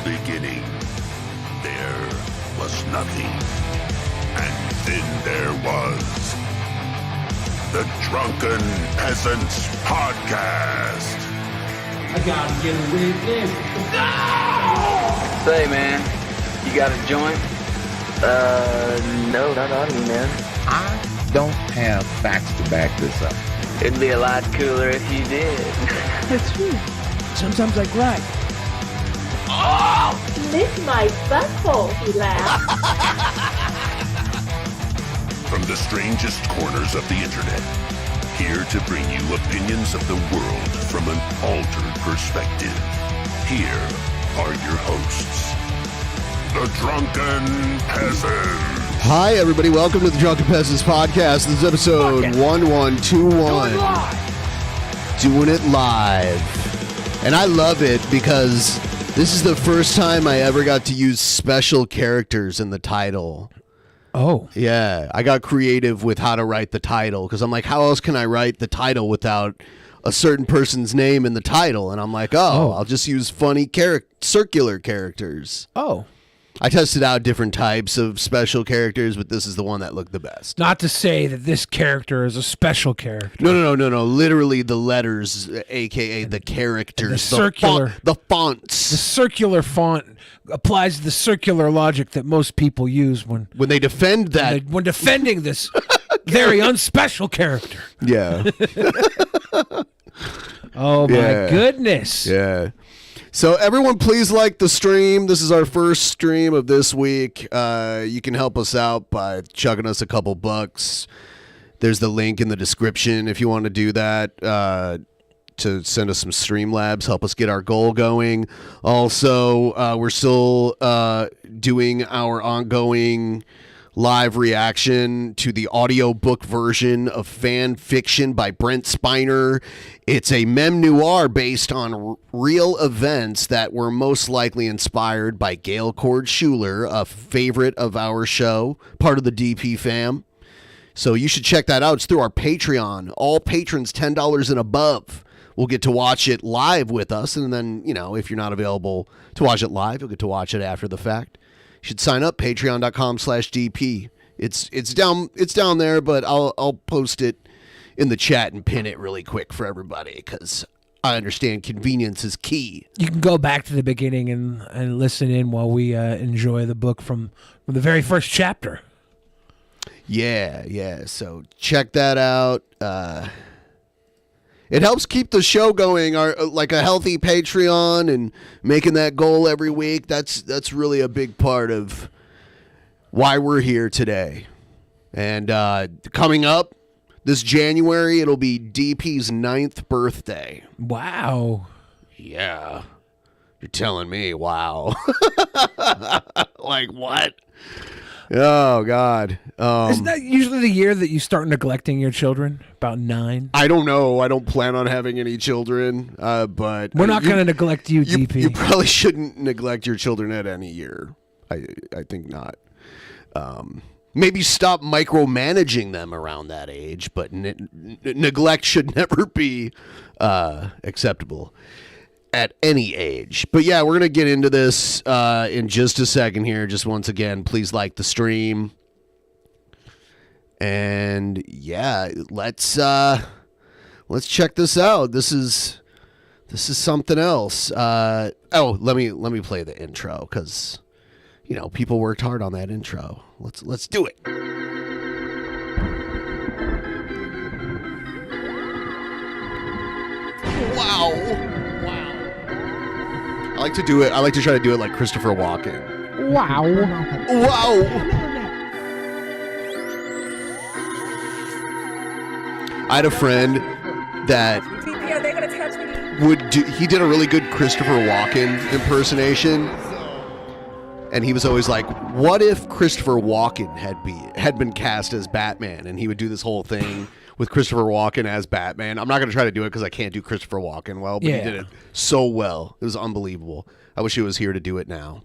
beginning, there was nothing. And then there was the Drunken Peasants Podcast. I gotta get a witness. No! Say, man, you got a joint? No, not on me, man. I don't have facts to back this up. It'd be a lot cooler if you did. That's true. Sometimes I cry. Oh! Lick my butthole, he laughed. From the strangest corners of the internet, here to bring you opinions of the world from an altered perspective. Here are your hosts, the Drunken Peasants. Hi, everybody. Welcome to the Drunken Peasants Podcast. This is episode 1121. Doing it live. And I love it because this is the first time I ever got to use special characters in the title. Oh. Yeah, I got creative with how to write the title because I'm like, how else can I write the title without a certain person's name in the title? And I'm like, I'll just use funny circular characters. Oh. I tested out different types of special characters, but this is the one that looked the best. Not to say that this character is a special character. No. Literally the letters, a.k.a. the characters. The circular. The fonts. The circular font applies the circular logic that most people use when they defend that. When defending this very unspecial character. Yeah. Oh, my goodness. Yeah. So everyone, please like the stream. This is our first stream of this week. You can help us out by chucking us a couple bucks. There's the link in the description if you want to do that, to send us some Streamlabs, help us get our goal going. Also, we're still doing our ongoing live reaction to the audiobook version of Fan Fiction by Brent Spiner. It's a memoir based on real events that were most likely inspired by Gail Cord Schuler, a favorite of our show, part of the DP fam. So you should check that out. It's through our Patreon. All patrons $10 and above will get to watch it live with us. And then, if you're not available to watch it live, you'll get to watch it after the fact. You should sign up, patreon.com/DP. It's down there, but I'll post it in the chat and pin it really quick for everybody because I understand convenience is key. You can go back to the beginning and listen in while we enjoy the book from the very first chapter. Yeah. So check that out. It helps keep the show going, like a healthy Patreon and making that goal every week. That's really a big part of why we're here today. And coming up this January, it'll be DP's 9th birthday. Wow. Yeah. You're telling me, wow. Like what? Oh, God. Isn't that usually the year that you start neglecting your children? About 9? I don't know. I don't plan on having any children, but... We're not going to neglect you, DP. You probably shouldn't neglect your children at any year. I think not. Maybe stop micromanaging them around that age, but neglect should never be acceptable at any age. But yeah, we're going to get into this in just a second here. Just once again, please like the stream. And yeah, let's check this out. This is something else. Let me play the intro cuz people worked hard on that intro. Let's do it. Wow. I like to try to do it like Christopher Walken. Wow. I had a friend that he did a really good Christopher Walken impersonation. And he was always like, what if Christopher Walken had been cast as Batman? And he would do this whole thing with Christopher Walken as Batman. I'm not going to try to do it because I can't do Christopher Walken well, but he did it so well. It was unbelievable. I wish he was here to do it now.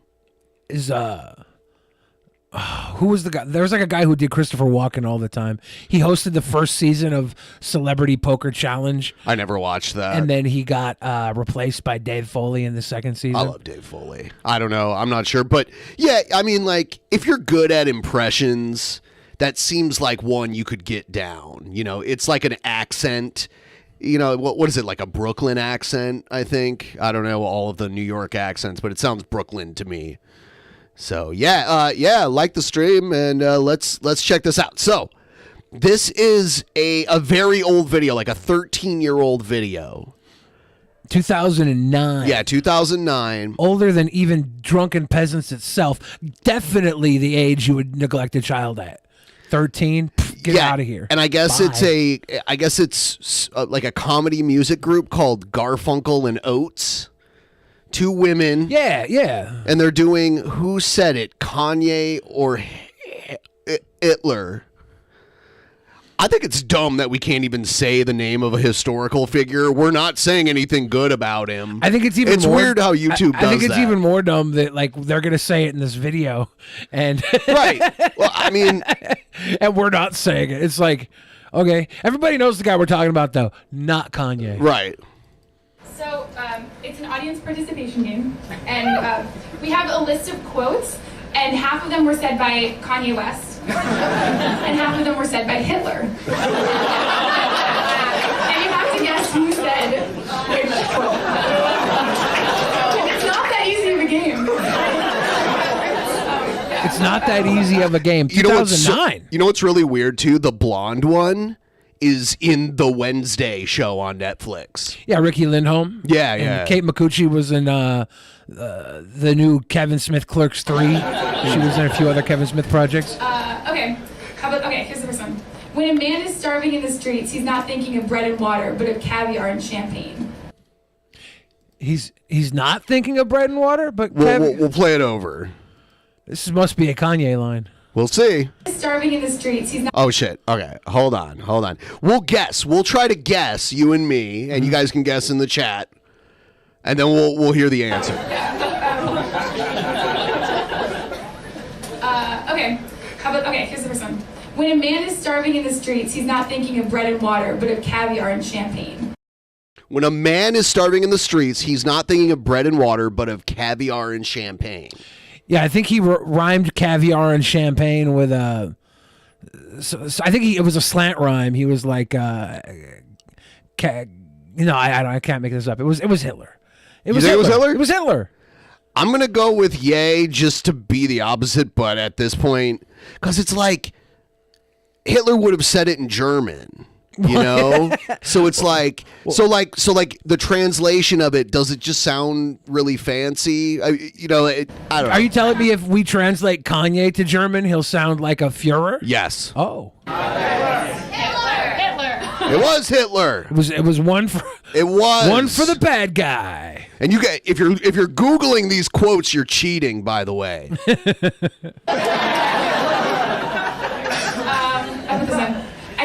who was the guy? There was like a guy who did Christopher Walken all the time. He hosted the first season of Celebrity Poker Challenge. I never watched that. And then he got replaced by Dave Foley in the second season. I love Dave Foley. I don't know. I'm not sure. But yeah, I mean, like, if you're good at impressions, that seems like one you could get down. You know, it's like an accent. You know, what is it, like a Brooklyn accent, I think? I don't know all of the New York accents, but it sounds Brooklyn to me. So yeah, like the stream, and let's check this out. So this is a very old video, like a 13-year-old video. 2009. Yeah, 2009. Older than even Drunken Peasants itself. Definitely the age you would neglect a child at. 13. Get out of here. And I guess it's like a comedy music group called Garfunkel and Oates. Two women. Yeah. And they're doing Who Said It, Kanye or Hitler. I think it's dumb that we can't even say the name of a historical figure. We're not saying anything good about him. I think it's even more, weird how YouTube does that. I think it's even more dumb that like they're going to say it in this video and right. Well, I mean, and we're not saying it. It's like, okay, everybody knows the guy we're talking about though, not Kanye. Right. So it's an audience participation game, and we have a list of quotes, and half of them were said by Kanye West, and half of them were said by Hitler. And you have to guess who said which quote. It's not that easy of a game. It's not that easy of a game. 2009. You know what's really weird too? The blonde one is in the Wednesday show on Netflix. Yeah, Ricky Lindholm. Yeah. And Kate McCucci was in the new Kevin Smith Clerks 3. She was in a few other Kevin Smith projects. Okay. Here's the first one. When a man is starving in the streets, he's not thinking of bread and water, but of caviar and champagne. He's not thinking of bread and water, but we'll play it over. This must be a Kanye line. We'll see. Starving in the streets, he's not. Oh shit. Okay, hold on. We'll guess. We'll try to guess, you and me, and you guys can guess in the chat, and then we'll hear the answer. Okay. Here's the first one. When a man is starving in the streets, he's not thinking of bread and water, but of caviar and champagne. When a man is starving in the streets, he's not thinking of bread and water, but of caviar and champagne. Yeah, I think he rhymed caviar and champagne with a. So I think it was a slant rhyme. He was like, I can't make this up. It was Hitler. It was Hitler. It was Hitler. I'm gonna go with yay just to be the opposite, but at this point, because it's like Hitler would have said it in German. You know, so it's like, so the translation of it, does it just sound really fancy? I don't know. Are you telling me if we translate Kanye to German, he'll sound like a Führer? Yes. Oh. Hitler. It was Hitler. It was one for. It was one for the bad guy. And you get if you're Googling these quotes, you're cheating. By the way.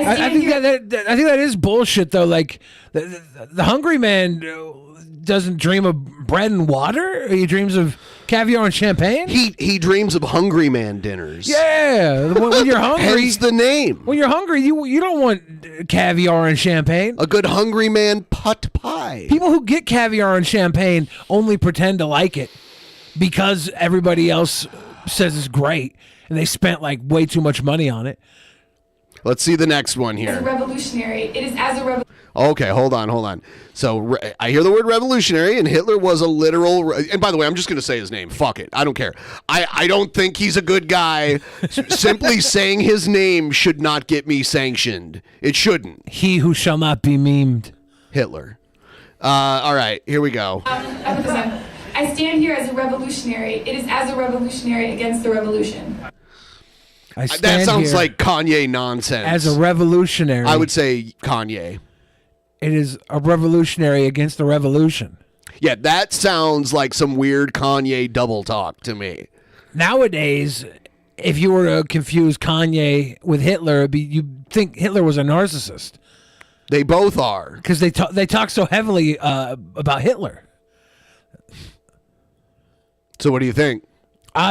I think that is bullshit though. Like the hungry man doesn't dream of bread and water. He dreams of caviar and champagne. He dreams of hungry man dinners. Yeah, when you're hungry, hence the name. When you're hungry, you don't want caviar and champagne. A good hungry man pot pie. People who get caviar and champagne only pretend to like it because everybody else says it's great, and they spent like way too much money on it. Let's see the next one here. As a revolutionary. It is as a revolutionary. Okay, hold on. So I hear the word revolutionary, and Hitler was a literal. And by the way, I'm just going to say his name. Fuck it. I don't care. I don't think he's a good guy. Simply saying his name should not get me sanctioned. It shouldn't. He who shall not be memed. Hitler. All right, here we go. I stand here as a revolutionary. It is as a revolutionary against the revolution. That sounds like Kanye nonsense. As a revolutionary. I would say Kanye. It is a revolutionary against the revolution. Yeah, that sounds like some weird Kanye double talk to me. Nowadays, if you were to confuse Kanye with Hitler, you'd think Hitler was a narcissist. They both are. Because they talk so heavily about Hitler. So what do you think?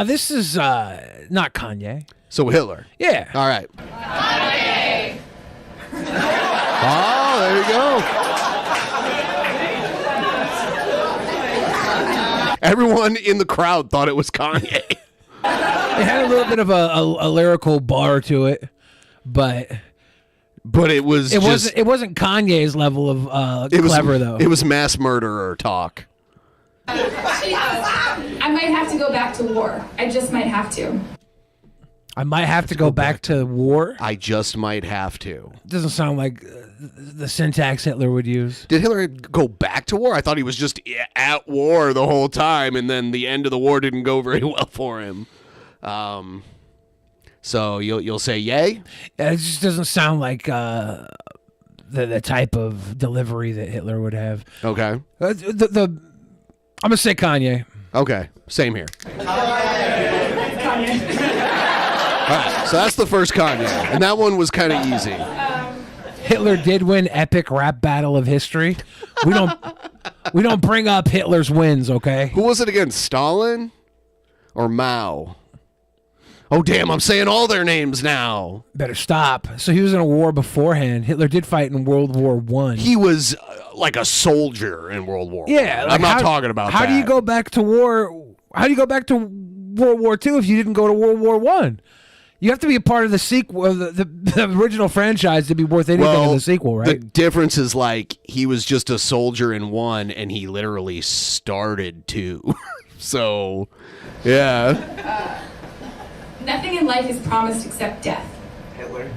This is not Kanye. So Hitler. Yeah. All right. Kanye. Oh, there you go. Everyone in the crowd thought it was Kanye. It had a little bit of a lyrical bar to it, but it was it wasn't Kanye's level of clever though. It was mass murderer talk. I might have to go back to war. I just might have to. I might have to go back to war. I just might have to. Doesn't sound like the syntax Hitler would use. Did Hitler go back to war? I thought he was just at war the whole time, and then the end of the war didn't go very well for him. So you'll say yay? It just doesn't sound like the type of delivery that Hitler would have. Okay. I'm gonna say Kanye. Okay. Same here. All right, so that's the first Kanye, and that one was kind of easy. Hitler did win epic rap battle of history. We don't bring up Hitler's wins, okay? Who was it against? Stalin or Mao? Oh damn, I'm saying all their names now. Better stop. So he was in a war beforehand. Hitler did fight in World War I. He was like a soldier in World War I. Yeah, I'm not talking about how that. do you go back to war? How do you go back to World War II if you didn't go to World War I? You have to be a part of the sequel, the original franchise to be worth anything in the sequel, right? The difference is like he was just a soldier in one, and he literally started two. So, yeah. Nothing in life is promised except death. Hitler.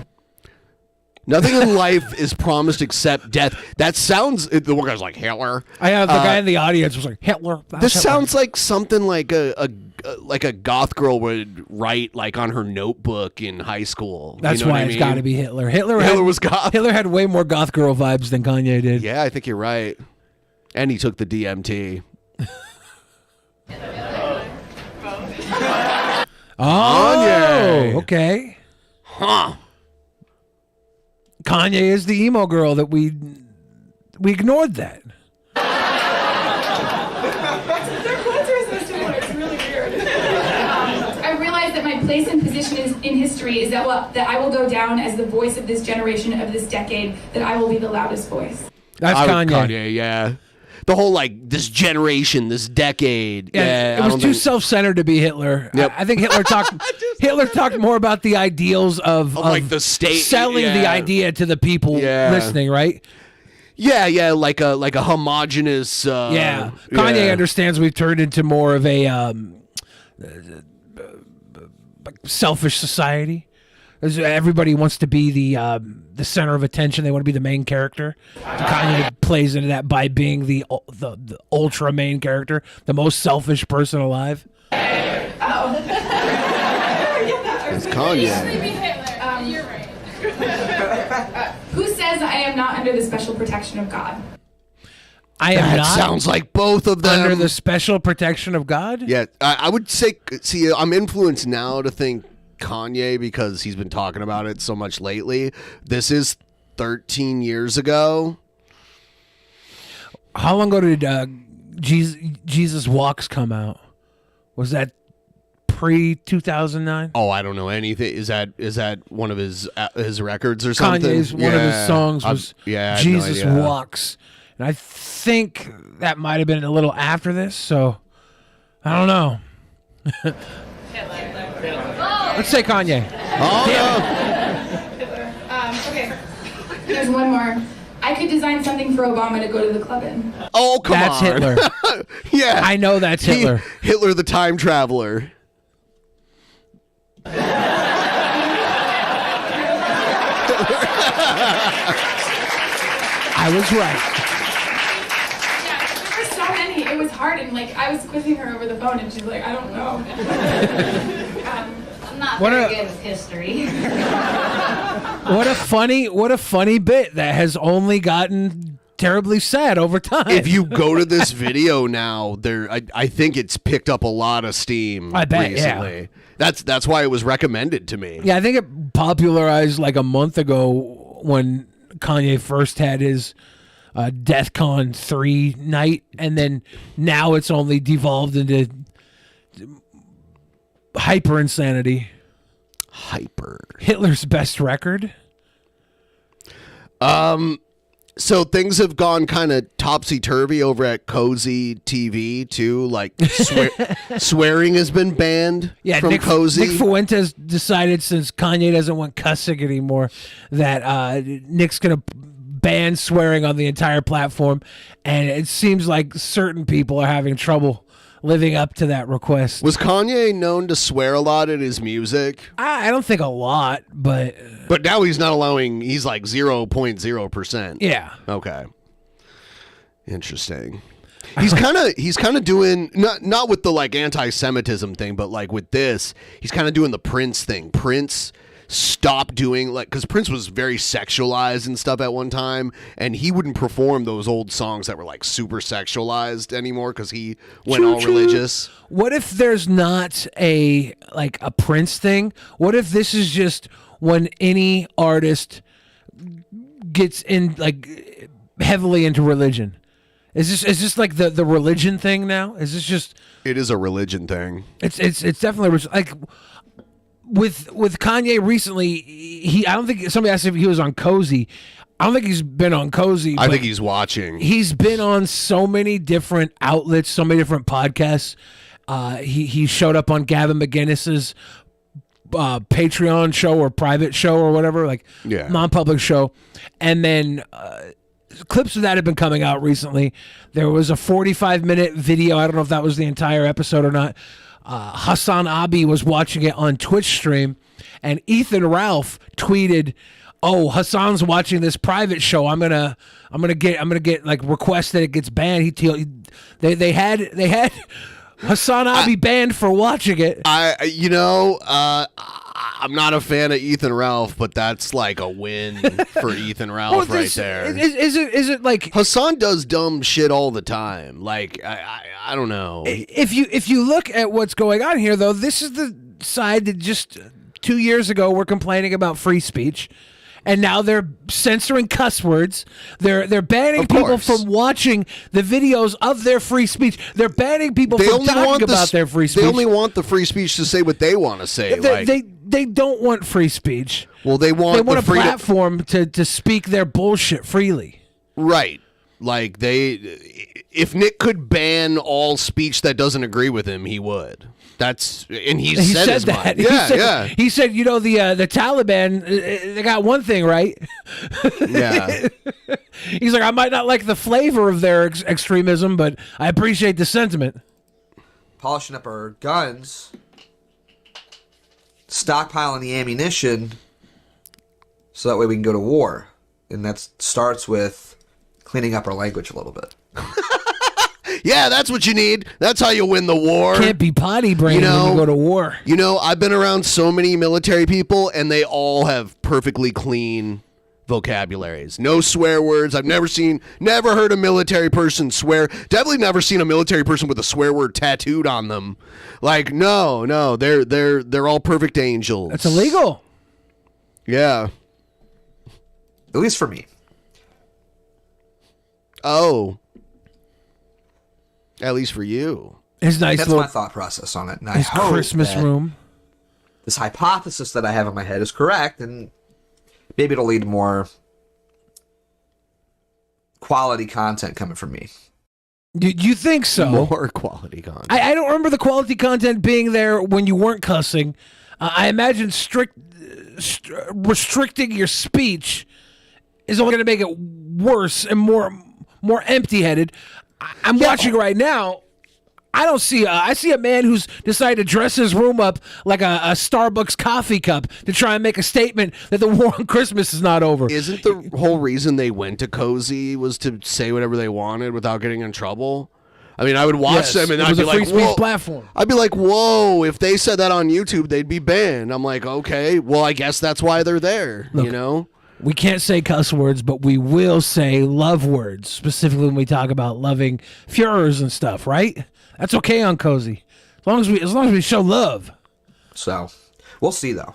Nothing in life is promised except death. That sounds. The one guy's like Hitler. I have the guy in the audience was like Hitler. This sounds like something like a goth girl would write like on her notebook in high school. That's you know why what I it's mean? got to be Hitler. Hitler was goth. Hitler had way more goth girl vibes than Kanye did. Yeah, I think you're right. And he took the DMT. Oh, Kanye. okay. Huh. Kanye is the emo girl that we ignored that. Their quotes are so similar. It's really weird. I realize that my place and position in history is that I will go down as the voice of this generation, of this decade, that I will be the loudest voice. That's Kanye. Kanye, yeah. The whole like this generation, this decade. Yeah, it was too self-centered to be Hitler. Yep. I think Hitler talked. Hitler talked more about the ideals of like the state, selling the idea to the people listening, right? Yeah, like a homogenous. Kanye understands we've turned into more of a selfish society. Everybody wants to be the center of attention. They want to be the main character. Kanye plays into that by being the ultra main character, the most selfish person alive. Oh. It's Kanye. You're right. Who says I am not under the special protection of God? I am That not sounds like both of them. under the special protection of God. Yeah, I would say. See, I'm influenced now to think Kanye because he's been talking about it so much lately. This is 13 years ago. How long ago did Jesus Walks come out? Was that pre-2009? Oh, I don't know anything. Is that one of his records or something? Kanye's one of his songs was I have Jesus no idea. Walks. And I think that might have been a little after this, so I don't know. Let's say Kanye. Oh, Okay. There's one more. I could design something for Obama to go to the club in. oh, come That's on. Hitler. Yeah, I know that's Hitler. Hitler, the time traveler. I was right. Yeah, there were so many. It was hard, and like I was quizzing her over the phone, and she's like, I don't know. I'm not What very a- good with history. What a funny bit that has only gotten terribly sad over time. If you go to this video now, I think it's picked up a lot of steam. I bet, yeah. recently. That's why it was recommended to me. Yeah, I think it popularized like a month ago when Kanye first had his DEFCON 3 night, and then now it's only devolved into Hyper Insanity. Hyper. Hitler's Best Record. So things have gone kind of topsy-turvy over at CozyTV too. Like swearing has been banned from Cozy. Nick Fuentes decided, since Kanye doesn't want cussing anymore, that Nick's going to ban swearing on the entire platform. And it seems like certain people are having trouble living up to that request. Was Kanye known to swear a lot in his music? I don't think a lot, but now he's not allowing. He's like 0.0%. Yeah. Okay. Interesting. He's kind of doing not with the like anti-Semitism thing, but like with this, he's kind of doing the Prince thing. Prince stopped doing, like, because Prince was very sexualized and stuff at one time, and he wouldn't perform those old songs that were like super sexualized anymore because he went all religious. What if there's not a Prince thing? What if this is just when any artist gets in like heavily into religion? Is this like the religion thing now? Is this just? It is a religion thing. It's definitely like. With Kanye recently, I don't think somebody asked if he was on Cozy. I don't think he's been on Cozy. I think he's watching. He's been on so many different outlets, so many different podcasts. He showed up on Gavin McGinnis's Patreon show or private show or whatever, like non-public show. And then clips of that have been coming out recently. There was a 45-minute video. I don't know if that was the entire episode or not. Hassan Abi was watching it on Twitch stream, and Ethan Ralph tweeted, "Oh, Hassan's watching this private show. I'm gonna get like request that it gets banned." They had Hassan Abi banned for watching it. I'm not a fan of Ethan Ralph, but that's like a win for Ethan Ralph right there. Is it like Hassan does dumb shit all the time? Like I don't know. If you look at what's going on here, though, this is the side that just 2 years ago were complaining about free speech, and now they're censoring cuss words. They're banning people from watching the videos of their free speech. They're banning people from talking about their free speech. They only want the free speech to say what they want to say. They don't want free speech. Well, they want a platform to speak their bullshit freely. Right. Like if Nick could ban all speech that doesn't agree with him, he would. He said that. He said, the Taliban, they got one thing right. Yeah. He's like, I might not like the flavor of their extremism, but I appreciate the sentiment. Polishing up our guns, stockpiling the ammunition, so that way we can go to war. And that starts with cleaning up our language a little bit. Yeah, that's what you need. That's how you win the war. Can't be potty brain when you go to war. I've been around so many military people, and they all have perfectly clean vocabularies. No swear words. I've never heard a military person swear. Definitely never seen a military person with a swear word tattooed on them. Like, no, they're all perfect angels. That's illegal. Yeah. At least for me. Oh. At least for you. His nice That's my thought process on it. And his Christmas room. This hypothesis that I have in my head is correct, and maybe it'll lead to more quality content coming from me. You think so? More quality content. I don't remember the quality content being there when you weren't cussing. I imagine restricting your speech is only going to make it worse and more empty-headed. I'm watching right now. I don't see. I see a man who's decided to dress his room up like a Starbucks coffee cup to try and make a statement that the war on Christmas is not over. Isn't the whole reason they went to Cozy was to say whatever they wanted without getting in trouble? I mean, I would watch them and I'd be like, "Whoa!" Platform. I'd be like, "Whoa!" If they said that on YouTube, they'd be banned. I'm like, "Okay, well, I guess that's why they're there." Look, we can't say cuss words, but we will say love words, specifically when we talk about loving Führers and stuff, right? That's okay on Cozy, as long as we show love. So, we'll see though.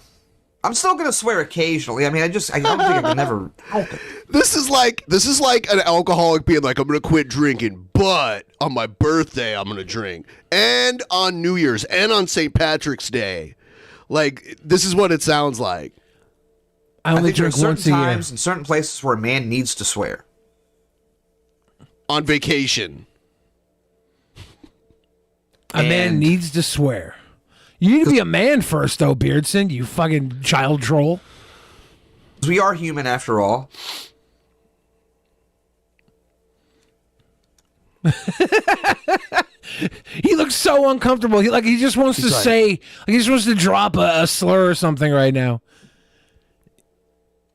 I'm still gonna swear occasionally. I mean, I don't think I can never. This is like an alcoholic being like, "I'm gonna quit drinking," but on my birthday, I'm going to drink. And on New Year's and on St. Patrick's Day. Like, this is what it sounds like. I only think there are drink once a certain year. times and certain places where a man needs to swear. On vacation. A man And- needs to swear. You need to be a man first, though, Beardson, you fucking child troll. We are human after all. He looks so uncomfortable. He just wants to like- say, like he just wants to drop a slur or something right now.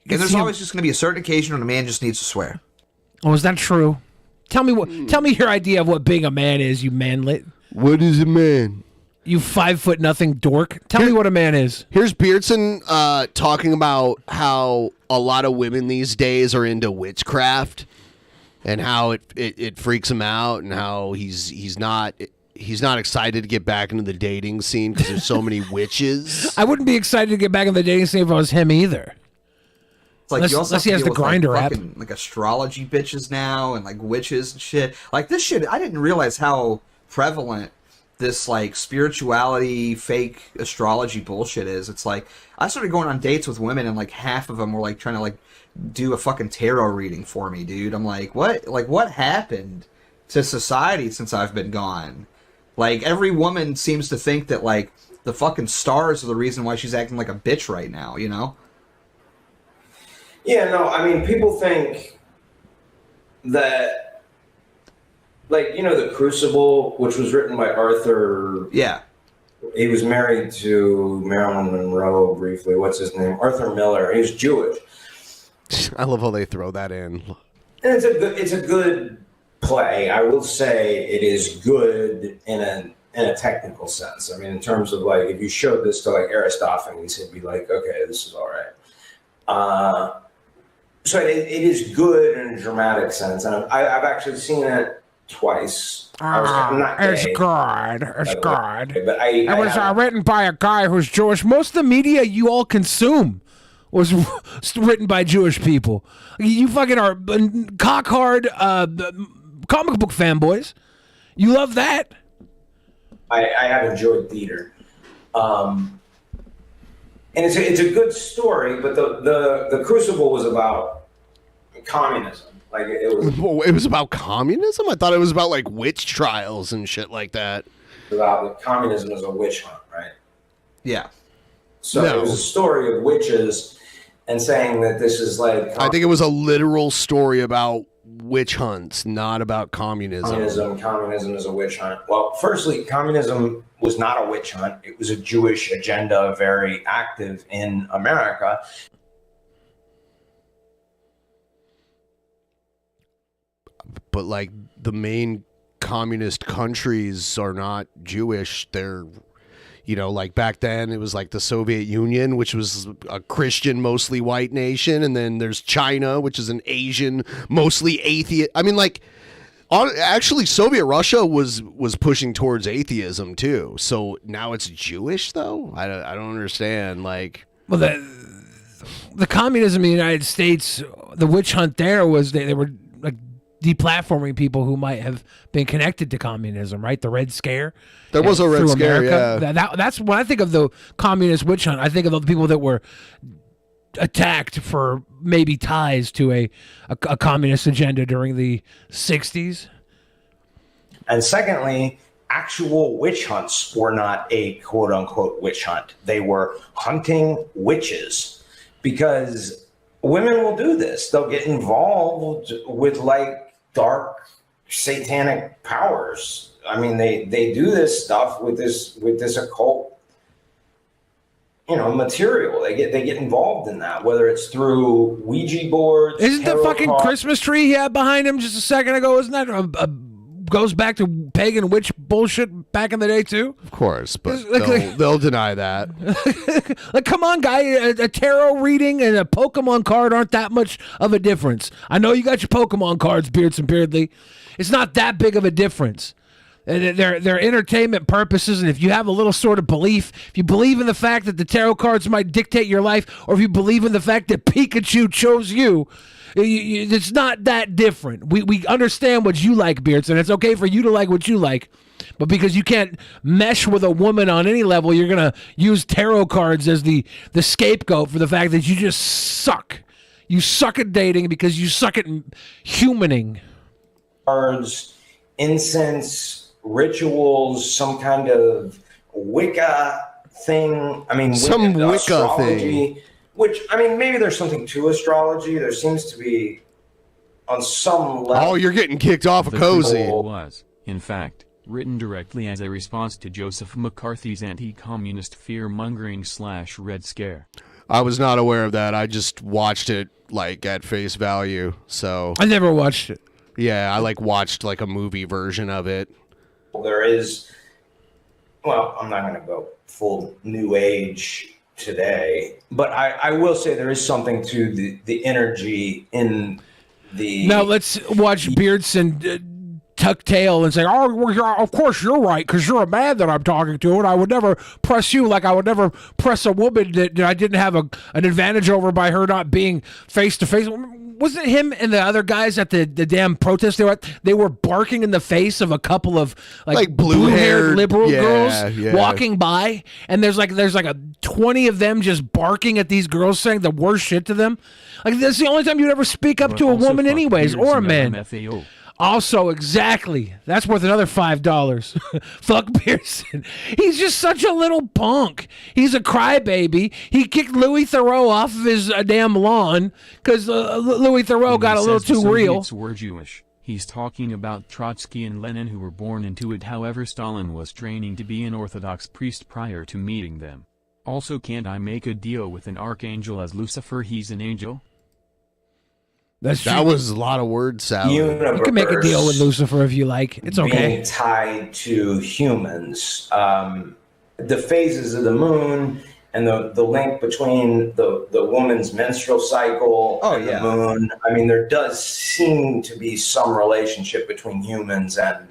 And there's see him- always just going to be a certain occasion when a man just needs to swear. Oh, is that true? Tell me your idea of what being a man is, you manlet. What is a man? You 5'0" dork. Tell me what a man is. Here's Beardson talking about how a lot of women these days are into witchcraft and how it freaks him out and how he's not excited to get back into the dating scene because there's so many witches. I wouldn't be excited to get back in the dating scene if I was him either. It's like you also Unless have to he has deal the with, Grindr like, app. fucking, like astrology bitches now and like witches and shit. Like this shit, I didn't realize how prevalent this like spirituality, fake astrology bullshit is. It's like I started going on dates with women and like half of them were like trying to like do a fucking tarot reading for me, dude. I'm like, what? Like what happened to society since I've been gone? Like every woman seems to think that like the fucking stars are the reason why she's acting like a bitch right now, you know? Yeah, no, I mean, people think that, like, you know, The Crucible, which was written by Arthur. Yeah. He was married to Marilyn Monroe briefly. What's his name? Arthur Miller. He was Jewish. I love how they throw that in. And it's a good play. I will say it is good in a technical sense. I mean, in terms of, like, if you showed this to, like, Aristophanes, he'd be like, okay, this is all right. So it is good in a dramatic sense, and I've actually seen it twice. I'm not It's gay, good. It's good. but It was written by a guy who's Jewish. Most of the media you all consume was written by Jewish people. You fucking are cock-hard comic book fanboys. You love that? I have enjoyed theater. And it's a good story, but the Crucible was about communism. Like it was about communism? I thought it was about like witch trials and shit like that. about communism as a witch hunt, right? Yeah. So it was a story of witches and saying that this is like I think it was a literal story about witch hunts, not about communism. Communism is a witch hunt. Well, firstly, communism was not a witch hunt. It was a Jewish agenda, very active in America. But like the main communist countries are not Jewish. They're, you know, like back then it was like the Soviet Union, which was a Christian, mostly white nation. And then there's China, which is an Asian, mostly atheist. I mean, like, actually Soviet Russia was pushing towards atheism too. So now it's Jewish though? I don't understand. Like, well, the communism in the United States, the witch hunt there was they were like deplatforming people who might have been connected to communism, right? The Red Scare. There was a Red through Scare, America. yeah. That's when I think of the communist witch hunt. I think of the people that were attacked for maybe ties to a communist agenda during the 60s. And secondly, actual witch hunts were not a quote unquote witch hunt. They were hunting witches because women will do this. They'll get involved with like dark satanic powers. I mean, they do this stuff with this occult, you know, material. They get involved in that, whether it's through Ouija boards. Isn't the tarot fucking cards. Christmas tree he had behind him just a second ago? Isn't that goes back to pagan witch bullshit back in the day too? of course, but Like- they'll deny that. Like, come on, guy. A tarot reading and a Pokemon card aren't that much of a difference. I know you got your Pokemon cards, Beards and Beardly. It's not that big of a difference. They're entertainment purposes, and if you have a little sort of belief, if you believe in the fact that the tarot cards might dictate your life, or if you believe in the fact that Pikachu chose you, it's not that different. We understand what you like, Beards, and it's okay for you to like what you like. But because you can't mesh with a woman on any level, you're going to use tarot cards as the scapegoat for the fact that you just suck. You suck at dating because you suck at humaning. Cards, incense, rituals, some kind of Wicca thing. I mean, some Wicca thing. Which, I mean, maybe there's something to astrology. There seems to be on some level. Oh, you're getting kicked off of Cozy. Was, in fact, written directly as a response to Joseph McCarthy's anti-communist fear-mongering / Red Scare. I was not aware of that. I just watched it like at face value. So I never watched it. Yeah, I like watched like a movie version of it. There is, well, I'm not going to go full new age today, but I will say there is something to the energy in the. Now let's watch Beardson tuck tail and say, "Oh, well, of course you're right, because you're a man that I'm talking to, and I would never press you like I would never press a woman that I didn't have an advantage over by her not being face to face." Wasn't him and the other guys at the damn protest they were barking in the face of a couple of like blue-haired liberal girls walking by, and there's like a 20 of them just barking at these girls saying the worst shit to them. Like that's the only time you'd ever speak up to a woman anyways, or a man. MFAO. Also, exactly. That's worth another $5. Fuck Pearson. He's just such a little punk. He's a crybaby. He kicked Louis Theroux off of his damn lawn because Louis Theroux got a little too real. The Soviets were Jewish. He's talking about Trotsky and Lenin who were born into it. However, Stalin was training to be an Orthodox priest prior to meeting them. Also, can't I make a deal with an archangel as Lucifer? He's an angel. That was a lot of word salad. You can make a deal with Lucifer if you like. It's okay. Being tied to humans, the phases of the moon and the link between the woman's menstrual cycle and the moon. I mean, there does seem to be some relationship between humans and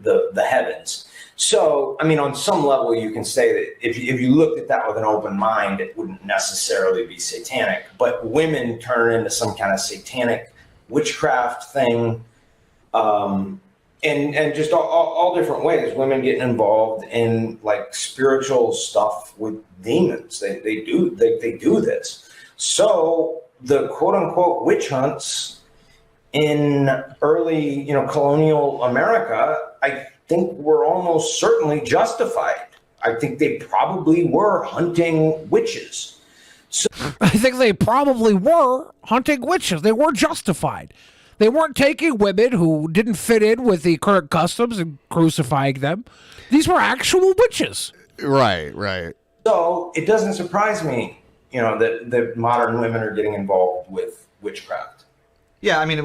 the heavens. So, I mean, on some level, you can say that if you looked at that with an open mind, it wouldn't necessarily be satanic. But women turn into some kind of satanic witchcraft thing, and just all different ways. Women getting involved in like spiritual stuff with demons. They do this. So the quote unquote witch hunts in early colonial America, I think were almost certainly justified. I think they probably were hunting witches. So I think they probably were hunting witches. They were justified. They weren't taking women who didn't fit in with the current customs and crucifying them. These were actual witches. Right. So it doesn't surprise me, that modern women are getting involved with witchcraft. Yeah, I mean,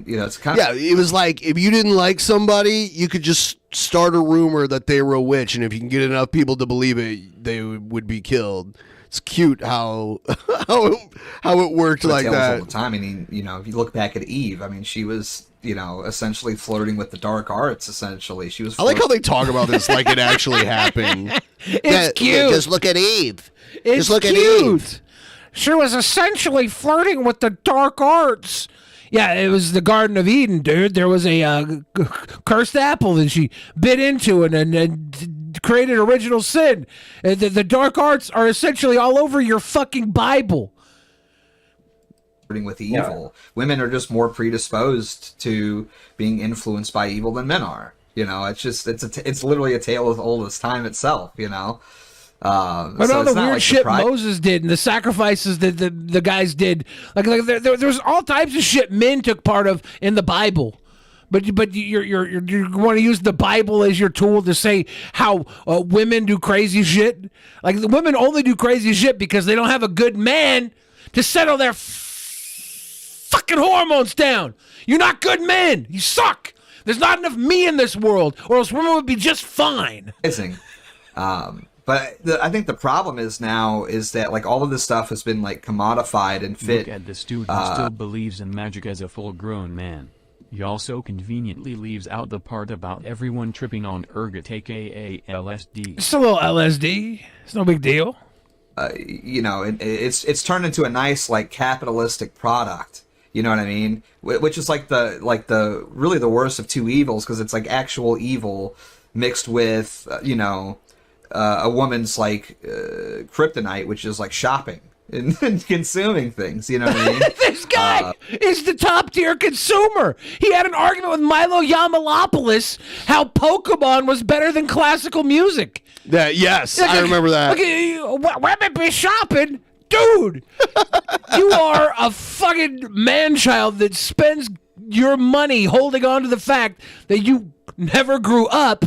it's kind of... Yeah, it was like, if you didn't like somebody, you could just start a rumor that they were a witch, and if you can get enough people to believe it, they would be killed. It's cute how it worked like that. All the time. I mean, if you look back at Eve, I mean, she was, essentially flirting with the dark arts, essentially. She was... I like how they talk about this like it actually happened. It's cute. Just look at Eve. It's just look cute. at Eve. She was essentially flirting with the dark arts. Yeah, it was the Garden of Eden, dude. There was a cursed apple that she bit into and created original sin. The dark arts are essentially all over your fucking Bible. With evil. Yeah. Women are just more predisposed to being influenced by evil than men are. It's literally a tale as old as time itself, But all the weird shit Moses did and the sacrifices that the guys did, like there's all types of shit men took part of in the Bible, but you want to use the Bible as your tool to say how women do crazy shit. Like the women only do crazy shit because they don't have a good man to settle their fucking hormones down. You're not good men. You suck. There's not enough me in this world, or else women would be just fine. Amazing. But I think the problem is that like all of this stuff has been like commodified and fit. Look at this dude who still believes in magic as a full-grown man. He also conveniently leaves out the part about everyone tripping on ergot aka LSD. It's a little LSD. It's no big deal. You know, it's turned into a nice like capitalistic product. You know what I mean? Which is like the really the worst of two evils, because it's like actual evil mixed with a woman's like kryptonite, which is like shopping and consuming things. You know what I mean? This guy is the top tier consumer. He had an argument with Milo Yiannopoulos how Pokemon was better than classical music. Yes, I remember that. Women be shopping. Dude, you are a fucking man-child that spends your money holding on to the fact that you never grew up,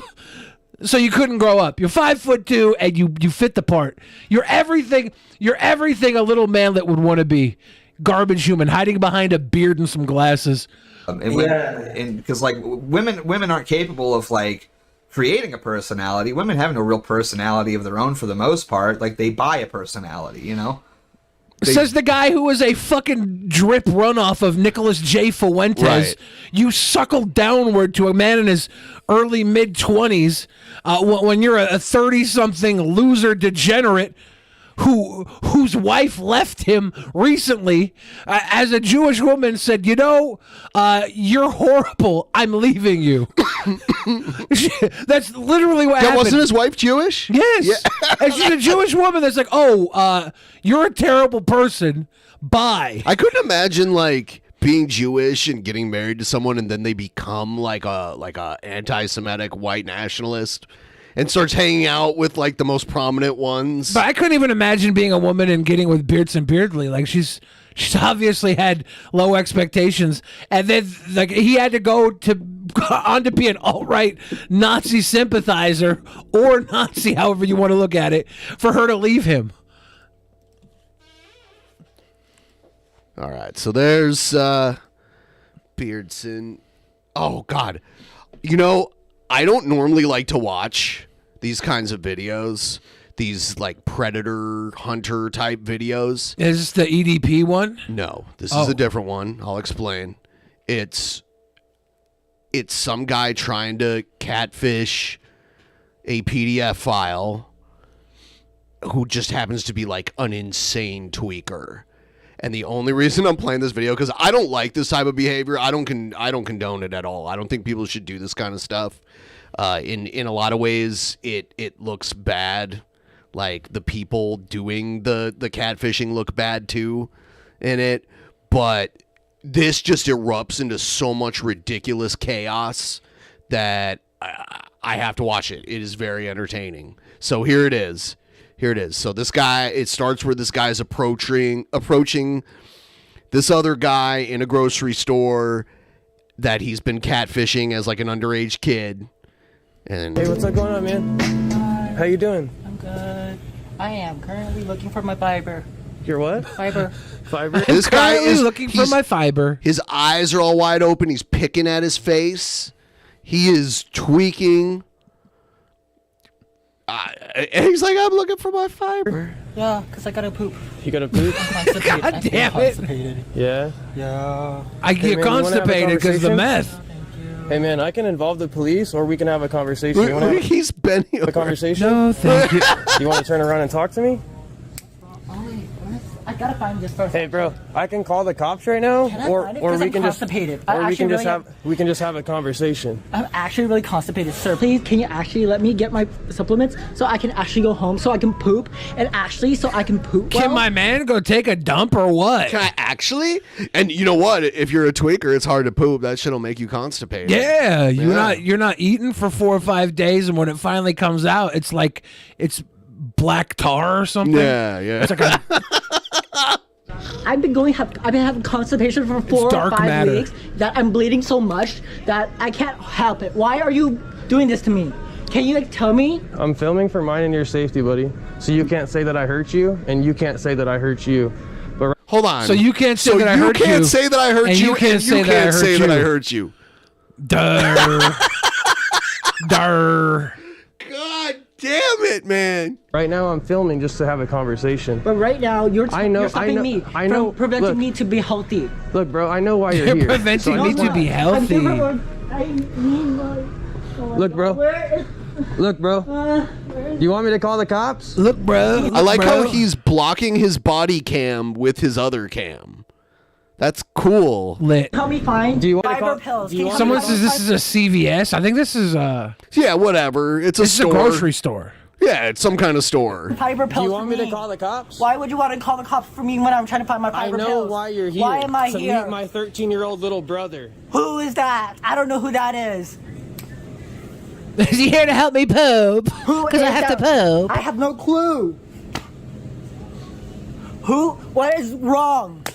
so you couldn't grow up. You're 5'2" and you fit the part. You're everything. You're everything a little manlet would want to be. Garbage human, hiding behind a beard and some glasses. Because like women aren't capable of like creating a personality. Women have no real personality of their own for the most part. Like they buy a personality, you know. Says the guy who was a fucking drip runoff of Nicholas J. Fuentes. Right. You suckle downward to a man in his early mid-20s when you're a 30-something loser degenerate whose wife left him recently as a Jewish woman said, you're horrible. I'm leaving you. That's literally what happened. Wasn't his wife Jewish? Yes. Yeah. And she's a Jewish woman that's like, you're a terrible person. Bye. I couldn't imagine like being Jewish and getting married to someone and then they become like a anti-Semitic white nationalist and starts hanging out with like the most prominent ones. But I couldn't even imagine being a woman and getting with Beardson Beardley. Like she's obviously had low expectations, and then like he had to go on to be an alt-right Nazi sympathizer or Nazi, however you want to look at it, for her to leave him. All right, so there's Beardson. Oh God, I don't normally like to watch these kinds of videos, these like predator hunter type videos. Is this the EDP one? No, this is a different one. I'll explain. It's some guy trying to catfish a PDF file who just happens to be like an insane tweaker. And the only reason I'm playing this video, because I don't like this type of behavior. I don't condone it at all. I don't think people should do this kind of stuff. In a lot of ways, it looks bad. Like the people doing the catfishing look bad too in it. But this just erupts into so much ridiculous chaos that I have to watch it. It is very entertaining. So here it is. So this guy, it starts where this guy's approaching this other guy in a grocery store that he's been catfishing as like an underage kid. And hey, what's up going on, man? Hi. How you doing? I'm good. I am currently looking for my fiber. Your what? Fiber. Fiber? This guy is looking for my fiber. His eyes are all wide open. He's picking at his face. He is tweaking. And he's like, I'm looking for my fiber. Yeah, because I gotta poop. You gotta poop? God damn it. Yeah? Yeah. I get constipated because of the meth. Hey, man, I can involve the police or we can have a conversation. You wanna He's bending over. a conversation? No, thank you. You want to turn around and talk to me? I gotta find this first. Hey, bro, I can call the cops right now, Can I or find it? or 'Cause we I'm can just constipated. or we can just have a conversation. I'm actually really constipated, sir. Please, can you actually let me get my supplements so I can actually go home so I can poop and actually so I can poop well? Can my man go take a dump or what? Can I actually? And you know what? If you're a tweaker, it's hard to poop. That shit'll make you constipated. Yeah, you're not eating for 4 or 5 days, and when it finally comes out, it's like it's black tar or something. Yeah. It's like a, I've been having constipation for 4 or dark 5 matter. weeks that I'm bleeding so much that I can't help it. Why are you doing this to me? Can you tell me? I'm filming for mine and your safety, buddy. So you can't say that I hurt you, and you can't say that I hurt you. But hold on. So you can't say that I hurt you. You can't say that I hurt and you. You can't say that I hurt you. Durr. Durr. God damn it, man. Right now, I'm filming just to have a conversation. But right now, you're stopping me from preventing me to be healthy. Look, bro, I know why you're You're here. preventing me to be healthy. Look, bro. Look, bro. You want me to call the cops? Look, bro. I like how he's blocking his body cam with his other cam. That's cool. Lit. Help me find Do you want to fiber call? pills. Someone says this is a CVS. I think this is Yeah, whatever. It's a this is store. a grocery store. Yeah, it's some kind of store. Fiber pills. Do you want for me to call the cops? Why would you want to call the cops for me when I'm trying to find my fiber pills? I know why you're here. Why am I to here? meet my 13-year-old little brother. Who is that? I don't know who that is. Is he here to help me poop? Because I have to poop. I have no clue. Who? What is wrong?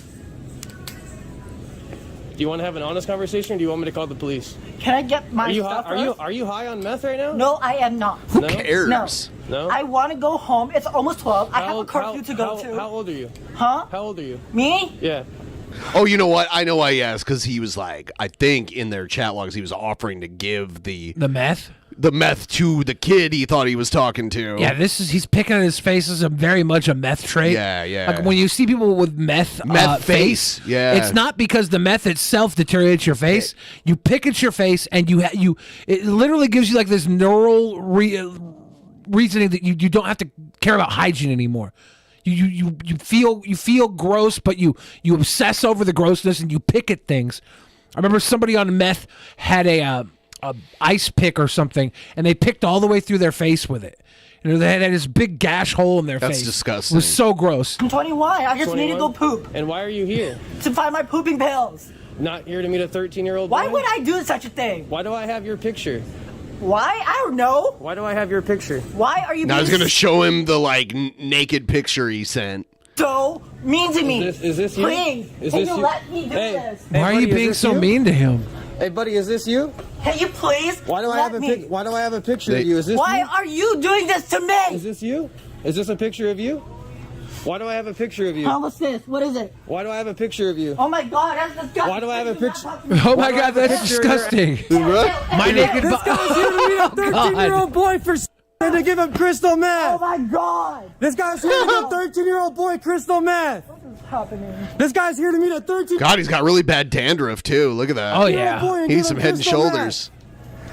Do you want to have an honest conversation, or do you want me to call the police? Can I get my stuff? Are you high on meth right now? No, I am not. Who cares? No. I want to go home. It's almost 12. I have a curfew to go to. How old are you? Huh? How old are you? Me? Yeah. Oh, you know what? I know why he asked, because he was like, I think in their chat logs, he was offering to give the meth? The meth to the kid he thought he was talking to. Yeah, he's picking on his face as very much a meth trait. Yeah. Like when you see people with meth face, yeah. it's not because the meth itself deteriorates your face. You pick at your face, and it literally gives you like this neural reasoning that you don't have to care about hygiene anymore. You feel gross, but you obsess over the grossness and you pick at things. I remember somebody on meth had a ice pick or something, and they picked all the way through their face with it. You know, they had this big gash hole in their face. That's disgusting. It was so gross. I'm 21. I just need to go poop. And why are you here? To find my pooping pills. Not here to meet a 13-year-old boy? Why would I do such a thing? Why do I have your picture? Why? I don't know. Why do I have your picture? Why are you Now being he's going to show him the, like, naked picture he sent. so mean to me? Is this you? Please, Is can this you you? let me do this? Why are you being so mean to him? Hey, buddy, is this you? Can you please Why do I have Why do I have a picture of you? Is this Why you? are you doing this to me? Is this you? Is this a picture of you? Why do I have a picture of you? How was this? What is it? Why do I have a picture of you? Oh my God, that's disgusting. Why do I have a picture? Oh my God, that's disgusting. My naked This guy's here to meet a 13-year-old boy for and to give him crystal meth. Oh my God. This guy's here to give a 13-year-old boy crystal meth. What is happening? This guy's here to meet a 13. God, he's got really bad dandruff, too. Look at that. Oh, yeah. He needs some Head and Shoulders.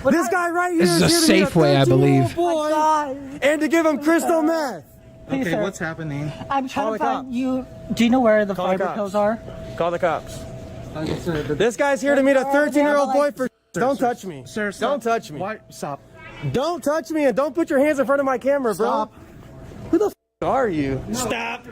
This guy right here This is a here to meet Safeway, I 13-year-old believe. boy and to give him crystal meth. Please, sir. What's happening? I'm trying Call to the find cops. you. Do you know where the Call the fiber cops. pills are? Call the cops. This guy's here to meet a 13-year-old boy for. Don't touch me. Sir, Don't touch me. Why? Stop. Don't touch me and don't put your hands in front of my camera, bro. Stop. Who the are you? Stop.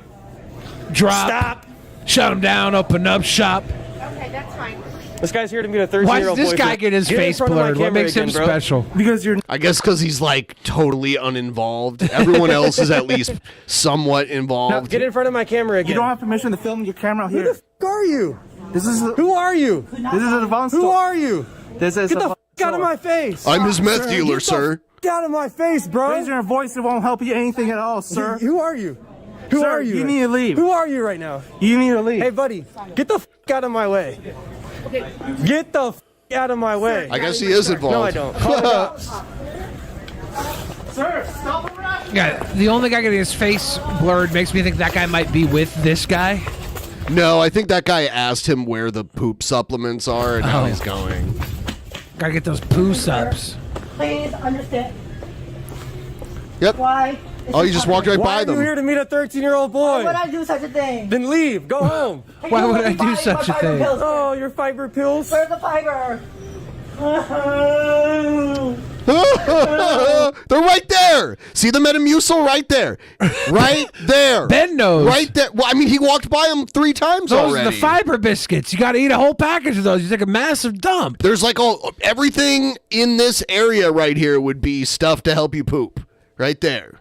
Drop. Stop. Shut him down. Open up shop. Okay, that's fine. This guy's here to meet a 13-year-old boy. Why does this guy get his face blurred? What makes him special? Because you're. I guess because he's, like, totally uninvolved. Everyone else is at least somewhat Now, involved. get in front of my camera again. You don't have permission to film your camera Who here. the are you? This is. Who are you? This is an advanced. Who are you? This is. Get the out of my face. I'm his meth dealer, sir. Get out of my face, bro. Raise your voice. It won't help you anything at all, sir. Who are you? Who Sir, are you? You need to leave. Who are you right now? You need to leave. Hey, buddy, get the out of my way. Get the out of my way. I guess he is involved. No, I don't. Call the cops. Sir, stop harassing. Yeah, the only guy getting his face blurred makes me think that guy might be with this guy. No, I think that guy asked him where the poop supplements are and how he's going. Gotta get those poo subs. Please understand. Yep. Why? Oh, you just walked right Why by are them. you here to meet a 13-year-old boy? Why would I do such a thing? Then leave. Go home. Why would I do such a thing? Oh, your fiber pills. Where's the fiber? They're right there. See the Metamucil right there. Right there. Ben knows. Right there. Well, I mean, he walked by them 3 times Those already. are the fiber biscuits. You got to eat a whole package of those. You take a massive dump. There's like everything in this area right here would be stuff to help you poop. Right there.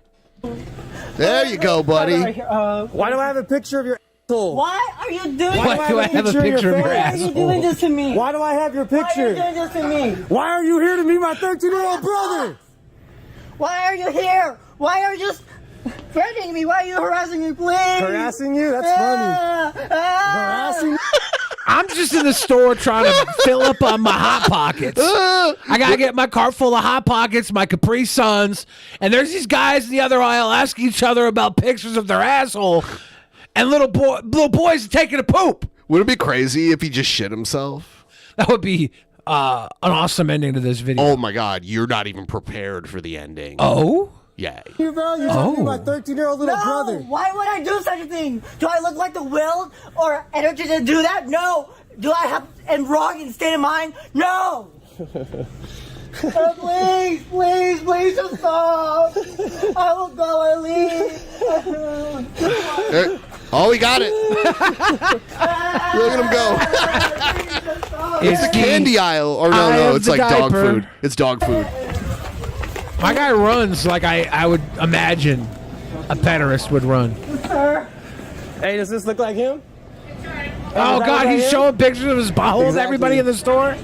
There you go, buddy. Why do I have a picture of your asshole? Why are you doing Why do I have a picture of your Why are you doing asshole? this to me? Why do I have your Why are you picture? doing this to me? Why are you here to meet my 13-year-old brother? Why are you here? Why are you just threatening me? Why are you harassing me, please? Harassing you? That's funny. Harassing? I'm just in the store trying to fill up on my Hot Pockets. I gotta get my cart full of Hot Pockets, my Capri Suns, and there's these guys in the other aisle asking each other about pictures of their asshole, and little boys taking a poop. Would it be crazy if he just shit himself? That would be an awesome ending to this video. Oh my God, you're not even prepared for the ending. Oh? Yeah. You bro, you're talking to my 13-year-old little brother. Why would I do such a thing? Do I look like the will or energy to do that? No. Do I have and wrong in state of mind? No. Please, please, please just stop. I will go and leave. Oh, he got it. Look at him go. It's the candy aisle. Or no, it's like dog food. It's dog food. My guy runs like I would imagine a pederast would run. Hey, does this look like him? Oh God, he's showing pictures of his bowels to everybody in the store.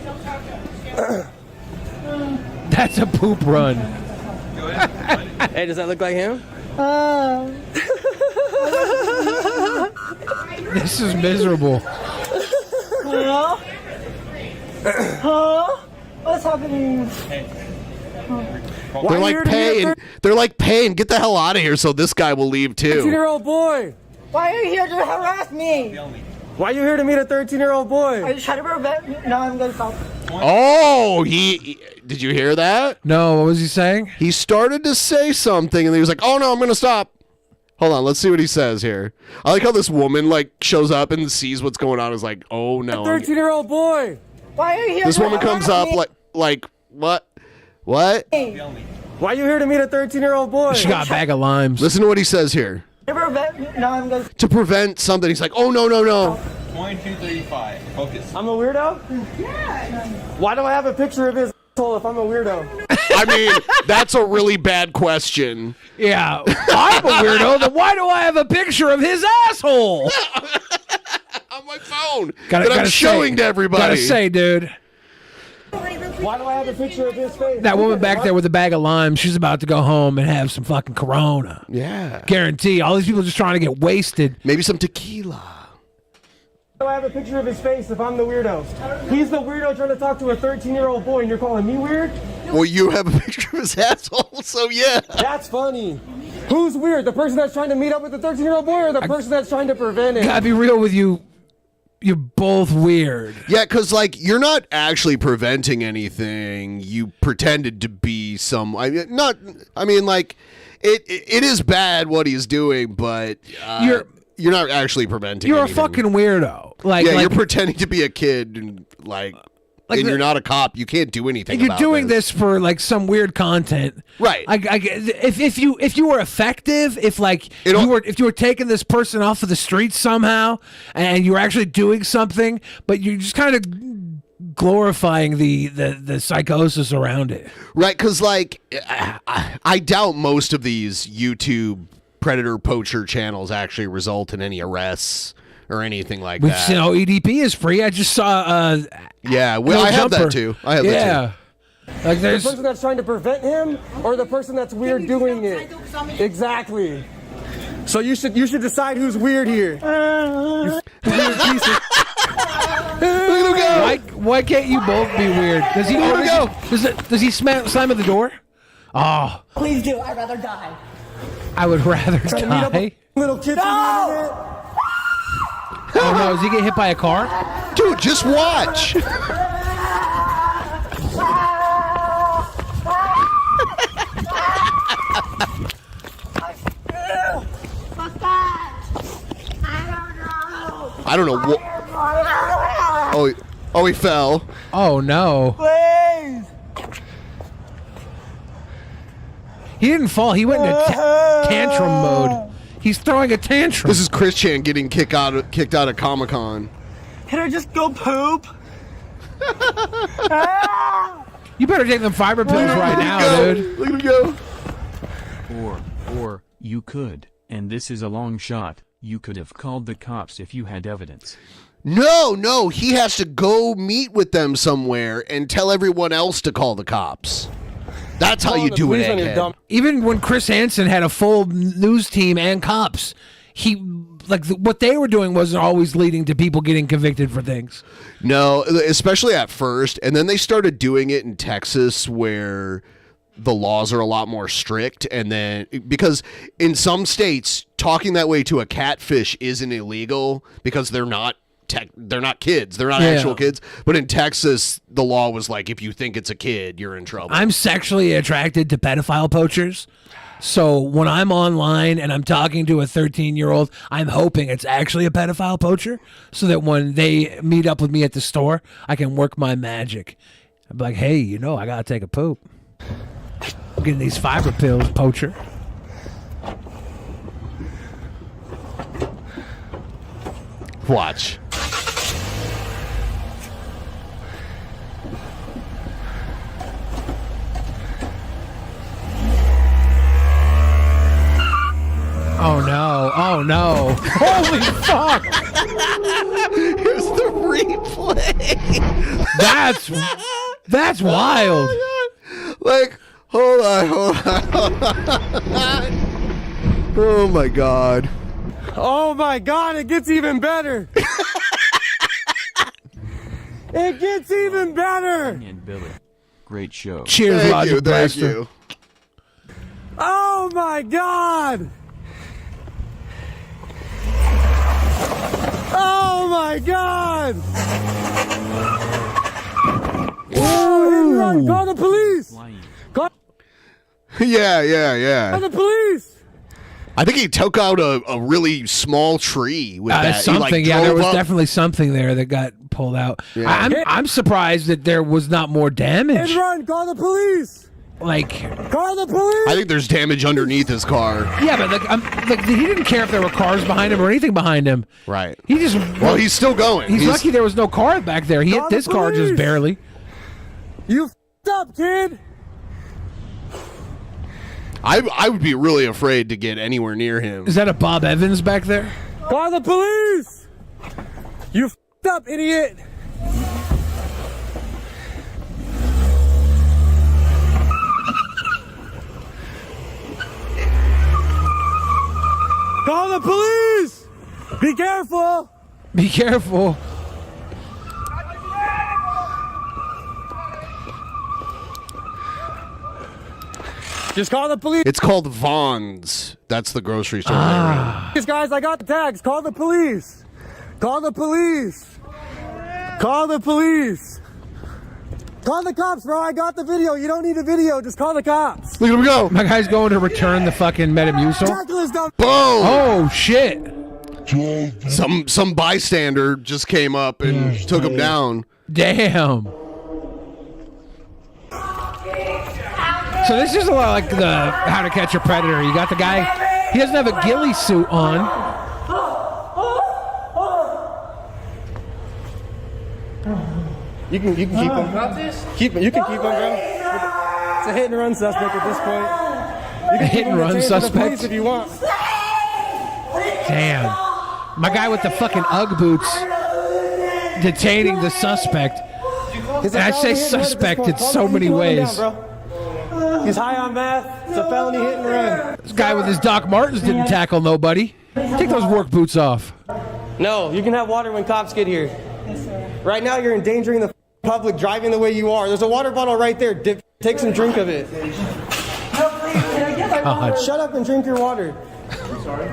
That's a poop run. Hey, does that look like him? This is miserable. Huh? Huh? What's happening? They're like paying. They're like paying. Get the hell out of here, so this guy will leave too. 13-year-old boy. Why are you here to harass me? Why are you here to meet a 13-year-old boy? Are you trying to prevent me? No, I'm gonna stop. Oh, he did you hear that? No, what was he saying? He started to say something, and he was like, "Oh no, I'm gonna stop." Hold on, let's see what he says here. I like how this woman like shows up and sees what's going on. Is like, "Oh no." A 13-year-old boy. Why are you here? This to woman comes harass up me? like what? What? Why are you here to meet a 13-year-old boy? She got a bag of limes. Listen to what he says here. To prevent me? No, I'm gonna. To prevent something, he's like, "Oh no, no, no." 2235. Focus. I'm a weirdo? Yeah. Why do I have a picture of his asshole if I'm a weirdo? I mean, that's a really bad question. Yeah, I'm a weirdo. Then why do I have a picture of his asshole on my phone that I'm showing to everybody? Gotta say, dude. Why do I have a picture of his face? That woman back there with a bag of limes, she's about to go home and have some fucking Corona. Yeah. Guarantee. All these people just trying to get wasted. Maybe some tequila. Why do I have a picture of his face if I'm the weirdo? He's the weirdo trying to talk to a 13-year-old boy and you're calling me weird? Well, you have a picture of his asshole, so yeah. That's funny. Who's weird? The person that's trying to meet up with the 13-year-old boy or the person that's trying to prevent it? Gotta be real with you. You're both weird. Yeah, because, like, you're not actually preventing anything. You pretended to be some... it is bad what he's doing, but you're not actually preventing You're anything. a fucking weirdo. You're pretending to be a kid and, and you're not a cop. You can't do anything You're about doing this for, like, some weird content. Right. If you were effective, if you were taking this person off of the streets somehow, and you were actually doing something, but you're just kind of glorifying the psychosis around it. Right, because, I doubt most of these YouTube predator poacher channels actually result in any arrests or anything like We've that. seen EDP is free. I just saw yeah, well, I have that too. I have that too. Like the person that's trying to prevent him or the person that's weird doing it? Exactly. So you should decide who's weird here. You weird piece of... Look at him go. Why can't you both be weird? Does he Look at him go. Does he slam at the door? Oh. Please do. I'd rather die. I would rather die. Little kids. No! Oh no, is he getting hit by a car? Dude, just watch. I don't know what. Oh, he fell. Oh no. Please. He didn't fall. He went into tantrum mode. He's throwing a tantrum. This is Chris Chan getting kicked out of Comic-Con. Can I just go poop? You better take them fiber pills right now, dude. Look at him go. Or you could, and this is a long shot, you could have called the cops if you had evidence. No, he has to go meet with them somewhere and tell everyone else to call the cops. That's how you do it, egghead. Even when Chris Hansen had a full news team and cops, what they were doing wasn't always leading to people getting convicted for things. No, especially at first, and then they started doing it in Texas where the laws are a lot more strict, and then because in some states talking that way to a catfish isn't illegal because they're not kids, they're not actual kids, but in Texas the law was like if you think it's a kid you're in trouble. I'm sexually attracted to pedophile poachers. So when I'm online and I'm talking to a 13-year-old, I'm hoping it's actually a pedophile poacher so that when they meet up with me at the store, I can work my magic. I'm like, hey, I got to take a poop. I'm getting these fiber pills, poacher. Watch. Oh no! Oh no! Holy fuck! Here's the replay. That's wild. Like, hold on. Oh my god. Oh my god, it gets even better. It gets even better. And Billy, great show. Cheers, Logic Blaster. Thank you. Oh my god. Oh my god! Whoa! Run. Call the police! Call Yeah. the police! I think he took out a really small tree with that. Something, He, there drove was up. definitely something there that got pulled out. Yeah. I'm surprised that there was not more damage. And run! Call the police! Call the police! I think there's damage underneath his car. Yeah, but he didn't care if there were cars behind him or anything behind him. Right. He just he's still going. He's lucky there was no car back there. He hit this car just barely. You f***ed up, kid. I would be really afraid to get anywhere near him. Is that a Bob Evans back there? Call the police! You f***ed up, idiot. Call the police! Be careful! Be careful. Just call the police. It's called Vaughn's. That's the grocery store. These guys, I got the tags. Call the police. Call the police. Call the police. Call the cops, bro. I got the video. You don't need a video. Just call the cops. Look at him go. My guy's going to return the fucking Metamucil. Tackle is done. Boom! Oh shit! Some bystander just came up and took him down. Damn. So this is a lot like the How to Catch a Predator. You got the guy. He doesn't have a ghillie suit on. You can keep him. You can keep him, bro. It's a hit and run suspect at this point. You can Hit and run suspect? if you want. Damn. My guy with the fucking Ugg boots detaining the suspect. And I say suspect in so many ways. He's high on meth. It's a felony hit and run. This guy with his Doc Martens didn't tackle nobody. Take those work boots off. No, you can have water when cops get here. Right now, you're endangering the public driving the way you are. There's a water bottle right there. Take some drink of it. Shut up and drink your water. I'm sorry.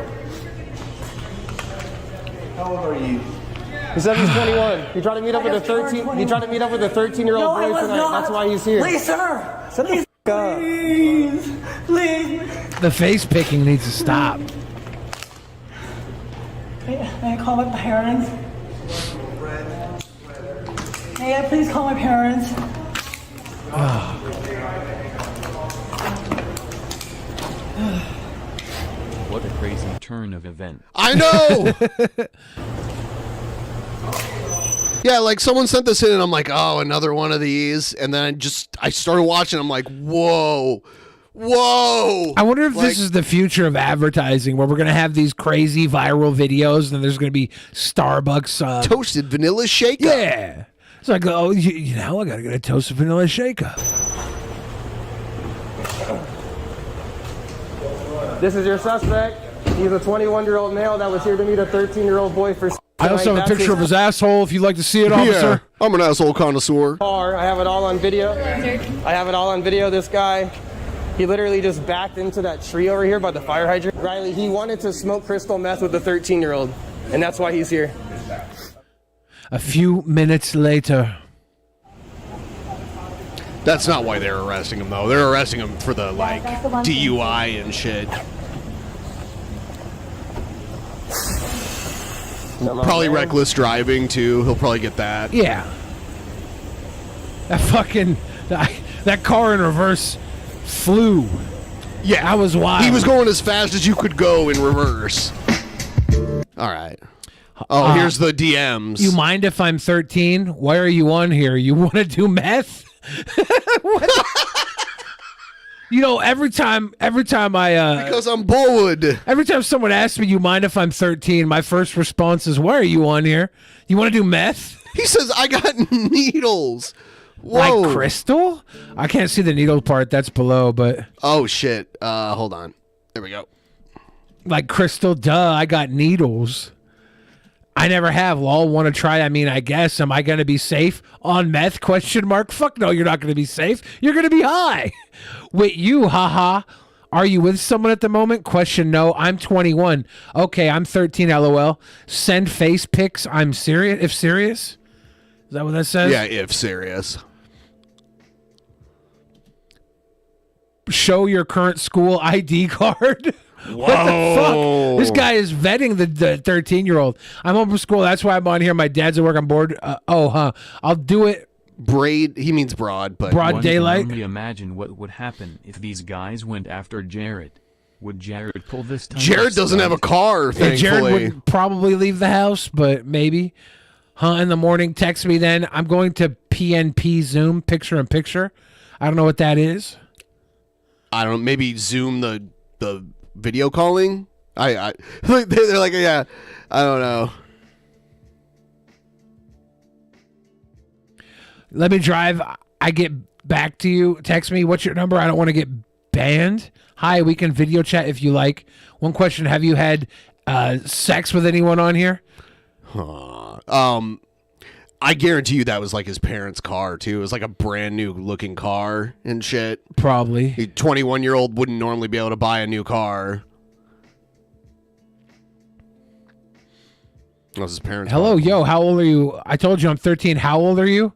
How old are you? He said he's 21. He tried to meet up with a 13. He tried to meet up with a 13-year-old boy tonight. That's why he's here. Please, sir. Shut the f*** up. Please. The face picking needs to stop. May I call my parents? May I please call my parents? What a crazy turn of events. I know! Yeah, like someone sent this in and I'm like, oh, another one of these. And then I started watching. I'm like, whoa. I wonder if this is the future of advertising where we're going to have these crazy viral videos and there's going to be Starbucks. Toasted vanilla shake-up. Yeah. It's like, oh, you know, I got to get a toasted vanilla shake-up. This is your suspect. He's a 21-year-old male that was here to meet a 13-year-old boy for. I also have a picture of his asshole if you'd like to see it, officer. Yeah, I'm an asshole connoisseur. I have it all on video. I have it all on video. This guy, he literally just backed into that tree over here by the fire hydrant. Riley, he wanted to smoke crystal meth with a 13-year-old, and that's why he's here. A few minutes later. That's not why they're arresting him, though. They're arresting him for the, like, DUI and shit. Probably reckless driving, too. He'll probably get that. Yeah. That car in reverse flew. Yeah. That was wild. He was going as fast as you could go in reverse. All right. Oh, here's the DMs. You mind if I'm 13? Why are you on here? You want to do meth? You know, every time I because I'm bored. Every time someone asks me, "You mind if I'm 13?" my first response is, "Why are you on here? You want to do meth?" He says, "I got needles." Whoa. Like crystal? I can't see the needle part. That's below, but oh shit. Hold on. There we go. Like crystal? Duh. I got needles. I never have. Lol, want to try? I mean, I guess. Am I going to be safe on meth? Question mark. Fuck no, you're not going to be safe. You're going to be high. Wait, you, haha. Are you with someone at the moment? Question no. I'm 21. Okay, I'm 13, lol. Send face pics. I'm serious. If serious? Is that what that says? Yeah, if serious. Show your current school ID card. Whoa. What the fuck? This guy is vetting the 13-year-old. I'm home from school. That's why I'm on here. My dad's at work. I'm bored. I'll do it. Braid. He means broad, but broad daylight. Can only imagine what would happen if these guys went after Jared. Would Jared pull this time? Jared doesn't have a car, thankfully. Jared would probably leave the house, but maybe. In the morning, text me then. I'm going to PNP Zoom, picture in picture. I don't know what that is. I don't. Maybe Zoom the video calling. They're like, yeah. I don't know. Let me drive. I get back to you. Text me. What's your number? I don't want to get banned. Hi, we can video chat if you like. One question: have you had sex with anyone on here? I guarantee you that was like his parents' car too. It was like a brand new looking car and shit. Probably. A 21-year-old wouldn't normally be able to buy a new car. That was his parents' Hello, car. yo, how old are you? I told you I'm 13. How old are you?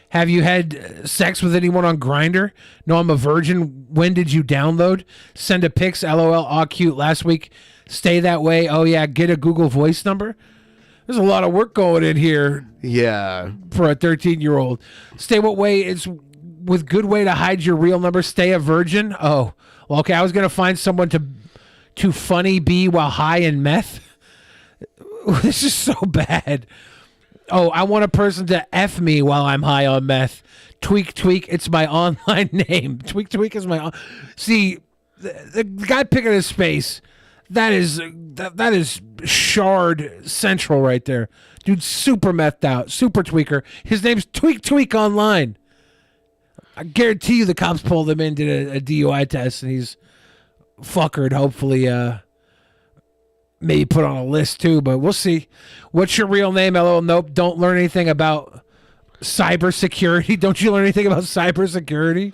Have you had sex with anyone on Grindr? No, I'm a virgin. When did you download? Send a pics. LOL. Aw, cute. Last week. Stay that way. Oh, yeah. Get a Google Voice number. There's a lot of work going in here. Yeah. For a 13-year-old. Stay what way? It's with good way to hide your real number. Stay a virgin. Oh, well, okay. I was going to find someone to funny be while high in meth. This is so bad. Oh, I want a person to F me while I'm high on meth. Tweak, it's my online name. Tweak is my... See, the guy picking his space, that is Shard Central right there. Dude, super methed out, super tweaker. His name's Tweak Online. I guarantee you the cops pulled him in, did a DUI test, and he's fuckered, hopefully... maybe put on a list too, but we'll see. What's your real name? LOL. Nope. Don't learn anything about cybersecurity. Don't you learn anything about cybersecurity?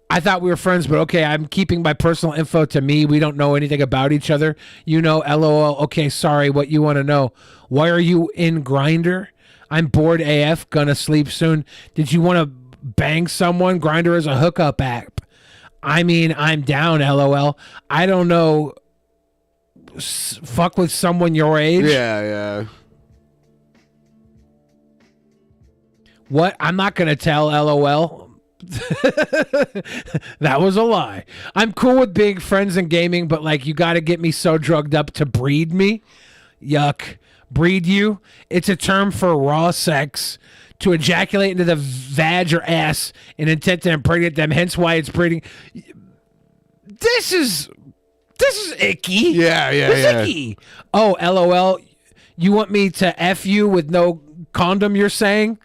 I thought we were friends, but okay, I'm keeping my personal info to me. We don't know anything about each other. You know, LOL. Okay, sorry. What you want to know? Why are you in Grindr? I'm bored AF. Gonna sleep soon. Did you want to bang someone? Grindr is a hookup app. I mean, I'm down, LOL. I don't know. Fuck with someone your age? Yeah. What? I'm not going to tell, LOL. That was a lie. I'm cool with being friends and gaming, but like, you got to get me so drugged up to breed me? Yuck. Breed you? It's a term for raw sex. To ejaculate into the vag or ass in intent to impregnate them, hence why it's breeding. This is icky. Yeah. Icky. Oh, LOL. You want me to F you with no condom, you're saying?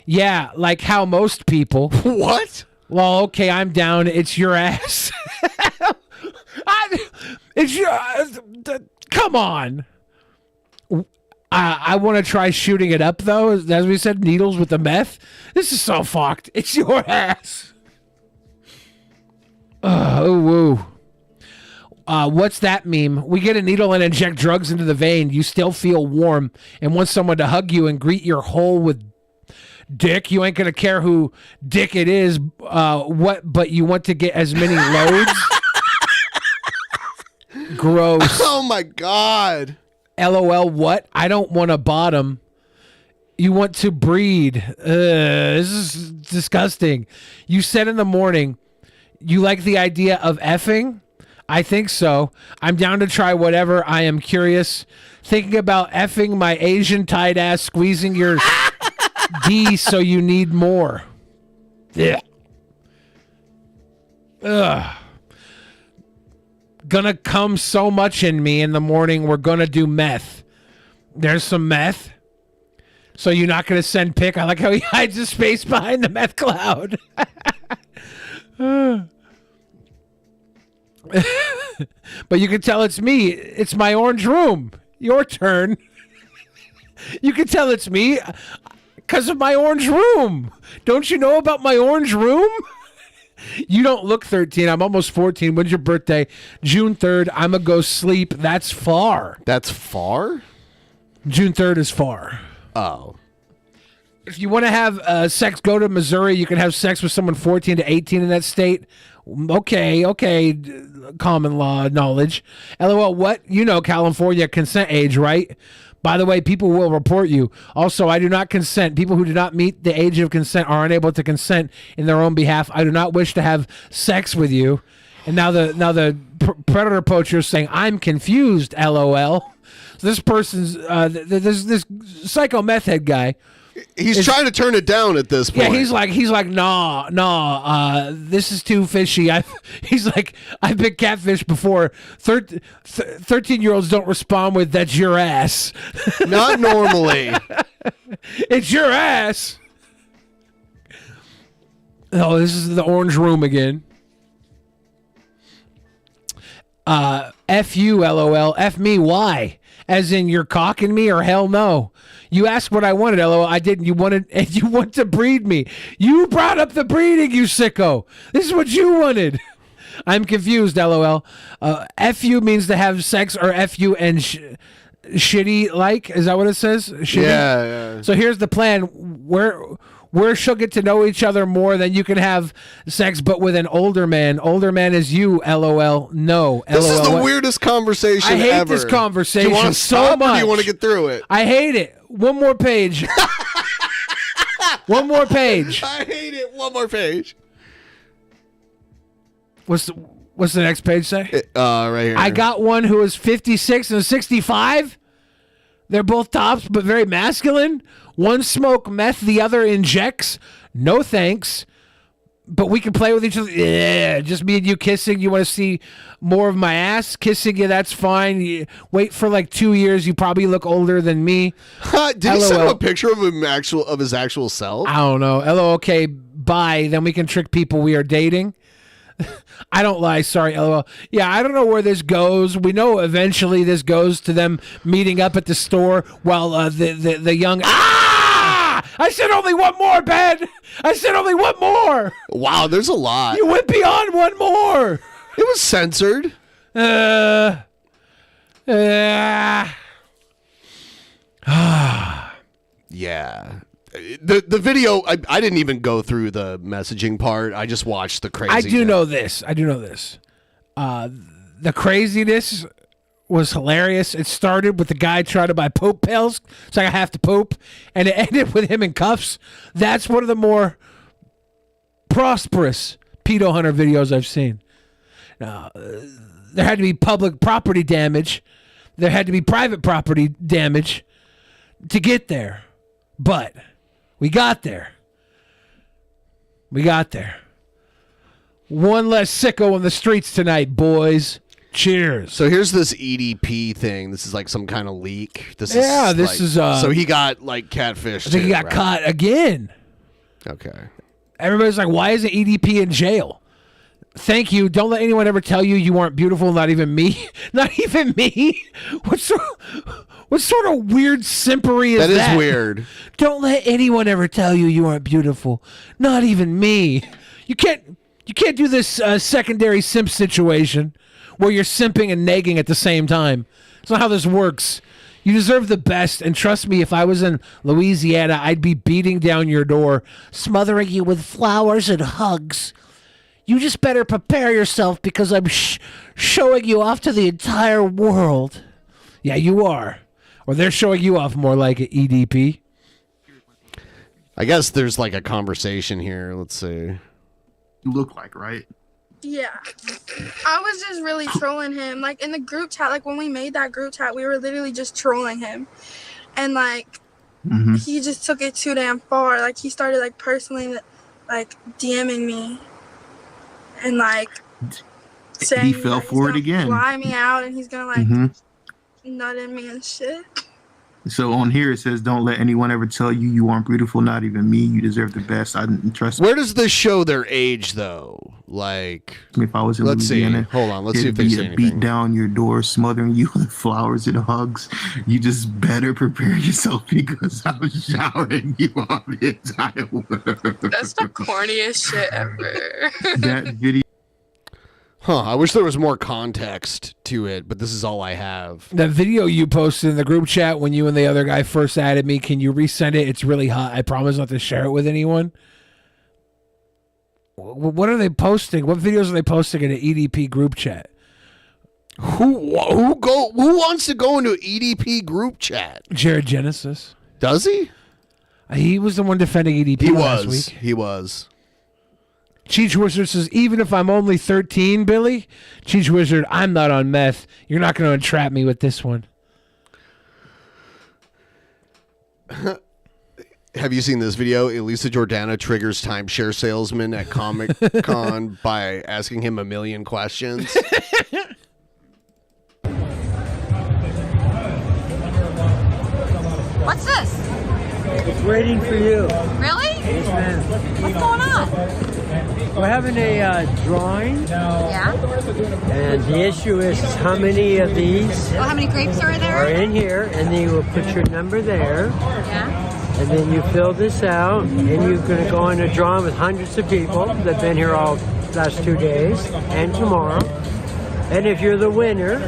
Yeah, like how most people. What? Well, okay, I'm down. It's your ass. what? It's come on. I want to try shooting it up though. As we said, needles with the meth. This is so fucked. It's your ass. Oh woo. What's that meme? We get a needle and inject drugs into the vein. You still feel warm and want someone to hug you and greet your hole with dick. You ain't gonna care who dick it is. But you want to get as many loads. Gross. Oh my god. LOL. What? I don't want a bottom. You want to breed. This is disgusting. You said in the morning you like the idea of effing. I think so. I'm down to try whatever. I am curious. Thinking about effing my Asian tight ass, squeezing your D so you need more. Yeah. Ugh. Gonna come so much in me in the morning. We're gonna do meth. There's some meth. So you're not gonna send pic? I like how he hides his face behind the meth cloud. But you can tell it's me. It's my orange room. Your turn. You can tell it's me because of my orange room. Don't you know about my orange room? You don't look 13. I'm almost 14. When's your birthday? June 3rd. I'm going to go sleep. That's far. That's far? June 3rd is far. Oh. If you want to have sex, go to Missouri. You can have sex with someone 14 to 18 in that state. Okay. Common law knowledge. LOL, what? You know California consent age, right? By the way, people will report you. Also, I do not consent. People who do not meet the age of consent are unable to consent in their own behalf. I do not wish to have sex with you. And now the predator poacher is saying, I'm confused, LOL. So this person's, this psycho meth head guy. He's trying to turn it down at this point. Yeah, he's like, nah, this is too fishy. He's like, I've been catfished before. 13-year-olds don't respond with, that's your ass. Not normally. It's your ass. Oh, this is the orange room again. F you, LOL. F me, why? As in you're cocking me or hell no? You asked what I wanted, LOL. I didn't. You want to breed me. You brought up the breeding, you sicko. This is what you wanted. I'm confused, LOL. F you means to have sex or F you and shitty like? Is that what it says? Shitty? Yeah. So here's the plan. Where she'll get to know each other more, then you can have sex, but with an older man. Older man is you, LOL. No, This LOL. is the weirdest conversation I hate ever. this conversation Do you want to so stop much. or do you want to get through it? I hate it. One more page. One more page. I hate it. One more page. What's the next page say? Right here. I got one who is 56 and 65. They're both tops, but very masculine. One smoke meth, the other injects. No thanks. But we can play with each other. Yeah, just me and you kissing. You want to see more of my ass? Kissing you, that's fine. Wait for like 2 years. You probably look older than me. Did he send him a picture of him of his actual self? I don't know. LOL, okay, bye. Then we can trick people we are dating. I don't lie. Sorry, LOL. Yeah, I don't know where this goes. We know eventually this goes to them meeting up at the store while the young... I said only one more, Ben. I said only one more. Wow, there's a lot. You went beyond one more. It was censored. Yeah. The video, I didn't even go through the messaging part. I just watched the crazy. I do know this. The craziness was hilarious. It started with the guy trying to buy poop pills. It's like I have to poop. And it ended with him in cuffs. That's one of the more prosperous pedo hunter videos I've seen. Now, there had to be public property damage. There had to be private property damage to get there. But we got there. One less sicko on the streets tonight, boys. Cheers. So here's this EDP thing. This is like some kind of leak. This is so he got like catfish. I think he got caught again. Okay. Everybody's like, why isn't EDP in jail? Thank you. Don't let anyone ever tell you you aren't beautiful. Not even me. Not even me. What sort of weird simpery is that? That is weird. Don't let anyone ever tell you you aren't beautiful. Not even me. You can't do this secondary simp situation where you're simping and nagging at the same time. That's not how this works. You deserve the best, and trust me, if I was in Louisiana, I'd be beating down your door, smothering you with flowers and hugs. You just better prepare yourself because I'm showing you off to the entire world. Yeah, you are. Or they're showing you off more like an EDP. I guess there's like a conversation here. Let's see. You look like, right? Yeah. I was just really trolling him. Like, in the group chat, like, when we made that group chat, we were literally just trolling him. And, like, he just took it too damn far. Like, he started, like, personally, like, DMing me. And, like, saying he fell for it again. Fly me out, and he's gonna, like, nut in me and shit. So on here it says, "Don't let anyone ever tell you you aren't beautiful. Not even me. You deserve the best. I didn't trust." Where does this show their age, though? Like, if I was in let's Louisiana, see. Hold on. Let's see if they it'd say be a anything. beat down your door, smothering you with flowers and hugs. You just better prepare yourself because I'm showering you on the entire world. That's the corniest shit ever. That video. Huh, I wish there was more context to it, but this is all I have. That video you posted in the group chat when you and the other guy first added me, can you resend it? It's really hot. I promise not to share it with anyone. What are they posting? What videos are they posting in an EDP group chat? Who wants to go into an EDP group chat? Jared Genesis. Does he? He was the one defending EDP last week. He was. Cheech Wizard says, even if I'm only 13, Billy, Cheech Wizard, I'm not on meth. You're not going to entrap me with this one. Have you seen this video? Elisa Jordana triggers timeshare salesman at Comic-Con by asking him 1 million questions. What's this? It's waiting for you. Really? Yes, ma'am. What's going on? We're having a drawing. Yeah. And the issue is how many of these Well, how many grapes are there? are in here, and then you will put your number there. Yeah. And then you fill this out, and you're going to go on a drawing with hundreds of people that have been here all last 2 days and tomorrow. And if you're the winner,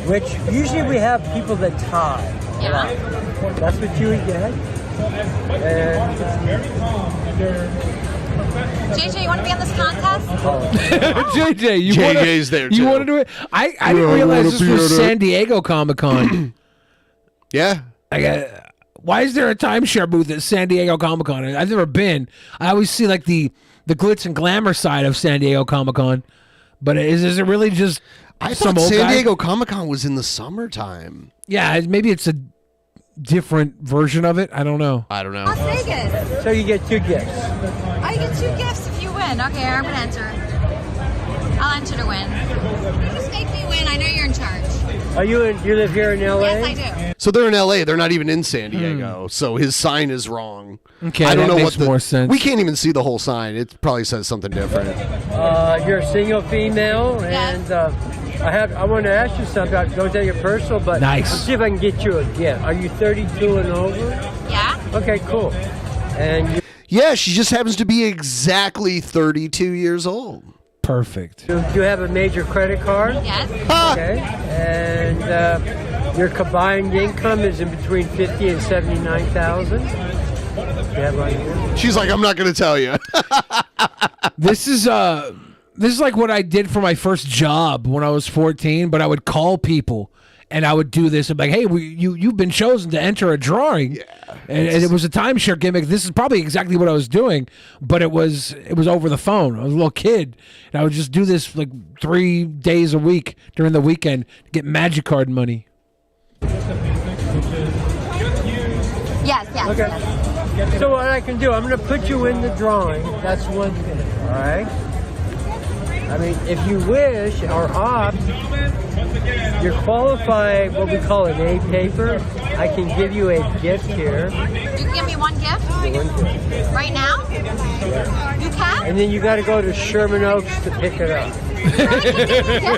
which usually we have people that tie. Yeah. That's what you would get. JJ, you want to be on this contest? JJ, you JJ's there, You too. want to do it? I didn't realize this was San Diego Comic-Con. Yeah. Why is there a timeshare booth at San Diego Comic-Con? I've never been. I always see like the glitz and glamour side of San Diego Comic-Con. But is it really just I some thought old San guy? Diego Comic-Con was in the summertime. Yeah, maybe it's a different version of it. I don't know. I don't know. Las Vegas. So you get 2 gifts. Oh, you get 2 gifts if you win. Okay, I'm going to enter. I'll enter to win. Just make me win. I know you're in charge. Are you live here in LA? Yes, I do. So they're in LA. They're not even in San Diego. So his sign is wrong. Okay, I don't that know makes what more sense. We can't even see the whole sign. It probably says something different. You're a single female, and I want to ask you something. Don't take it personal, but Nice. let's see if I can get you a gift. Are you 32 and over? Yeah. Okay, cool. And Yeah, she just happens to be exactly 32 years old. Perfect. do you have a major credit card? Yes. Okay. And your combined income is in between 50 and 79,000. She's like, I'm not going to tell you. This is like what I did for my first job when I was 14, but I would call people and I would do this. I'm like, hey, you've been chosen to enter a drawing. Yeah. And it was a timeshare gimmick. This is probably exactly what I was doing, but it was over the phone. I was a little kid, and I would just do this like 3 days a week during the weekend to get Magic Card money. Yes, yes. Okay. Yes. So what I can do, I'm going to put you in the drawing. That's one thing, all right? I mean, if you wish or opt, you're qualified what we call an A paper. I can give you a gift here. You can can give me one gift right now. You can. And then you got to go to Sherman Oaks to pick it up.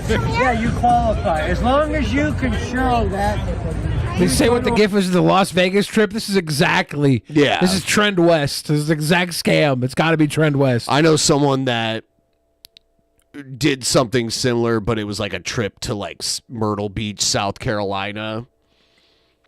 Yeah, you qualify. As long as you can show that. They say what the gift is, the Las Vegas trip. This is exactly. Yeah. This is Trend West. This is the exact scam. It's got to be Trend West. I know someone that did something similar, but it was like a trip to like Myrtle Beach, South Carolina.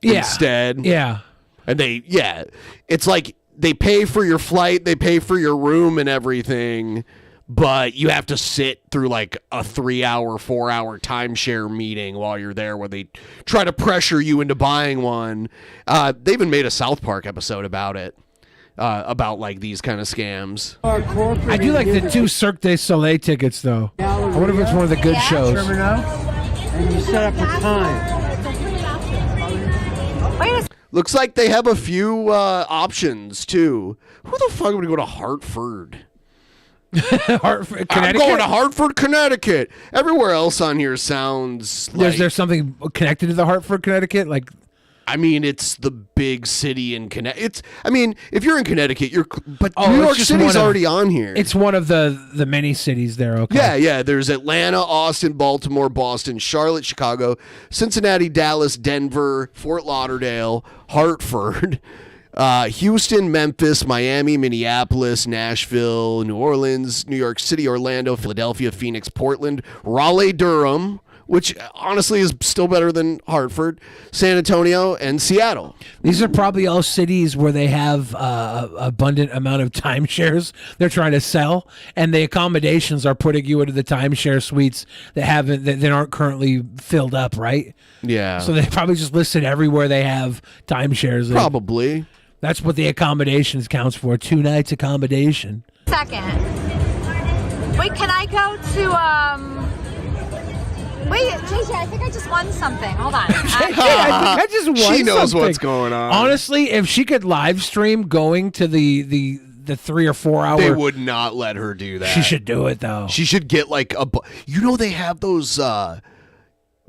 Yeah. Instead. Yeah. And it's like they pay for your flight, they pay for your room and everything, but you have to sit through like a 3-hour, 4-hour timeshare meeting while you're there where they try to pressure you into buying one. They even made a South Park episode about it. About like these kind of scams. I do like the 2 Cirque du Soleil tickets though. I wonder if it's one of the good shows. Sherman Oaks, and you set up a time. Looks like they have a few options too. Who the fuck would go to Hartford? Hartford, I'm going to Hartford, Connecticut. Everywhere else on here sounds like... Is there something connected to the Hartford, Connecticut? Like, I mean, it's the big city in Connecticut. I mean, if you're in Connecticut, but New it's York just City's one of- already on here. it's one of the many cities there. Okay. Yeah. There's Atlanta, Austin, Baltimore, Boston, Charlotte, Chicago, Cincinnati, Dallas, Denver, Fort Lauderdale, Hartford, Houston, Memphis, Miami, Minneapolis, Nashville, New Orleans, New York City, Orlando, Philadelphia, Phoenix, Portland, Raleigh, Durham, which honestly is still better than Hartford, San Antonio, and Seattle. These are probably all cities where they have abundant amount of timeshares they're trying to sell, and the accommodations are putting you into the timeshare suites that aren't currently filled up, right? Yeah. So they probably just listed everywhere they have timeshares. Probably. That's what the accommodations counts for. 2 nights accommodation. Second. Wait, can I go to Wait, JJ, I think I just won something. Hold on. I think I just won She knows something. what's going on. Honestly, if she could live stream going to the 3 or 4 hour, They would not let her do that. She should do it though. She should get like they have those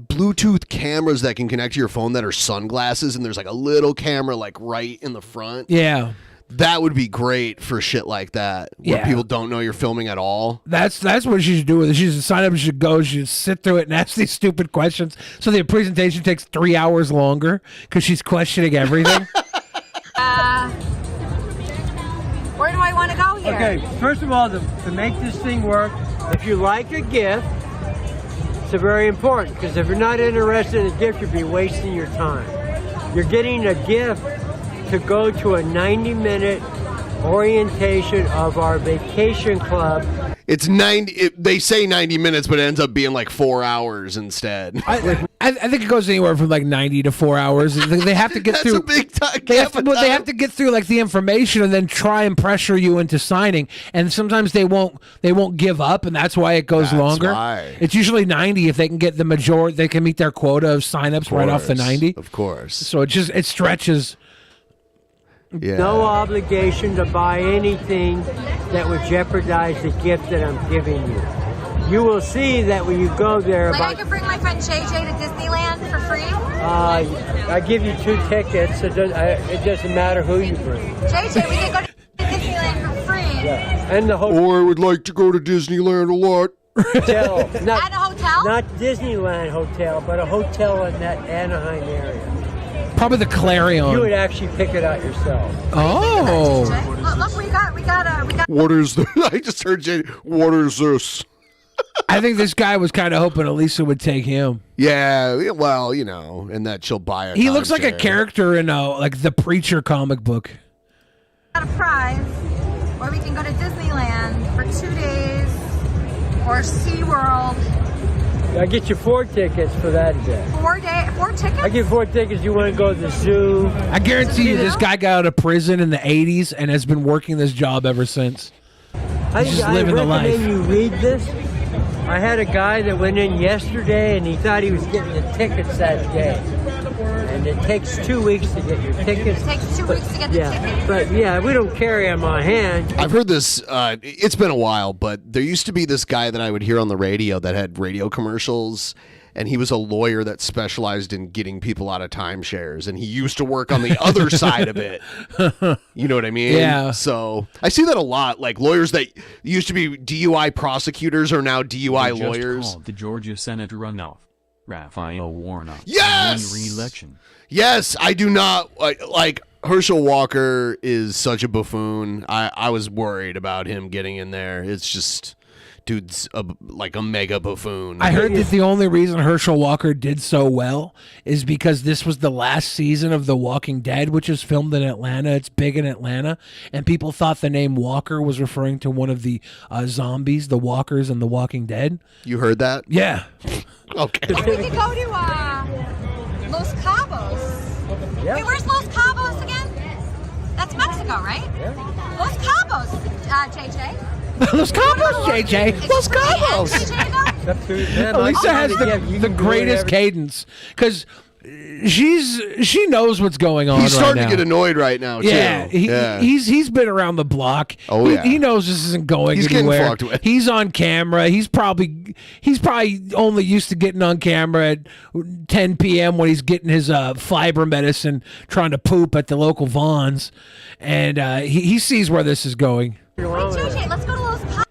Bluetooth cameras that can connect to your phone that are sunglasses, and there's like a little camera like right in the front. Yeah. That would be great for shit like that, where Yeah. people don't know you're filming at all. That's what she should do with it. She should sign up. She should go. She should sit through it and ask these stupid questions. So the presentation takes 3 hours longer because she's questioning everything. Where do I want to go here? Okay, first of all, to make this thing work, if you like a gift, it's very important, because if you're not interested in a gift, you'll be wasting your time. You're getting a gift to go to a 90-minute orientation of our vacation club. It's 90. They say 90 minutes, but it ends up being like 4 hours instead. I think it goes anywhere from like 90 to 4 hours. They have to get That's through. a big time. They have to get through like the information and then try and pressure you into signing. And sometimes they won't give up, and that's why it goes longer. why. It's usually 90 if they can get the majority. They can meet their quota of signups right off the 90. Of course. So it stretches. Yeah. No obligation to buy anything that would jeopardize the gift that I'm giving you. You will see that when you go there, Like I could bring my friend JJ to Disneyland for free? I give you 2 tickets. It doesn't matter who you bring. JJ, we can go to Disneyland for free. And the hotel. Or I would like to go to Disneyland a lot. Hotel. At a hotel? Not Disneyland hotel, but a hotel in that Anaheim area. Probably the Clarion. You would actually pick it out yourself. Oh. Look, we got. What is this? I just heard Jay. What is this? I think this guy was kind of hoping Elisa would take him. Yeah, well, and that she'll buy it. He looks like a character in like the Preacher comic book. Got a prize where we can go to Disneyland for 2 days or SeaWorld. I get you 4 tickets for that day. 4 tickets? I get 4 tickets. You want to go to the zoo? I guarantee you this guy got out of prison in the 80s and has been working this job ever since. He's just living the life. recommend you read this. I had a guy that went in yesterday and he thought he was getting the tickets that day. And it takes 2 weeks to get your tickets. It takes 2 weeks to get the tickets. But yeah, we don't carry them on hand. I've heard this, it's been a while, but there used to be this guy that I would hear on the radio that had radio commercials, and he was a lawyer that specialized in getting people out of timeshares, and he used to work on the other side of it. You know what I mean? Yeah. So I see that a lot. Like lawyers that used to be DUI prosecutors are now DUI They just lawyers. called the Georgia Senate runoff. Raphael Warnock Yes! won re-election. Yes, I do not like Herschel Walker is such a buffoon. I was worried about him getting in there. It's just, dude's like a mega buffoon. I heard that the only reason Herschel Walker did so well is because this was the last season of The Walking Dead, which is filmed in Atlanta. It's big in Atlanta, and people thought the name Walker was referring to one of the zombies, the walkers in The Walking Dead. You heard that? Yeah. Okay. Oh, we could go to Los Cabos. Yeah. Wait, where's Los Cabos again? That's Mexico, right? Los Cabos, JJ. Los Cabos, JJ. Los Cabos. Lisa has the greatest cadence because she knows what's going on. He's starting right to now. get annoyed right now. Yeah, too. he's been around the block. Oh, yeah. He knows this isn't going He's getting anywhere. fucked with. He's on camera. He's probably only used to getting on camera at 10 p.m. when he's getting his fiber medicine, trying to poop at the local Vons, and he sees where this is going. Wait, JJ, let's go to Los Cabos.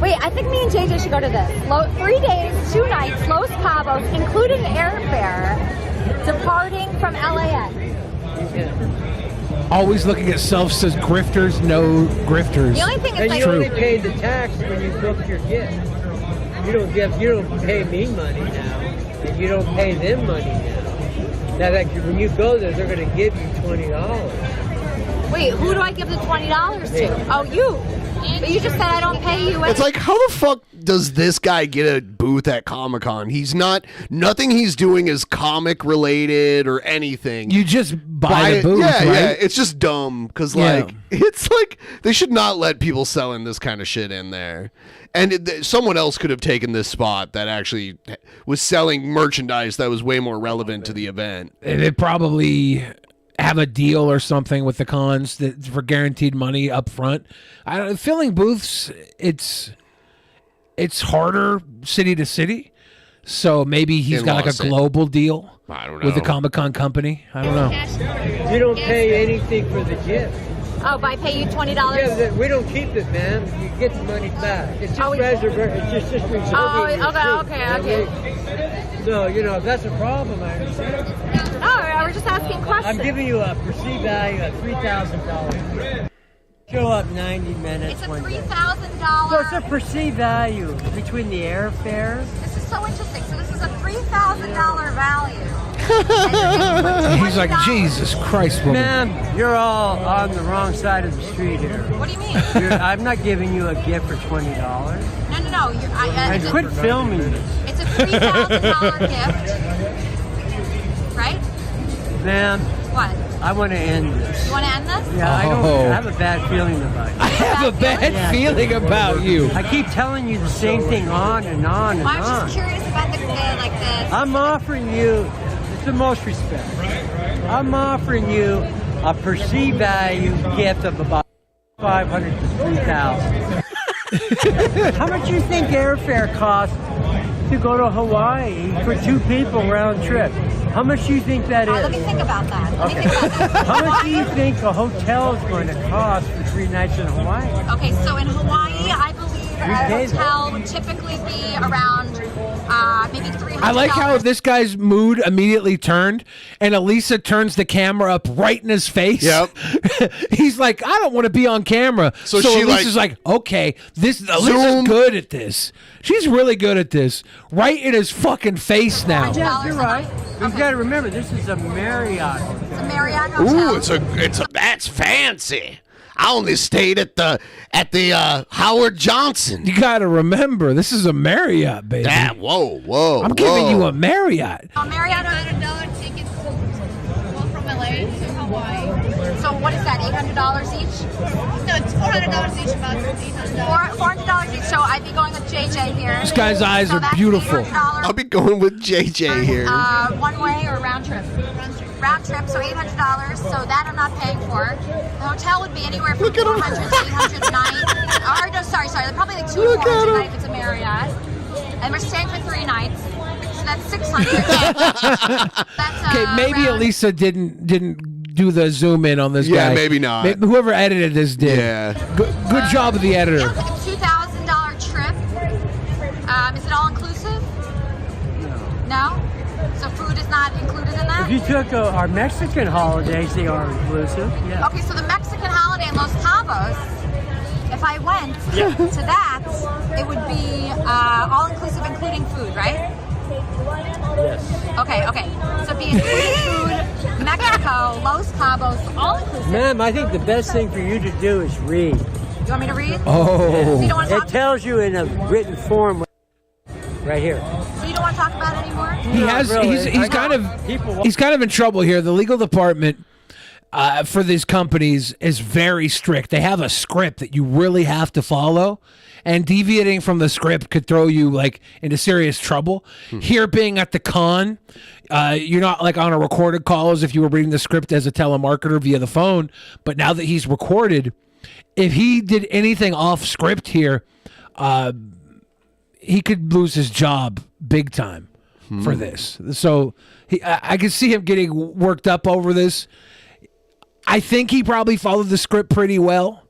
Wait, I think me and JJ should go to this. 3 days, 2 nights, Los Cabos, including airfare, departing from LAX. Always looking at self says grifters, no grifters. The only thing is, And like, you only pay the tax when you book your gift. You don't pay me money now, and you don't pay them money now. Now, like, when you go there, they're going to give you $20. wait, who do I give the $20 to? Oh, you. But you just said I don't pay you. It's like, how the fuck does this guy get a booth at Comic-Con? Nothing he's doing is comic related or anything. You just buy the booth, yeah, right? Yeah, it's just dumb because it's like they should not let people selling this kind of shit in there. And someone else could have taken this spot that actually was selling merchandise that was way more relevant to the event. They probably have a deal or something with the cons that for guaranteed money up front. Filling booths, it's harder city to city. So maybe he's got like a global deal with the Comic-Con company. I don't know. You don't pay anything for the gift. Oh, but I pay you $20? Yeah, we don't keep it, man. You get the money back. It's just reservation. It's just reserving. Oh, okay. So, if that's a problem, I understand. No, we're just asking questions. I'm giving you a perceived value of $3,000. Show up 90 minutes. It's a $3,000. So it's a perceived value between the airfare. This is so interesting. So this is a $3,000 value. He's like, Jesus Christ, woman. Ma'am, you're all on the wrong side of the street here. What do you mean? I'm not giving you a gift for $20. No. And quit filming this. It's a $3,000 gift. Right? Ma'am. What? I want to end this. You want to end this? Yeah, I have a bad feeling about you. I have a bad feeling about you. I keep telling you the same thing on and on and Well, I'm on. just curious about the I'm offering you, with the most respect, I'm offering you a perceived value gift of about $500 to $3,000. How much do you think airfare costs to go to Hawaii for 2 people round trip? How much do you think that is? Let me think about that. Okay. How much do you think a hotel is going to cost for 3 nights in Hawaii? Okay, so in Hawaii, I believe a hotel would typically be around maybe $300. I like how this guy's mood immediately turned, and Elisa turns the camera up right in his face. Yep. He's like, I don't want to be on camera. So she Elisa's like, okay, Elisa's good at this. She's really good at this. Right in his fucking face now. Yeah, you're right. You've got to remember, this is a Marriott. It's a Marriott hotel. Ooh, that's fancy. I only stayed at the Howard Johnson. You got to remember, this is a Marriott, baby. Whoa. I'm giving you a Marriott. Marriott $100 tickets from LA to Hawaii. So what is that, $800 each? No, it's $400 each, about $800. Each. So I'd be going with JJ here. This guy's eyes are beautiful. I'll be going with JJ here. One way or round trip? Round trip, so $800. So that I'm not paying for. The hotel would be anywhere from $400 to $800 a night. Or no, sorry, probably like $200 to $400 a night if it's a Marriott. And we're staying for 3 nights. So that's 600. Okay, maybe Elisa didn't do the zoom in on this guy. Yeah, maybe not. Whoever edited this did. Yeah. Good job of the editor. $2,000 trip. Is it all inclusive? No. So food is not included in that? If you took our Mexican holidays, they are inclusive. Yeah. Okay, so the Mexican holiday in Los Cabos, if I went to that, it would be all inclusive, including food, right? Yes. Okay. So it'd be including food, Mexico, Los Cabos, all inclusive. Ma'am, I think the best thing for you to do is read. You want me to read? Oh. So you don't want to It talk? tells you in a written form right here. So you don't want to talk about it anymore? He has. He's kind of in trouble here. The legal department for these companies is very strict. They have a script that you really have to follow, and deviating from the script could throw you like into serious trouble. Here, being at the con, you're not like on a recorded call as if you were reading the script as a telemarketer via the phone. But now that he's recorded, if he did anything off script here, he could lose his job big time for this. So I could see him getting worked up over this. I think he probably followed the script pretty well.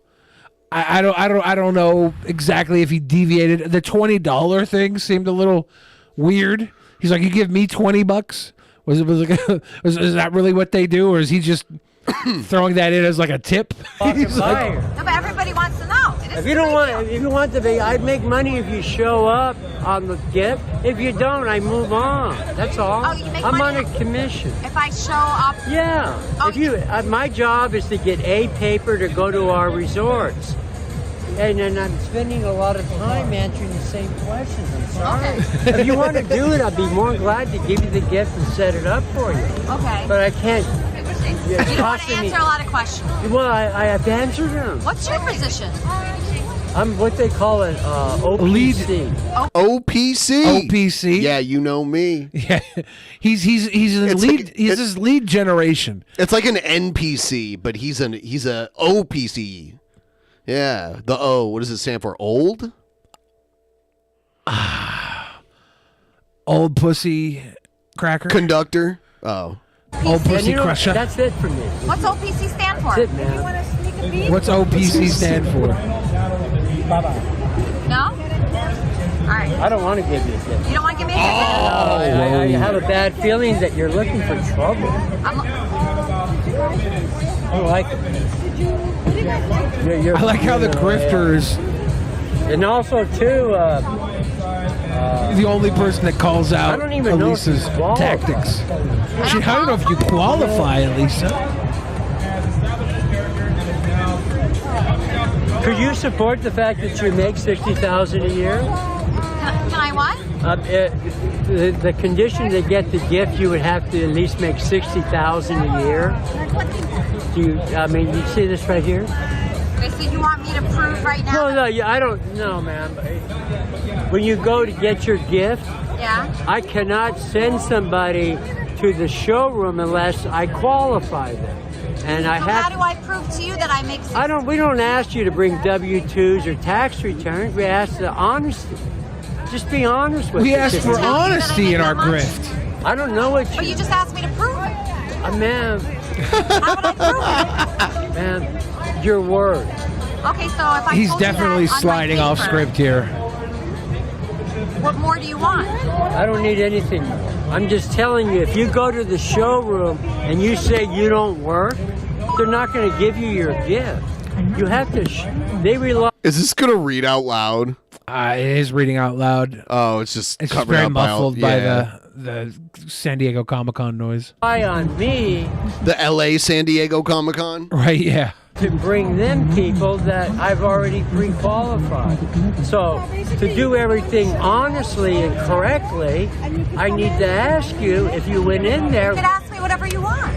I don't know exactly if he deviated. The $20 thing seemed a little weird. He's like, "You give me $20? Was is that really what they do, or is he just throwing that in as like a tip?" He's like, No, but everybody wants to know. It is If you want to be, I'd make money if you show up on the gift. If you don't, I move on. That's all. Oh, you make I'm money on a commission. if I show up. Yeah. Oh, If you, my job is to get A paper to go to our resorts, and then I'm spending a lot of time answering the same questions. I'm sorry. If you want to do it, I'd be more than glad to give you the gift and set it up for you. Okay. But I can't. You don't want to answer a lot of questions. Well, I have to answer them. What's your position? I'm what they call an OPC. OPC. OPC. Yeah, you know me. Yeah, he's in lead. He's his lead generation. It's like an NPC, but he's a OPC. Yeah, the O. What does it stand for? Old. Old pussy cracker. Conductor. Oh. Old pussy crusher. That's it for me. What's OPC stand for? That's it, man. What's OPC stand for? No? All right. I don't want to give you a gift. You don't want to give me a gift? I have a bad feeling that you're looking for trouble. I don't like it. I like how the grifters. And also, too, the only person that calls out I don't even know if Elisa's you qualify. tactics. I don't know if you qualify, Elisa. Could you support the fact that you make $60,000 a year? Can I what? The condition to get the gift, you would have to at least make $60,000 a year. You see this right here? Okay, so you want me to prove right now? No, I don't. No, ma'am. When you go to get your gift, Yeah? I cannot send somebody to the showroom unless I qualify them. And I So have. how do I prove to you that I make 60? We don't ask you to bring W-2s or tax returns. We ask the honesty. Just be honest with us. We ask for honesty in our grift. I don't know what you. But you just asked me to prove it. Ma'am. How would I prove it? Ma'am, your word. Okay, so if I He's told you definitely that on my sliding off paper, script here. What more do you want? I don't need anything. I'm just telling you, if you go to the showroom and you say you don't work, they're not going to give you your gift. You have to. They rely. Is this gonna read out loud? It is reading out loud. Oh, it's just It's covered very up muffled by by the San Diego Comic-Con noise. On me the LA San Diego Comic-Con. Right? Yeah. to bring them people that I've already pre-qualified. So to do everything honestly and correctly, I need to ask you if you went in there. You can ask me whatever you want.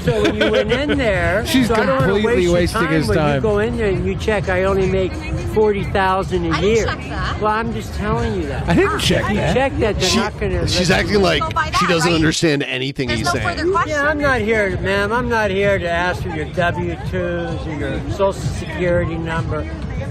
So when you went in there, She's so I don't wanna completely waste your wasting his when time. You go in there and you check. I only make $40,000 a I year. didn't check that. Well, I'm just telling you that. I didn't check You that. check that. They're not going to. She's acting like she doesn't understand anything There's he's no saying. further question. Yeah, I'm not here, ma'am. I'm not here to ask for your W-2s or your Social Security number.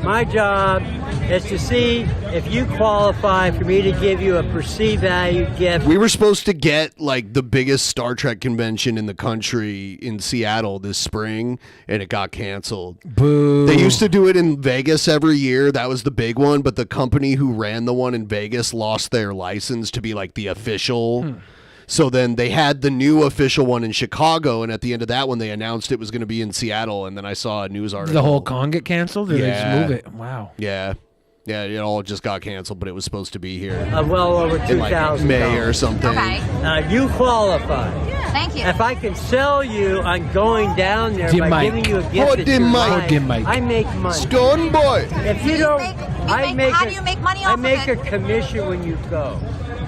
My job is to see if you qualify for me to give you a perceived value gift. We were supposed to get like the biggest Star Trek convention in the country in Seattle this spring, and it got canceled. Boo. They used to do it in Vegas every year. That was the big one, but the company who ran the one in Vegas lost their license to be like the official. So then they had the new official one in Chicago, and at the end of that one, they announced it was going to be in Seattle, and then I saw a news article. Did the whole con get canceled, or they just move it? Wow. Yeah. Yeah, it all just got canceled, but it was supposed to be here. Well over in like 2,000 May or something. Okay. You qualify. Thank you. If I can sell you on going down there by giving you a gift that's your life, I make money. Stone boy. If you don't, how do you make money off of I make it? a commission when you go.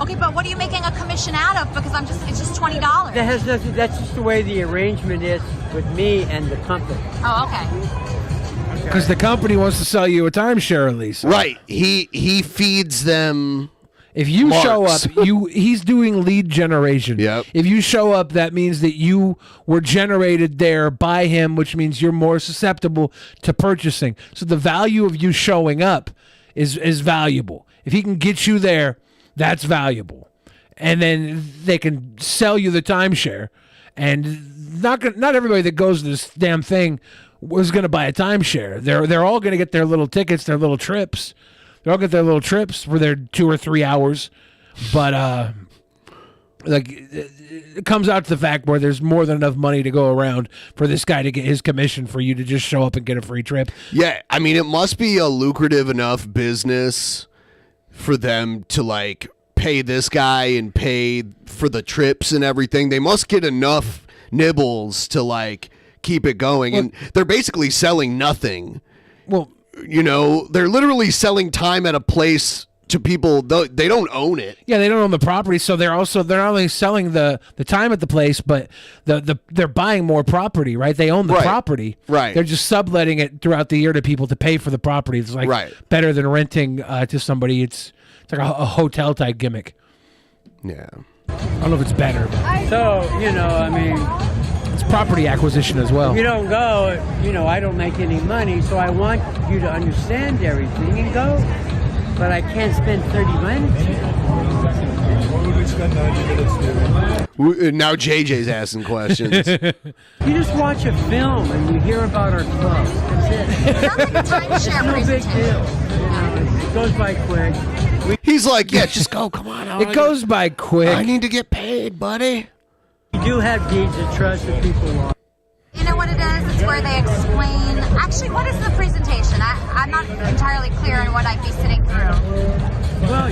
Okay, but what are you making a commission out of? Because it's just $20. That has nothing. That's just the way the arrangement is with me and the company. Oh, okay. Because the company wants to sell you a timeshare lease. Right. He feeds them. If you marks. show up, he's doing lead generation. Yep. If you show up, that means that you were generated there by him, which means you're more susceptible to purchasing. So the value of you showing up is valuable. If he can get you there, that's valuable. And then they can sell you the timeshare. And not everybody that goes to this damn thing was going to buy a timeshare. They're all going to get their little tickets, their little trips. They all get their little trips for their 2 or 3 hours. But like it comes out to the fact where there's more than enough money to go around for this guy to get his commission for you to just show up and get a free trip. Yeah, I mean, it must be a lucrative enough business for them to like pay this guy and pay for the trips and everything. They must get enough nibbles to like keep it going. And they're basically selling nothing. Well, you know, they're literally selling time at a place to people. They don't own it. Yeah, they don't own the property, so they're not only selling the time at the place, but they're buying more property, right? They own the property. Right. They're just subletting it throughout the year to people to pay for the property. It's like better than renting to somebody. It's like a hotel type gimmick. Yeah. I don't know if it's better, but So, I mean, it's property acquisition as well. If you don't go, I don't make any money, so I want you to understand everything and go. But I can't spend 30 minutes here. What would we spend 90 minutes doing? Now JJ's asking questions. You just watch a film and you hear about our club. That's it. It's no big deal. It goes by quick. He's like, yeah, just go. Come on. It goes by quick. I need to get paid, buddy. You do have deeds of trust that people want. You know what it is? It's where they explain. Actually, what is the presentation? I'm not entirely clear on what I'd be sitting through. Well,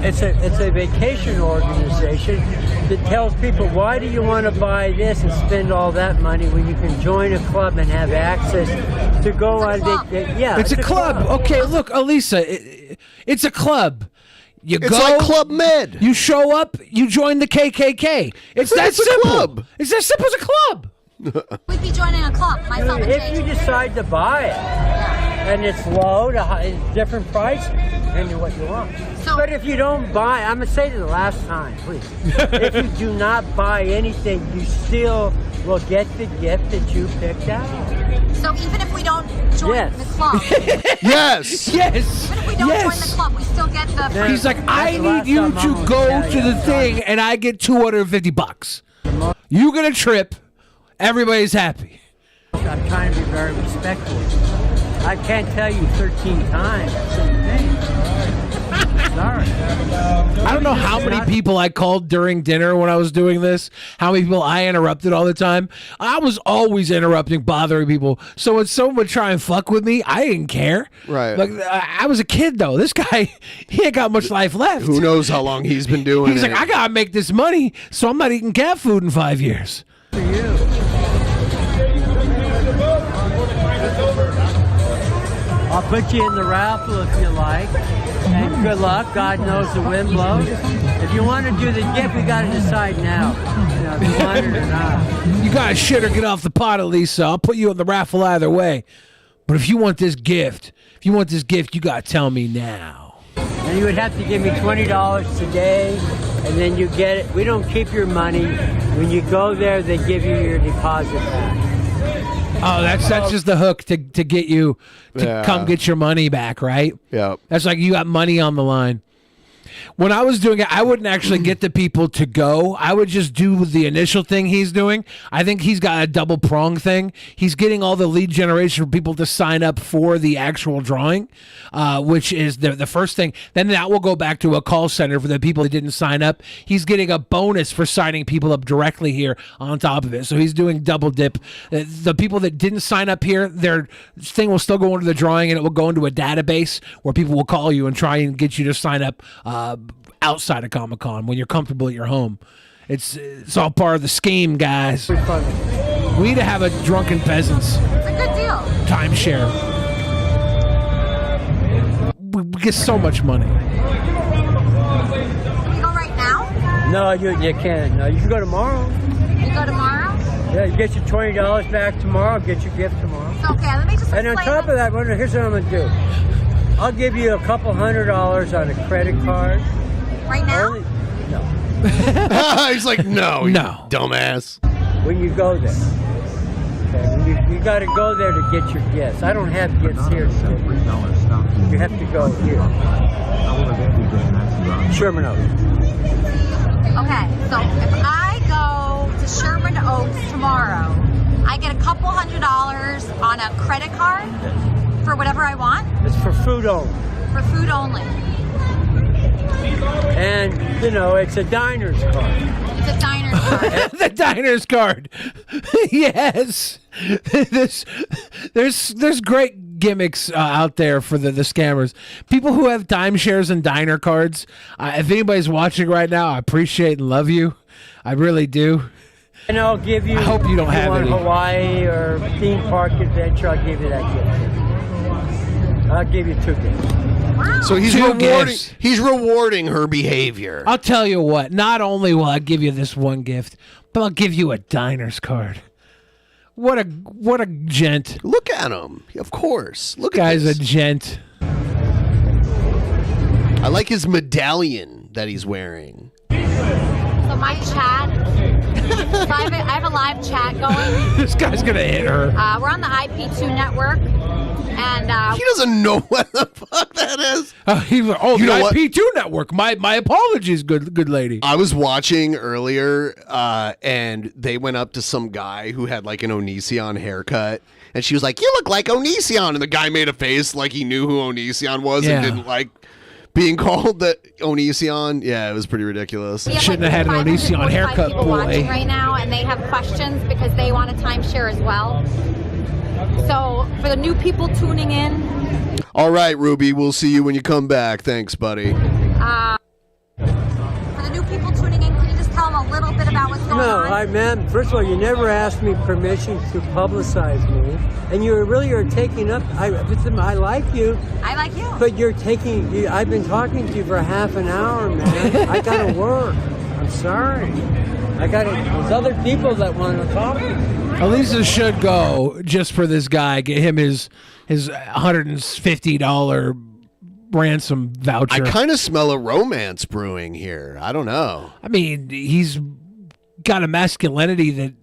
it's a vacation organization that tells people, why do you want to buy this and spend all that money when you can join a club and have access to go on vacation? Yeah, it's a club. Okay, look, Elisa, it's a club. It's like Club Med. You show up, you join the KKK. It's that simple. Club. It's that simple as a club. We'd be joining a club, myself and If you decide to buy it, and it's low, it's different price, and what you want. But if you don't buy, I'm going to say it the last time, please. If you do not buy anything, you still will get the gift that you picked out. So even if we don't join the club. Yes. Yes. Even if we don't join the club, we still get the free. He's like, I need you to go to the thing, and I get $250. You get a trip. Everybody's happy. I'm trying to be very respectful. I can't tell you 13 times the same thing. Sorry. I don't know how many people I called during dinner when I was doing this, how many people I interrupted all the time. I was always interrupting, bothering people. So when someone would try and fuck with me, I didn't care. Right. Like I was a kid, though. This guy, he ain't got much life left. Who knows how long he's been doing He's it. like, I got to make this money, so I'm not eating cat food in 5 years. For you. I'll put you in the raffle if you like. And good luck. God knows the wind blows. If you want to do the gift, we got to decide now. If you want it or not. You got to shit or get off the pot, Elisa. I'll put you in the raffle either way. But if you want this gift, you got to tell me now. And you would have to give me $20 today, and then you get it. We don't keep your money. When you go there, they give you your deposit back. Oh, that's just the hook to get you to come get your money back, right? Yeah. That's like you got money on the line. When I was doing it, I wouldn't actually get the people to go. I would just do the initial thing he's doing. I think he's got a double prong thing. He's getting all the lead generation for people to sign up for the actual drawing, which is the first thing. Then that will go back to a call center for the people that didn't sign up. He's getting a bonus for signing people up directly here on top of it. So he's doing double dip. The people that didn't sign up here, their thing will still go into the drawing, and it will go into a database where people will call you and try and get you to sign up outside of Comic-Con when you're comfortable at your home. It's all part of the scheme, guys. We need to have a Drunken Peasants. It's a good deal. Timeshare. We get so much money. Can we go right now? No, you can't. No, you can go tomorrow. You go tomorrow? Yeah, you get your $20 back tomorrow. Get your gift tomorrow. It's okay. Let me just And on top of that, here's what I'm gonna do. I'll give you a couple $100 on a credit card. Right now? No. He's like, no, you dumbass. When you go there. Okay, you got to go there to get your gifts. I don't have gifts here. You have to go here. Sherman Oaks. Okay, so if I go to Sherman Oaks tomorrow, I get a couple $100 on a credit card for whatever I want? It's for food only. For food only. And, it's a diner's card. It's a diner's card. The diner's card. Yes. There's great gimmicks out there for the scammers. People who have timeshares and diner cards. If anybody's watching right now, I appreciate and love you. I really do. And I'll give you. I hope you don't have any. Hawaii or theme park adventure. I'll give you that gift. I'll give you 2 gifts. Wow. So he's Two rewarding. gifts. He's rewarding her behavior. I'll tell you what. Not only will I give you this one gift, but I'll give you a diner's card. What a gent. Look at him. Of course. Look Guy's at this. a gent. I like his medallion that he's wearing. So my chat, so I have a live chat going. This guy's gonna hit her. We're on the IP2 network, and He doesn't know what the fuck that is. He's like, You know the what? IP2 network. My apologies, good lady. I was watching earlier, and they went up to some guy who had like an Onision haircut, and she was like, "You look like Onision," and the guy made a face like he knew who Onision was Yeah. and didn't like being called the Onision. Yeah, it was pretty ridiculous. we have Shouldn't have had an 545 Onision haircut, people boy. watching right now, and they have questions because they want a timeshare as well. So for the new people tuning in, All right, Ruby, we'll see you when you come back. Thanks, buddy. for the new people tuning in, can you just tell them a little bit about what's going on? Ma'am, first of all, you never asked me permission to publicize me. And you really are taking up, I like you. I like you. But I've been talking to you for half an hour, man. I gotta work. I'm sorry. There's other people that want to talk to you. Elisa should go just for this guy. Get him his $150 ransom voucher. I kind of smell a romance brewing here. I don't know. I mean, he's got a masculinity that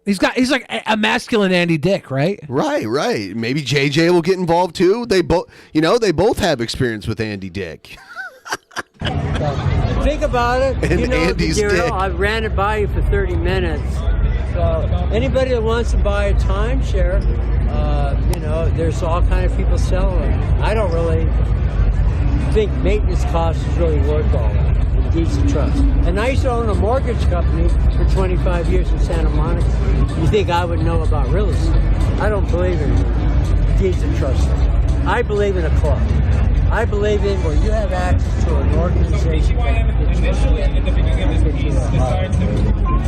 he's like a masculine Andy Dick, right? Right. Maybe JJ will get involved too. They both have experience with Andy Dick. Think about it. And Andy's dick. I ran it by you for 30 minutes. So anybody that wants to buy a timeshare, there's all kind of people selling it. I don't really think maintenance cost is really worth all that. It deeds of trust. And I used to own a mortgage company for 25 years in Santa Monica. You think I would know about real estate? I don't believe in deeds of trust. I believe in a club. I believe in where you have access to an organization that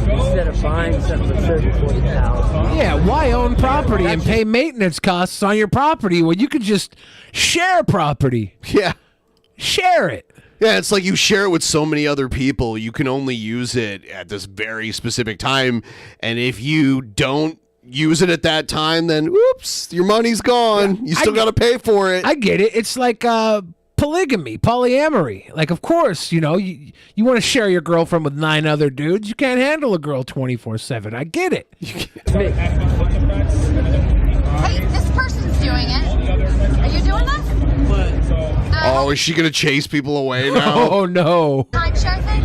instead of buying something for $30,000-$40,000. Yeah, why own property and pay maintenance costs on your property when you could just share property? Yeah. Share it. Yeah, it's like you share it with so many other people. You can only use it at this very specific time. And if you don't use it at that time, then oops, your money's gone. You still got to pay for it. I get it. It's like polygamy, polyamory. Like, of course, you know, you want to share your girlfriend with 9 other dudes. You can't handle a girl 24/7. I get it. Hey, this person's doing it. Are you doing this? Oh, is she gonna chase people away now? Oh no. Timeshare thing?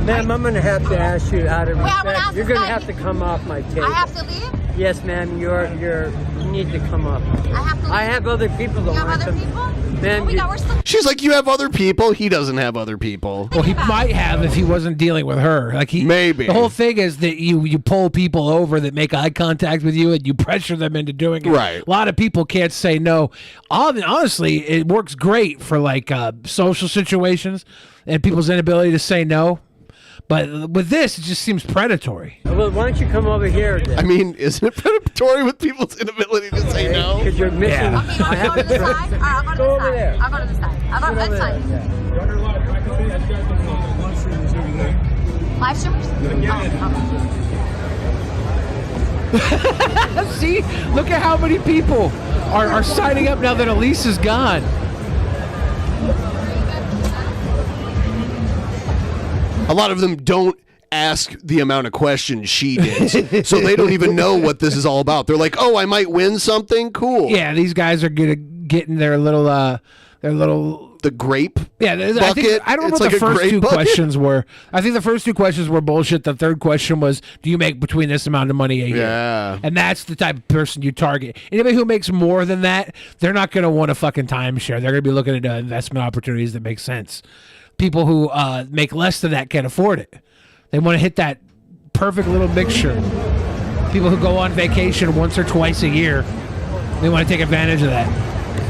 Ma'am, I'm going to have to ask you out of Wait, I wanna respect. ask You're this going to guy- have to come off my table. I have to leave? Yes, ma'am. You need to come up. I have to leave? I have other people that You have want other to. people? Ma'am, Oh my God, we're still... She's like, you have other people. He doesn't have other people. Well, he might have if he wasn't dealing with her. Like he maybe. The whole thing is that you pull people over that make eye contact with you and you pressure them into doing it. Right. A lot of people can't say no. Honestly, it works great for like social situations and people's inability to say no. But with this, it just seems predatory. Well, why don't you come over here? Then? I mean, isn't it predatory with people's inability to say no? Because you're missing. Yeah. Okay, you want to go to the side? All right, I'll go to the side. I'll go to the side. That's fine. Live streamers? Oh, See, look at how many people are signing up now that Elise is gone. A lot of them don't ask the amount of questions she did, so they don't even know what this is all about. They're like, "Oh, I might win something. Cool." Yeah, these guys are getting their little the grape. Yeah, bucket. I don't know It's what like the a first grape two bucket. questions were. I think the first 2 questions were bullshit. The third question was, do you make between this amount of money a year? Yeah. And that's the type of person you target. Anybody who makes more than that, they're not going to want a fucking timeshare. They're going to be looking at investment opportunities that make sense. People who make less than that can't afford it. They want to hit that perfect little mixture. People who go on vacation once or twice a year, they want to take advantage of that.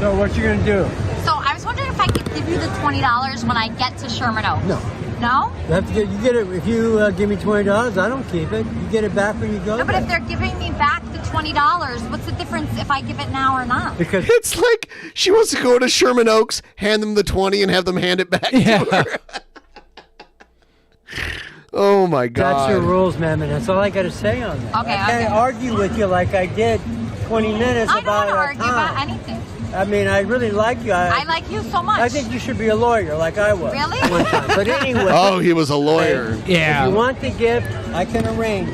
So what you going to do? So I was wondering if I could give you the $20 when I get to Sherman Oaks. No. No? You get it. If you give me $20, I don't keep it. You get it back when you go. No, but there. if they're giving me back the $20, what's the difference if I give it now or not? Because it's like she wants to go to Sherman Oaks, hand them the 20, and have them hand it back to her. Oh my God! That's your rules, ma'am, and that's all I got to say on that. Okay, I can't argue with you like I did 20 minutes I don't about want to our argue time. about anything. I mean, I really like you. I like you so much. I think you should be a lawyer like I was. Really? One time. But anyway. Oh, he was a lawyer. Yeah. If you want the gift, I can arrange.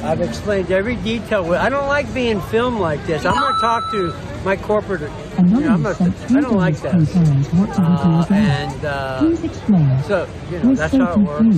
I've explained every detail. I don't like being filmed like this. I'm going to talk to my corporate. I don't like that. So, that's how it works.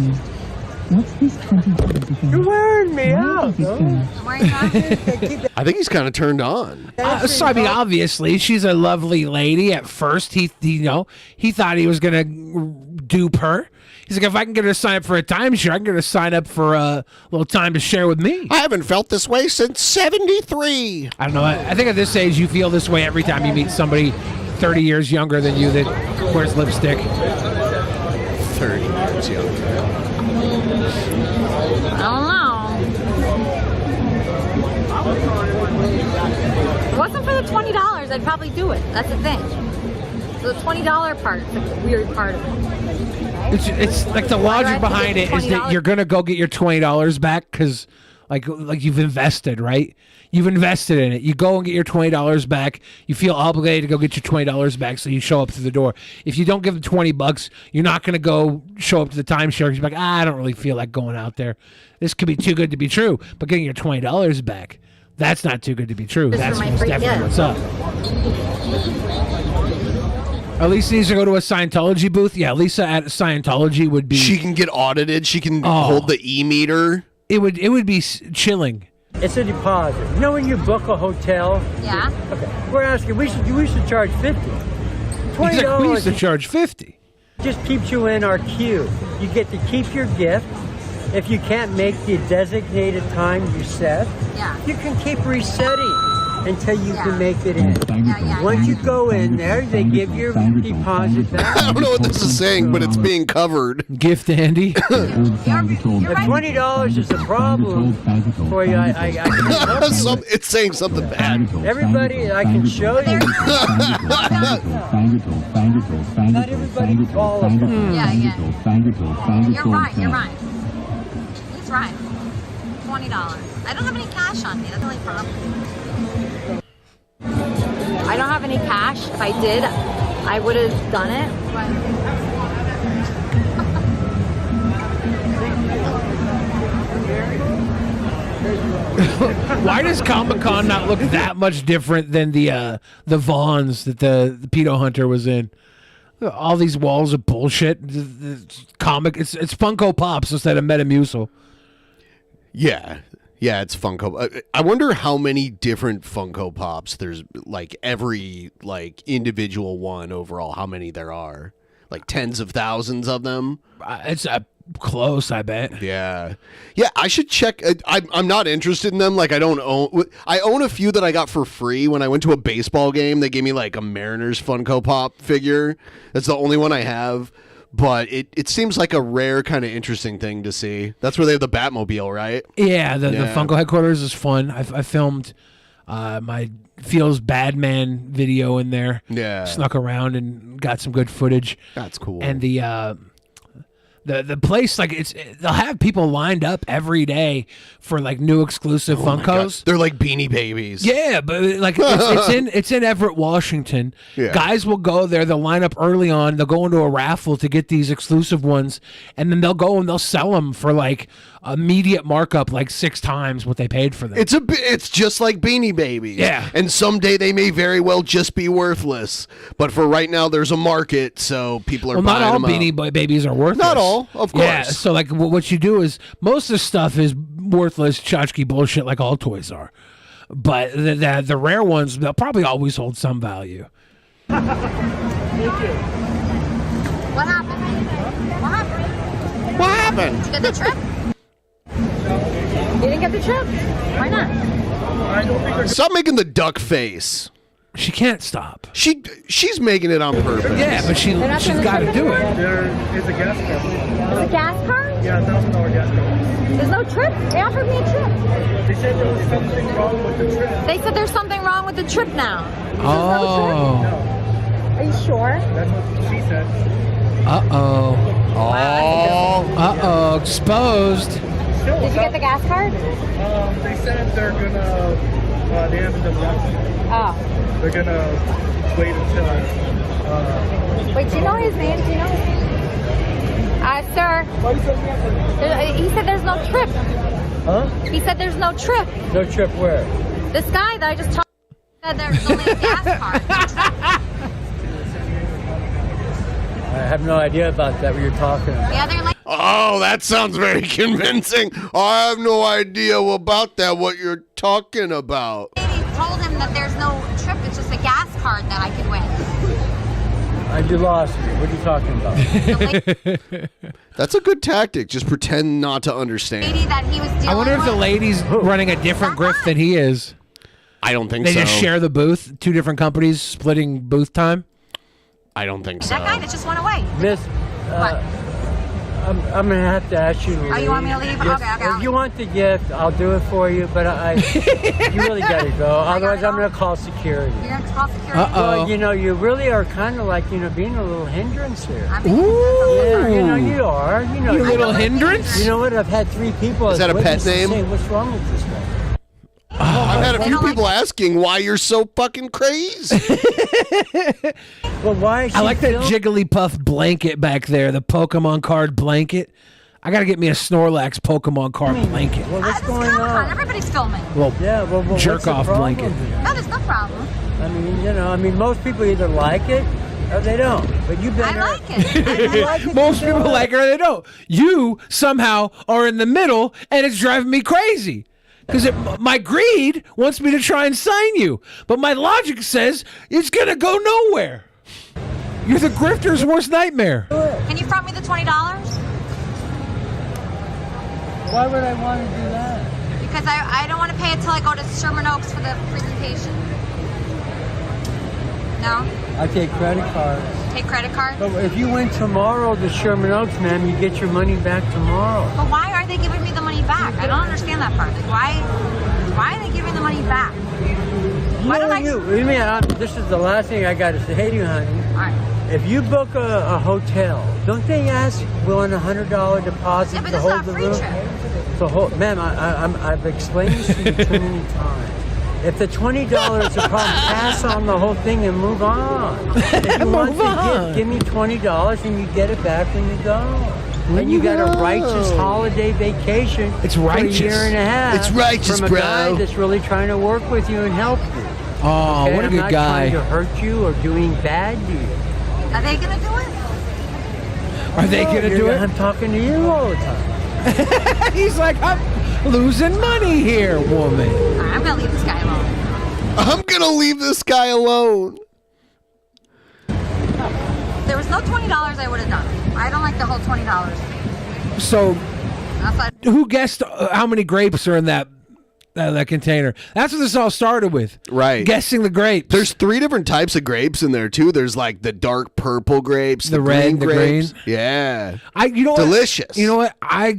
You're wearing me out, though. I think he's kind of turned on. So I mean, obviously, she's a lovely lady. At first, he thought he was gonna dupe her. He's like, if I can get her to sign up for a timeshare, I can get her to sign up for a little time to share with me. I haven't felt this way since '73. I don't know. I think at this age, you feel this way every time you meet somebody 30 years younger than you that wears lipstick. 30 years younger. I don't know. If it wasn't for the $20, I'd probably do it. That's the thing. So the $20 part is like the weird part of it. It's like the logic behind it is that you're gonna go get your $20 back because like you've invested, right? You've invested in it. You go and get your $20 back. You feel obligated to go get your $20 back, so you show up through the door. If you don't give them $20, you're not gonna go show up to the timeshare. You're like, I don't really feel like going out there. This could be too good to be true. But getting your $20 back, that's not too good to be true. That's definitely what's up. Lisa needs to go to a Scientology booth. Yeah, Lisa at Scientology would be. She can get audited. She can hold the e-meter. It would be chilling. It's a deposit. You know when you book a hotel? Yeah. Okay. We're asking. We should charge $50. $20. We used to charge $50. Just keeps you in our queue. You get to keep your gift. If you can't make the designated time you set, you can keep resetting until you can make it in. Once you go in there, they give your deposit back. I don't know what this is saying, but it's being covered. Gift Andy. The $20 is a problem for you. I can't help you. It's saying something bad. Everybody, I can show you. Not everybody qualifies. You're right. He's right. $20. I don't have any cash on me. That's the only problem. I don't have any cash. If I did, I would have done it. Why does Comic-Con not look that much different than the Vons that the pedo hunter was in? All these walls of bullshit. Comic. It's Funko Pops instead of Metamucil. Yeah. Yeah, it's Funko. I wonder how many different Funko Pops there's, like, every, like, individual one overall, how many there are. Like, tens of thousands of them. It's close, I bet. Yeah. Yeah, I should check. I'm not interested in them. Like, I own a few that I got for free when I went to a baseball game. They gave me, like, a Mariners Funko Pop figure. That's the only one I have. But it seems like a rare kind of interesting thing to see. That's where they have the Batmobile, right? Yeah, the Funko headquarters is fun. I filmed my Feels Bad Man video in there. Yeah. Snuck around and got some good footage. That's cool. And the place, like, they'll have people lined up every day for, like, new exclusive Funkos. They're like Beanie Babies. Yeah, but like it's in Everett, Washington. Yeah. Guys will go there. They'll line up early on. They'll go into a raffle to get these exclusive ones, and then they'll go and they'll sell them for like immediate markup, like 6 times what they paid for them. It's just like Beanie Babies. Yeah. And someday they may very well just be worthless. But for right now, there's a market, so people are buying not all them up. Beanie Babies are worthless. Not all, of course. Yeah, so like what you do is most of the stuff is worthless tchotchke bullshit, like all toys are. But the rare ones, they'll probably always hold some value. What happened? What happened? What happened? Did you get the trip? You didn't get the trip? Why not? Stop making the duck face. She can't stop. She's making it on purpose. Yeah, but she's got to do it. There is a gas card. There's a gas card? Yeah, $1,000 gas card. There's no trip? They offered me a trip. They said there was something wrong with the trip. They said there's something wrong with the trip now. Oh. Are you sure? That's what she said. Uh-oh. Uh-oh. Exposed. Did you get the gas card? They said they're gonna, they haven't done that. Oh. They're gonna wait until, Wait, do you know his name? Do you know his name? Sir. He said there's no trip. Huh? He said there's no trip. No trip where? This guy that I just talked to said there's only a gas card. I have no idea about that, what you're talking about. Yeah, they're like... Oh, that sounds very convincing. I have no idea about that, what you're talking about. He told him that there's no trip, it's just a gas card that I could win. You lost me. What are you talking about? That's a good tactic. Just pretend not to understand. Lady that he was dealing I wonder if the with. lady's running a different grift than he is. I don't think They so. just share the booth, 2 different companies splitting booth time. I don't think so. That guy that just went away. Miss, What? I'm going to have to ask you to leave. Oh, you want me to leave? Yes. Okay. If you want the gift, I'll do it for you, but you really got to go. Otherwise, I'm going to call security. You're going to call security? Well, you really are kind of like, being a little hindrance here. Ooh. You are. You little hindrance? You know what? I've had 3 people. Is that a pet name? Say, what's wrong with this guy? I've had a few people asking why you're so fucking crazy. Well, why? I like that Jigglypuff blanket back there, the Pokemon card blanket. I got to get me a Snorlax Pokemon card blanket. Well, what's going on? Everybody's filming. Well, yeah, well jerk off blanket. No, there's no problem. I mean, most people either like it or they don't. But you better. I like it. Most people like it or they don't. You somehow are in the middle, and it's driving me crazy. Because my greed wants me to try and sign you. But my logic says it's going to go nowhere. You're the grifter's worst nightmare. Can you front me the $20? Why would I want to do that? Because I don't want to pay it till I go to Sherman Oaks for the presentation. No? I take credit cards. Take credit cards? But if you went tomorrow to Sherman Oaks, ma'am, you get your money back tomorrow. But why are they giving me the money back? I don't understand that part. Like, why are they giving the money back? This is the last thing I got to say to you, honey. All right. If you book a hotel, don't they ask willing $100 deposit to hold the room? So, ma'am, I've explained this to you too many times. If the $20 is a problem, pass on the whole thing and move on. If you want to give me $20 and you get it back when you go. And you got a righteous holiday vacation. It's righteous. For a year and a half. It's righteous, from a bro. guy that's really trying to work with you and help you. Oh, Okay, what a I'm good not guy. trying to hurt you or doing bad to you. Are they gonna do it? Are they going to do it? I'm talking to you all the time. He's like, I'm losing money here, woman. All right, I'm gonna leave this guy alone. I'm gonna leave this guy alone. If there was no $20, I would have done it. I don't like the whole $20. So, Outside. who guessed how many grapes are in that container? That's what this all started with. Right. Guessing the grapes. There's 3 different types of grapes in there too. There's like the dark purple grapes, The the red, green the grapes. green. Yeah. You know what? Delicious. You know what? I'm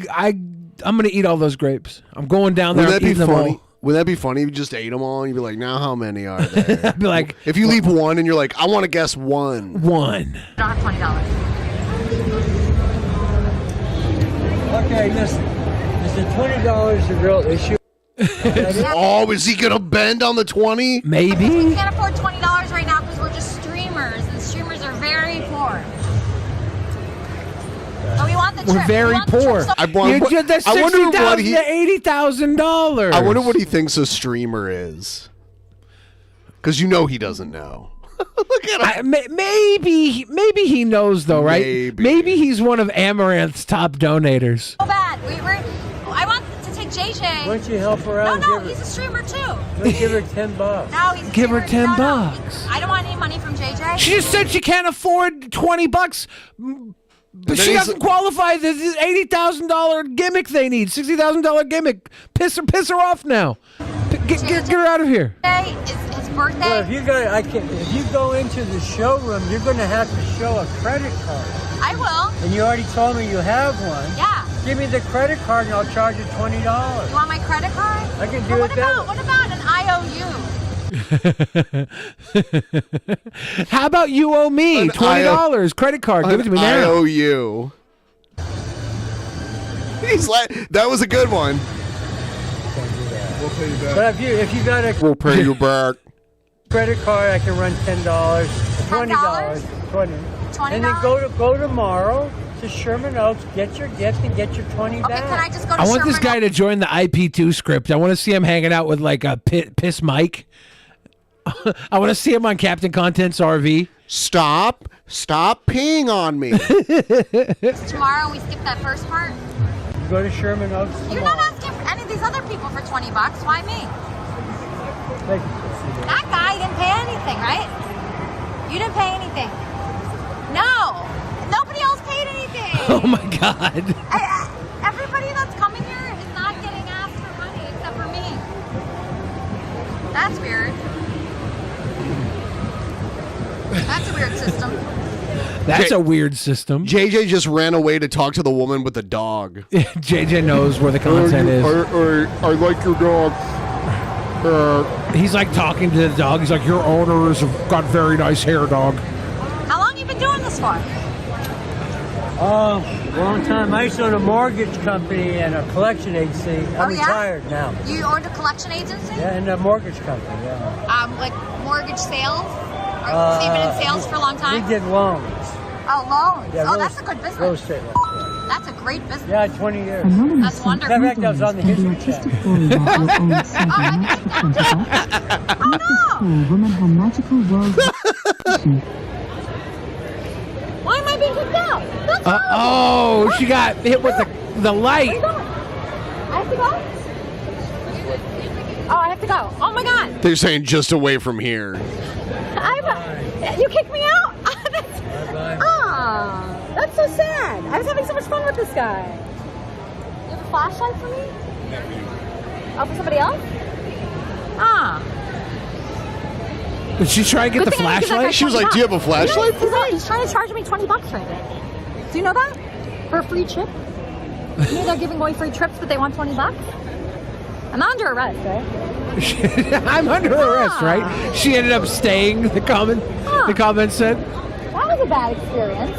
gonna eat all those grapes. I'm going down there. Wouldn't that be eating them funny? all. Wouldn't that be funny if you just ate them all and you'd be like, now how many are there? I'd be like, if you leave one and you're like, I want to guess one. One. I don't have $20. Okay, listen. Is the $20 the real issue? Oh, is he gonna bend on the 20? Maybe. We can't afford $20 right now because we're just streamers, and streamers are very poor. But we want the trip. We're very we want the poor. trip so- That's I wonder what $60,000 he- to $80,000. I wonder what he thinks a streamer is. Because you know he doesn't know. Look at him. Maybe he knows though, right? Maybe he's one of Amaranth's top donators. So bad. I want to take JJ. Why don't you help her out? No, and give he's a streamer too. her, give her $10. No, he's a Give her streamer. $10 No. bucks. I don't want any money from JJ. She just said she can't afford $20. But she then doesn't qualify the $80,000 gimmick they need. $60,000 gimmick. Piss her off now. Get her out of here. Today is his birthday. Well, if you go into the showroom, you're going to have to show a credit card. I will. And you already told me you have one. Yeah. Give me the credit card and I'll charge you $20. You want my credit card? I can do it that way. What about an IOU? How about you owe me $20 credit card? Give it to me now. I owe you. He's like, that was a good one. We'll pay you back. But if you got a We'll pay you back. credit card, I can run $10, $20, $20. And then go tomorrow to Sherman Oaks, get your gift, and get your $20 back. Can I just go to I want this Sherman guy to join the IP2 script. I want to see him hanging out with like a piss Mike. I want to see him on Captain Content's RV. Stop peeing on me. Tomorrow we skip that first part. You go to Sherman Oaks tomorrow. You're not asking for any of these other people for $20. Why me? That guy didn't pay anything, right? You didn't pay anything. No. Nobody else paid anything. Oh my God. Everybody that's coming here is not getting asked for money except for me. That's weird. That's a weird system. That's a weird system. JJ just ran away to talk to the woman with the dog. JJ knows where the content is. I like your dog. He's like talking to the dog. He's like, your owners have got very nice hair, dog. How long you been doing this for? Long time. I used to own a mortgage company and a collection agency. I'm retired now. You owned a collection agency? Yeah, and a mortgage company, yeah. Like mortgage sales? Or so you've been in sales for a long time? We did loans. Oh, loans. Yeah, Oh, that's a good business. Real estate loans, yeah. That's a great business. Yeah, 20 years. That's wonderful. In fact, I was on the history channel. Woman her magical world. Why am I being kicked out? That's Oh, she got hit with the light. Where are you going? I have to go? Oh, I have to go. Oh my God. They're saying just away from here. You kicked me out? That's so sad. I was having so much fun with this guy. You have a flashlight for me? Oh, for somebody else? Did she try to get Good the thing I didn't give that guy flashlight? She was like, do you have a flashlight for me? He's trying to charge me $20 right now. Do you know that? For a free trip? You know they're giving away free trips, but they want $20? I'm under arrest, right? I'm under arrest, right? She ended up staying, the comment said. That was a bad experience.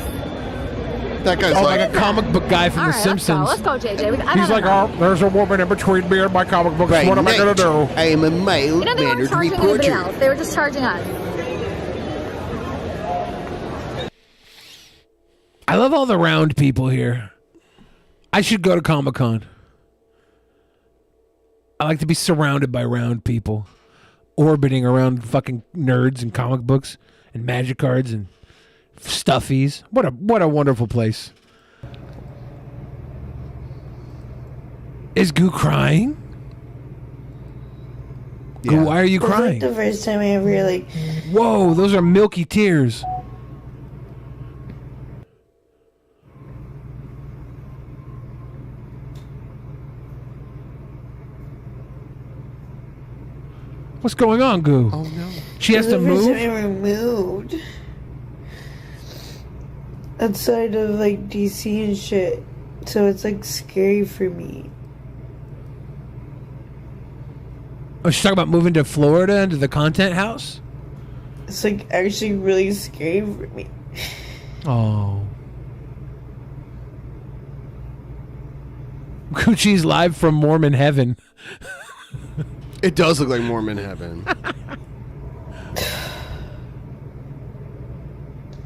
That guy's like a comic book guy from All The right, Simpsons. Let's go, JJ. He's like, oh, there's a woman in between me and my comic books. What am I going to do? I am a mild You know, they weren't charging anybody else. They were just charging us. I love all the round people here. I should go to Comic-Con. I like to be surrounded by round people, orbiting around fucking nerds and comic books and magic cards and stuffies. What a wonderful place. Is Goo crying? Goo, why are you crying? The first time I ever like. Whoa, those are milky tears. What's going on, Goo? Oh no. She has to The first move? time I ever moved outside of like DC and shit, so it's like scary for me. Oh, she's talking about moving to Florida into the content house? It's like actually really scary for me. Oh. Gucci's live from Mormon heaven. It does look like Mormon heaven.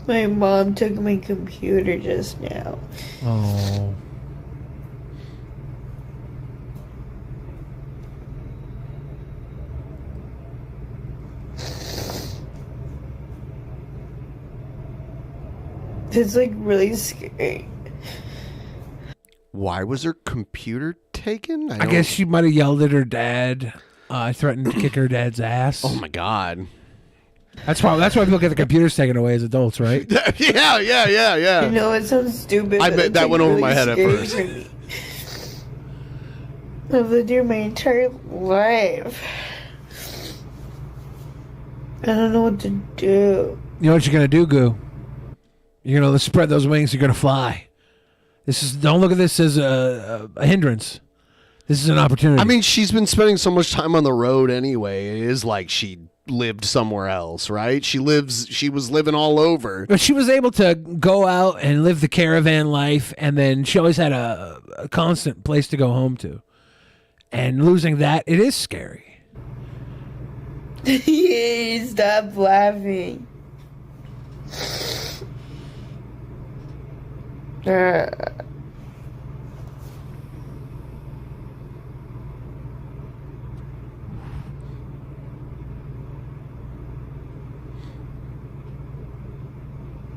My mom took my computer just now. Oh. It's like really scary. Why was her computer taken? I guess she might have yelled at her dad. Threatened to kick her dad's ass. Oh my god. That's why people get the computers taken away as adults, right? yeah. You know, it sounds stupid. I but bet it's, that like, went over really my head at scary first. for me. I've lived here my entire life. I don't know what to do. You know what you're gonna do, Goo? You're gonna spread those wings. You're gonna fly. Don't look at this as a hindrance. This is an opportunity. I mean, she's been spending so much time on the road anyway. It is like she lived somewhere else, right? She was living all over. But she was able to go out and live the caravan life, and then she always had a constant place to go home to. And losing that, it is scary. Yay, stop laughing.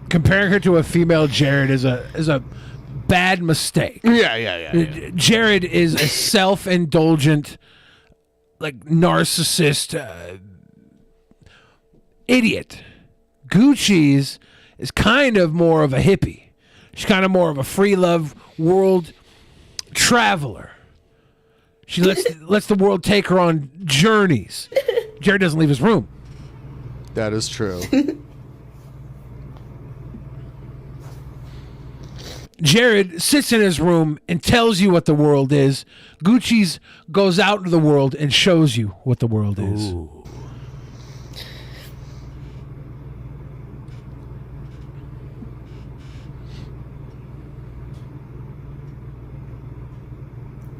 Comparing her to a female Jared is a bad mistake. Yeah. Jared is a self-indulgent, like narcissist idiot. Gucci's is kind of more of a hippie. She's kind of more of a free love world traveler. She lets the world take her on journeys. Jared doesn't leave his room. That is true. Jared sits in his room and tells you what the world is. Gucci's goes out into the world and shows you what the world is. Ooh.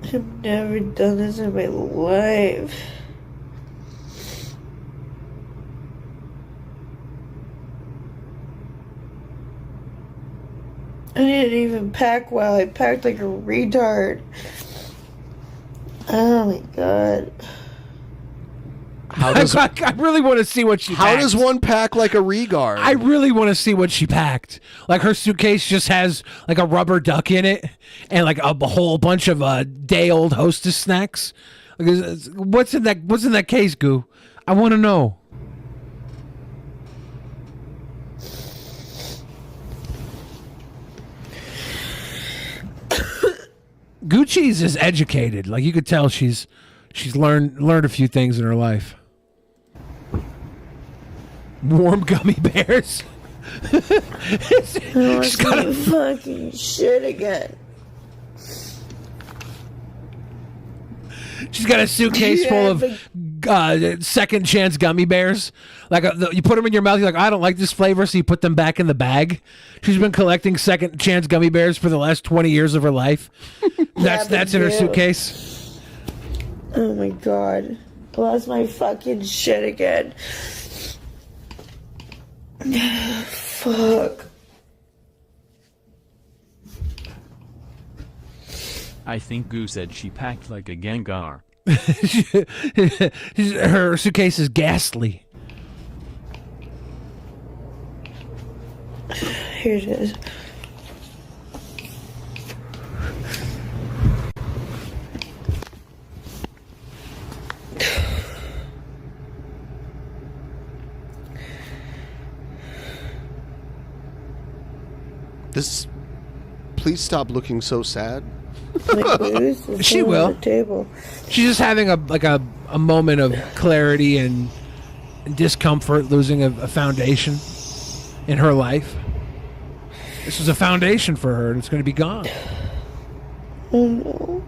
I've never done this in my life. I didn't even pack well. I packed like a retard. Oh my god. I really want to see what she How packed. does one pack like a regard? I really want to see what she packed. Like her suitcase just has like a rubber duck in it and like a whole bunch of day-old Hostess snacks. Like, what's in that case, Goo? I want to know. Gucci's is educated. Like you could tell she's learned a few things in her life. Warm gummy bears. She's got a fucking shit again. She's got a suitcase full of second chance gummy bears. Like you put them in your mouth, you're like, I don't like this flavor, so you put them back in the bag. She's been collecting second chance gummy bears for the last 20 years of her life. That's in her suitcase. Oh my god. I lost my fucking shit again. Fuck. I think Goo said she packed like a Gengar. Her suitcase is ghastly. Here it is. This. Please stop looking so sad. She will. She's just having a moment of clarity and discomfort, losing a foundation in her life. This was a foundation for her, and it's going to be gone. Oh no.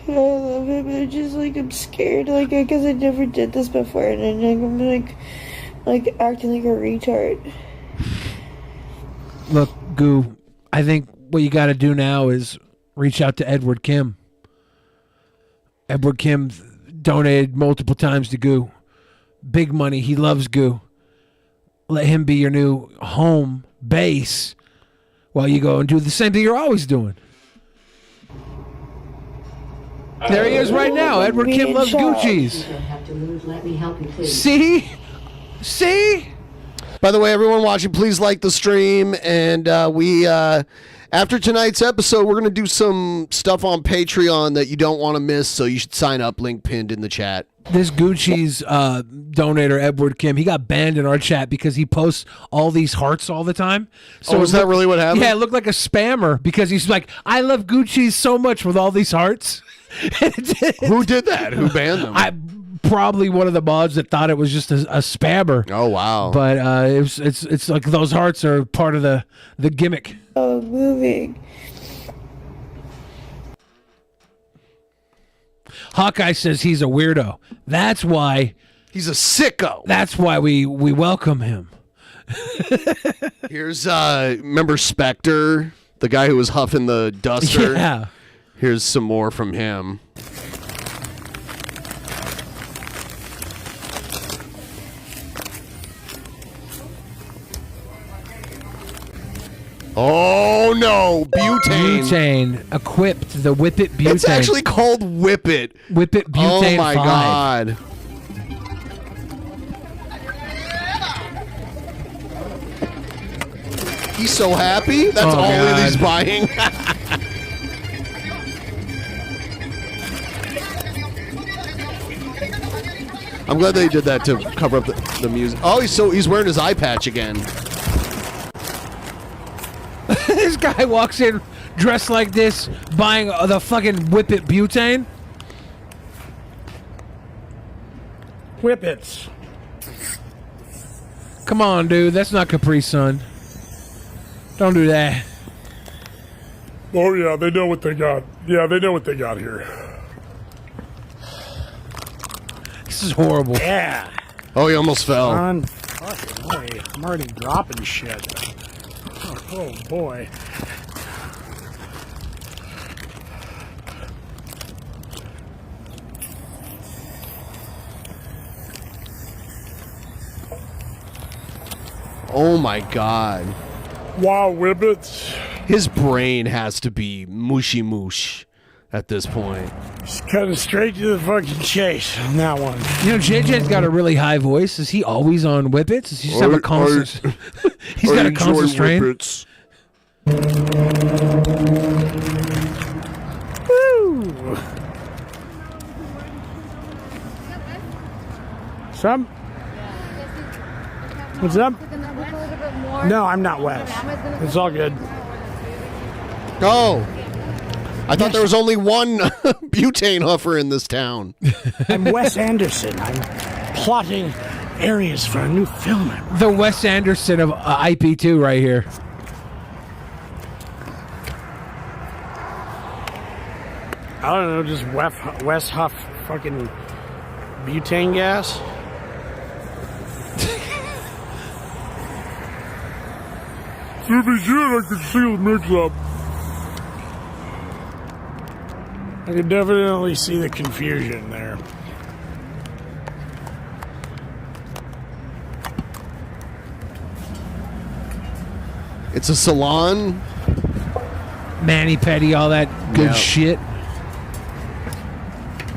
I love it, but I just I'm scared, because I never did this before, and then I'm acting like a retard. Look, Goo, I think what you got to do now is reach out to Edward Kim. Edward Kim donated multiple times to Goo. Big money. He loves Goo. Let him be your new home base while you go and do the same thing you're always doing. There he is right now. Edward Kim loves Gucci's. See? See? By the way, everyone watching, please like the stream. And we, after tonight's episode, we're going to do some stuff on Patreon that you don't want to miss. So you should sign up. Link pinned in the chat. This Gucci's donator, Edward Kim, he got banned in our chat because he posts all these hearts all the time. So is that really what happened? Yeah, it looked like a spammer because he's like, I love Gucci's so much with all these hearts. Who did that? Who banned them? Probably one of the mods that thought it was just a spammer. Oh wow! But it's like those hearts are part of the gimmick. Oh, moving. Hawkeye says he's a weirdo. That's why he's a sicko. That's why we welcome him. Here's remember Spectre, the guy who was huffing the duster. Yeah. Here's some more from him. Oh no, butane. Butane equipped the Whip It Butane. It's actually called Whip It. Whip It Butane. Oh my 5. god. He's so happy. That's all God. he's buying. I'm glad they did that to cover up the music. Oh, he's wearing his eye patch again. This guy walks in dressed like this, buying the fucking Whip It Butane. Whippets. Come on, dude. That's not Capri Sun. Don't do that. Oh yeah, they know what they got. Yeah, they know what they got here. This is horrible. Yeah. Oh, he almost fell. Fucking way. I'm already dropping shit. Oh boy. Oh my god. Wow, Whippets. His brain has to be mushy moosh at this point. Just cutting straight to the fucking chase on that one. You know, JJ's got a really high voice. Is he always on Whippets? Does he just have a constant... He's got a constant strain? Whippets. Woo! Some? What's up? No, I'm not Wes. It's all good. Oh. I thought there was only one butane huffer in this town. I'm Wes Anderson. I'm plotting areas for a new film. The Wes Anderson of IP2 right here. I don't know, just West Huff fucking butane gas. To be good, I can see the mix-up. I can definitely see the confusion there. It's a salon. Mani-pedi, all that good Yep. shit.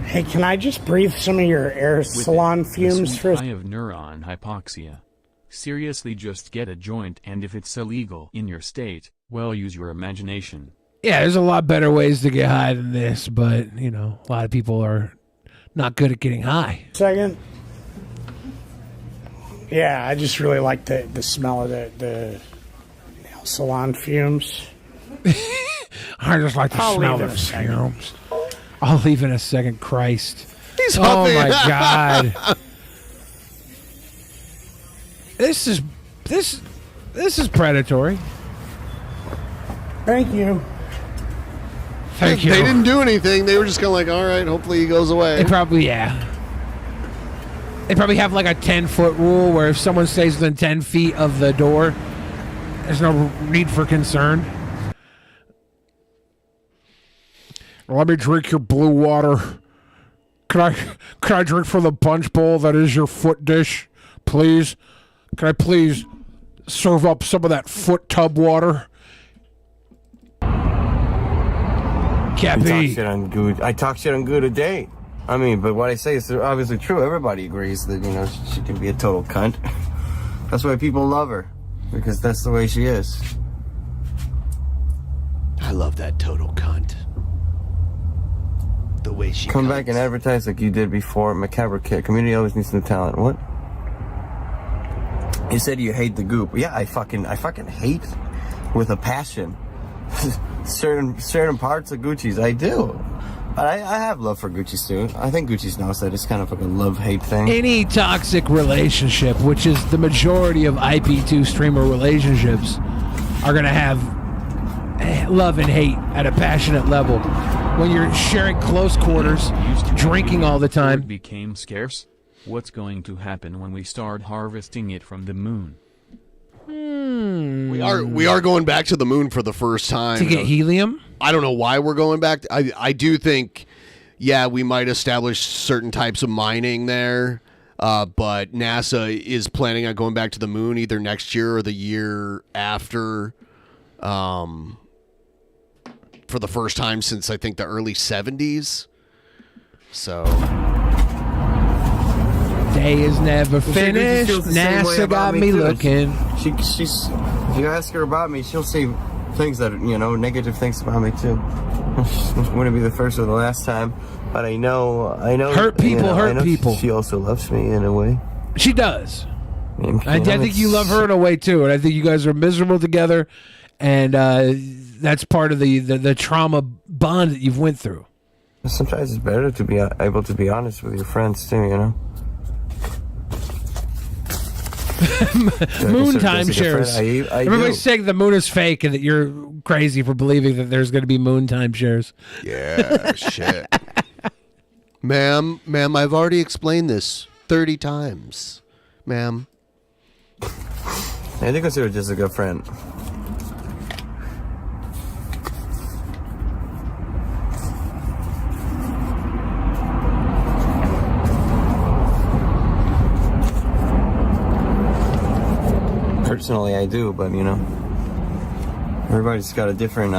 Hey, can I just breathe some of your air salon fumes for I have neuron hypoxia. Seriously, just get a joint, and if it's illegal in your state, well, use your imagination. Yeah, there's a lot better ways to get high than this, but, you know, a lot of people are not good at getting high. Second. Yeah, I just really like the smell of the salon fumes. I just like the I'll smell leave of in the a second. fumes. I'll leave in a second, Christ. He's oh huffing. my God. This is predatory. Thank you. Thank you. They didn't do anything. They were just kind of like, all right, hopefully he goes away. They probably, yeah. They probably have like a 10-foot rule where if someone stays within 10 feet of the door, there's no need for concern. Let me drink your blue water. Can I drink from the punch bowl that is your foot dish, please? Can I please serve up some of that foot tub water? Cappy. I talk shit on good a day. I mean, but what I say is obviously true. Everybody agrees that, you know, she can be a total cunt. That's why people love her, because that's the way she is. I love that total cunt. The way she come back and advertise like you did before. Macabre kid. Community always needs new talent. What? You said you hate the goop. Yeah, I fucking hate with a passion certain parts of Gucci's. I do. But I have love for Gucci's too. I think Gucci's knows that it's kind of like a love-hate thing. Any toxic relationship, which is the majority of IP2 streamer relationships, are going to have love and hate at a passionate level. When you're sharing close quarters, drinking all the time. It became scarce. What's going to happen when we start harvesting it from the moon? We are going back to the moon for the first time. To get helium? I don't know why we're going back. I do think, yeah, we might establish certain types of mining there. But NASA is planning on going back to the moon either next year or the year after. For the first time since I think the early 70s. So day is never finished. NASA got me looking. She's if you ask her about me, she'll say things that, you know, negative things about me too. Wouldn't be the first or the last time, but I know hurt people, you know, hurt people. She also loves me in a way. She does. And, I think you love her in a way too, and I think you guys are miserable together, and that's part of the trauma bond that you've went through. Sometimes it's better to be able to be honest with your friends too, you know. Moon timeshares. Everybody's saying the moon is fake and that you're crazy for believing that there's going to be moon timeshares. Yeah, shit. Ma'am, I've already explained this 30 times. Ma'am. I do consider her just a good friend. Personally, I do, but you know, everybody's got a different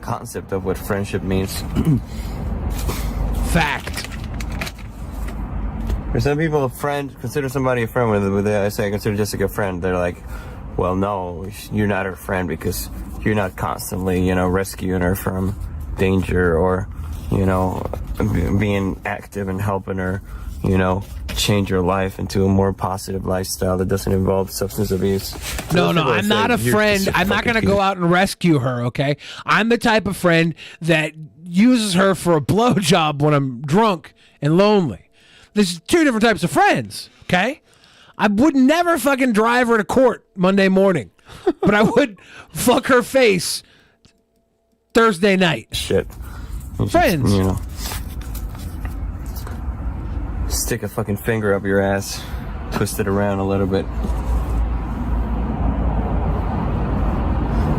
concept of what friendship means. Fact. For some people, consider somebody a friend when I say I consider Jessica a friend. They're like, well, no, you're not her friend because you're not constantly, you know, rescuing her from danger or, you know, being active and helping her, you know, change your life into a more positive lifestyle that doesn't involve substance abuse. No, I'm not a friend. I'm not going to go out and rescue her, okay? I'm the type of friend that uses her for a blowjob when I'm drunk and lonely. There's two different types of friends, okay? I would never fucking drive her to court Monday morning, but I would fuck her face Thursday night. Shit. Friends. You know. Stick a fucking finger up your ass. Twist it around a little bit.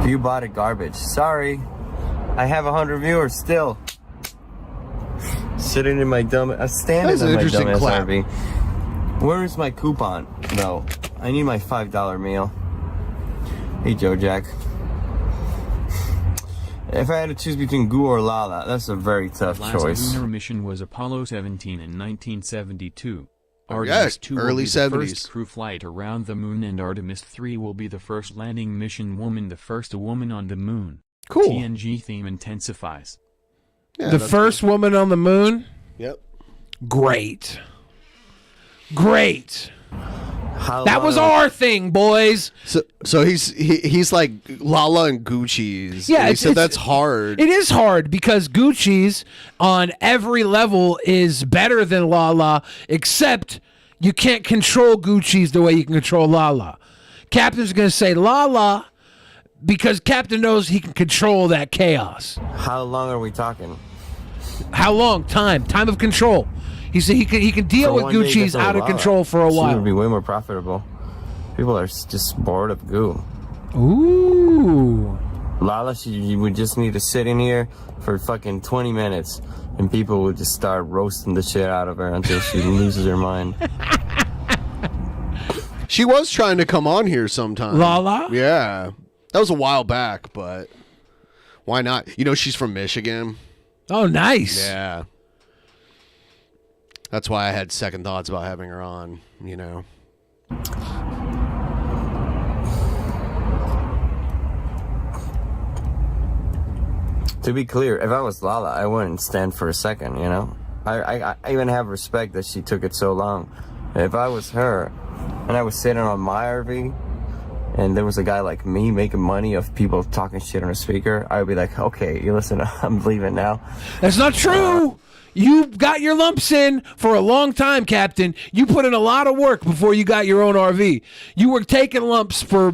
You bought it garbage. Sorry. I have 100 viewers still. Sitting in my dumb... standing in my dumb ass RV. Where is my coupon, though? I need my $5 meal. Hey, Joe Jack. If I had to choose between Goo or Lala, that's a very tough Last choice. lunar mission was Apollo 17 in 1972. Yeah, Artemis 2 will early be the 70s. first crew flight around the moon, and Artemis 3 will be the first landing mission woman, the first woman on the moon. Cool. TNG theme intensifies. The first woman on the moon? Yep. Great. Great. How That was long- our thing, boys. So he's like Lala and Gucci's. Yeah, And he it's- said it's- that's hard. It is hard because Gucci's on every level is better than Lala, except you can't control Gucci's the way you can control Lala. Captain's going to say Lala because Captain knows he can control that chaos. How long are we talking? How long? Time of control. He said he can deal For with one day, Gucci's that's a out of lot. control for a She while. would be way more profitable. People are just bored of Goo. Ooh. Lala, she would just need to sit in here for fucking 20 minutes, and people would just start roasting the shit out of her until she loses her mind. She was trying to come on here sometime. Lala? Yeah. That was a while back, but why not? You know, she's from Michigan. Oh, nice. Yeah. That's why I had second thoughts about having her on, you know. To be clear, if I was Lala, I wouldn't stand for a second, you know? I even have respect that she took it so long. If I was her, and I was sitting on my RV, and there was a guy like me making money of people talking shit on a speaker, I would be like, okay, you listen, I'm leaving now. That's not true. You got your lumps in for a long time, Captain. You put in a lot of work before you got your own RV. You were taking lumps for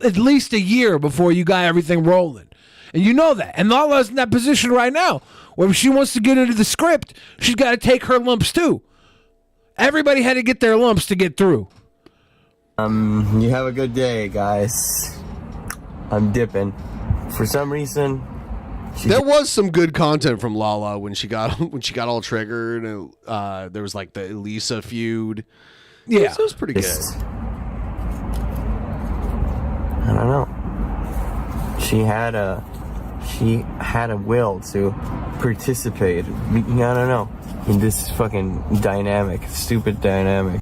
at least a year before you got everything rolling. And you know that. And Lala's in that position right now where if she wants to get into the script, she's got to take her lumps too. Everybody had to get their lumps to get through. You have a good day, guys. I'm dipping. For some reason, There was some good content from Lala when she got all triggered, and there was like the Elisa feud. Yeah, it was pretty good. I don't know. She had a will to participate. I don't know, in this fucking stupid dynamic.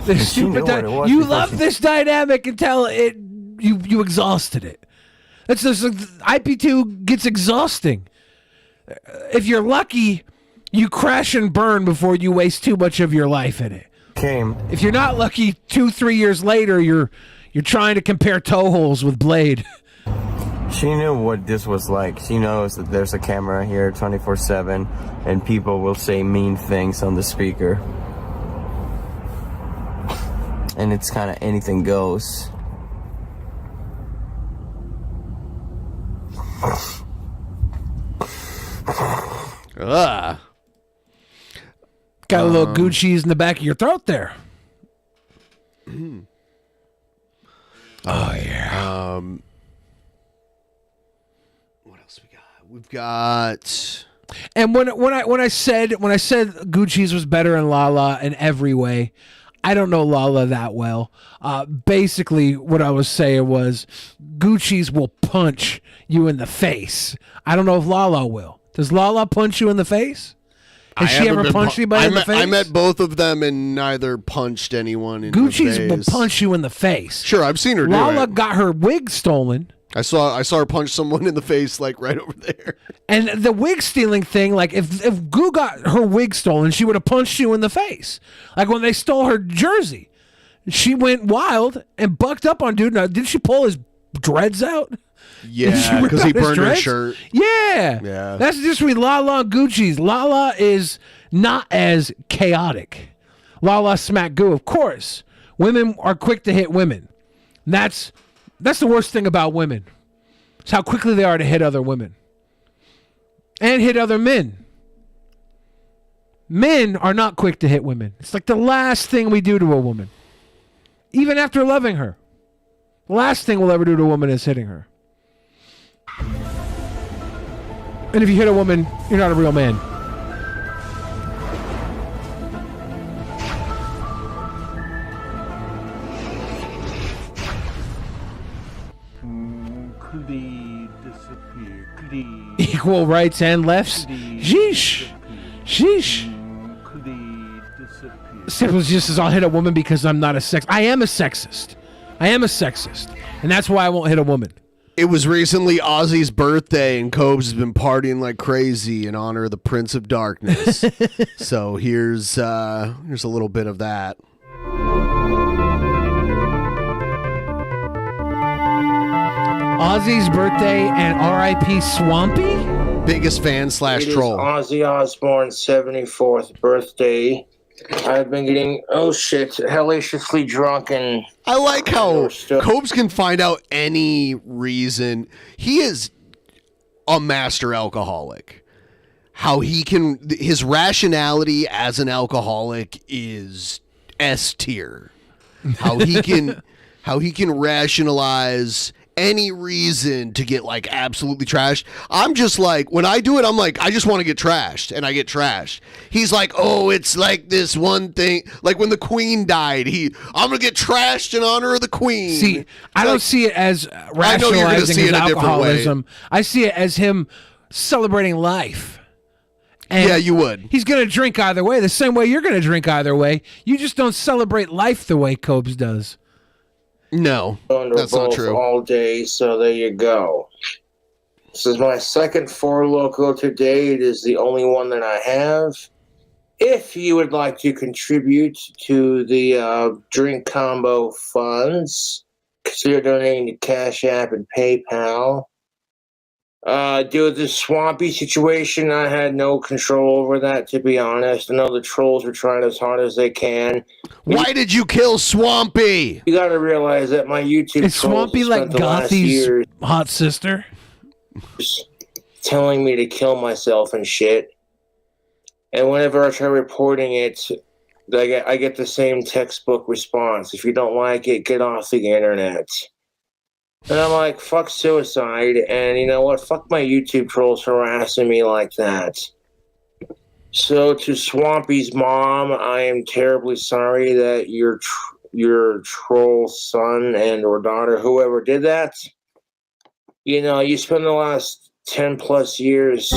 This She knew stupid what it was you before love she- this dynamic until you exhausted it. That's just IP2 gets exhausting. If you're lucky, you crash and burn before you waste too much of your life in it. If you're not lucky, 2-3 years later, you're trying to compare toe holes with Blade. She knew what this was like. She knows that there's a camera here 24/7, and people will say mean things on the speaker. And it's kind of anything goes. Ugh. Got a little Gucci's in the back of your throat there. Oh yeah. What else we got? We've got. And when I said Gucci's was better than Lala in every way, I don't know Lala that well. Basically, what I was saying was Gucci's will punch you in the face. I don't know if Lala will. Does Lala punch you in the face? Has she ever punched anybody in the face? I met both of them and neither punched anyone in Gucci's the will face. punch you in the face. Sure, I've seen her do Lala it. got her wig stolen. I saw her punch someone in the face, like right over there. And the wig stealing thing, like if Goo got her wig stolen, she would have punched you in the face. Like when they stole her jersey, she went wild and bucked up on dude. Now, did she pull his dreads out? Did she Yeah, rip because he out his burned her dreads? shirt. Yeah, Yeah. That's just between Lala and Gucci's. Lala is not as chaotic. Lala smack Goo, of course. Women are quick to hit women. That's the worst thing about women. It's how quickly they are to hit other women. And hit other men. Men are not quick to hit women. It's like the last thing we do to a woman. Even after loving her. The last thing we'll ever do to a woman is hitting her. And if you hit a woman, you're not a real man. Equal rights and lefts. Sheesh. Sheesh. Simple as just as I'll hit a woman because I'm not a sexist. I am a sexist. I am a sexist. And that's why I won't hit a woman. It was recently Ozzy's birthday, and Cobes has been partying like crazy in honor of the Prince of Darkness. So here's a little bit of that. Ozzy's birthday and R.I.P. Swampy? Biggest fan / troll. It is Ozzy Osbourne's 74th birthday. I've been getting, hellaciously drunk and... I like how Cobes can find out any reason. He is a master alcoholic. How he can... His rationality as an alcoholic is S tier. How he can rationalize any reason to get like absolutely trashed. I'm just like, when I do it, I'm like, I just want to get trashed, and I get trashed. He's like, oh, it's like this one thing, like when the Queen died, I'm gonna get trashed in honor of the Queen. See, I don't see it as rationalizing his alcoholism. I see it as him celebrating life. And yeah, you would. He's gonna drink either way, the same way you're gonna drink either way. You just don't celebrate life the way Cobes does. No, that's not true. All day, so there you go. This is my second Four Loko today. It is the only one that I have. If you would like to contribute to the drink combo funds, consider donating to Cash App and PayPal. Due to the Swampy situation, I had no control over that, to be honest. I know the trolls are trying as hard as they can. Why did you kill Swampy? You gotta realize that my YouTube Is Swampy like Gothy's hot sister? Telling me to kill myself and shit. And whenever I try reporting it, I get the same textbook response. If you don't like it, get off the internet. And I'm like, fuck suicide, and you know what? Fuck my YouTube trolls harassing me like that. So to Swampy's mom, I am terribly sorry that your troll son and or daughter, whoever did that, you know, you spend the last 10 plus years.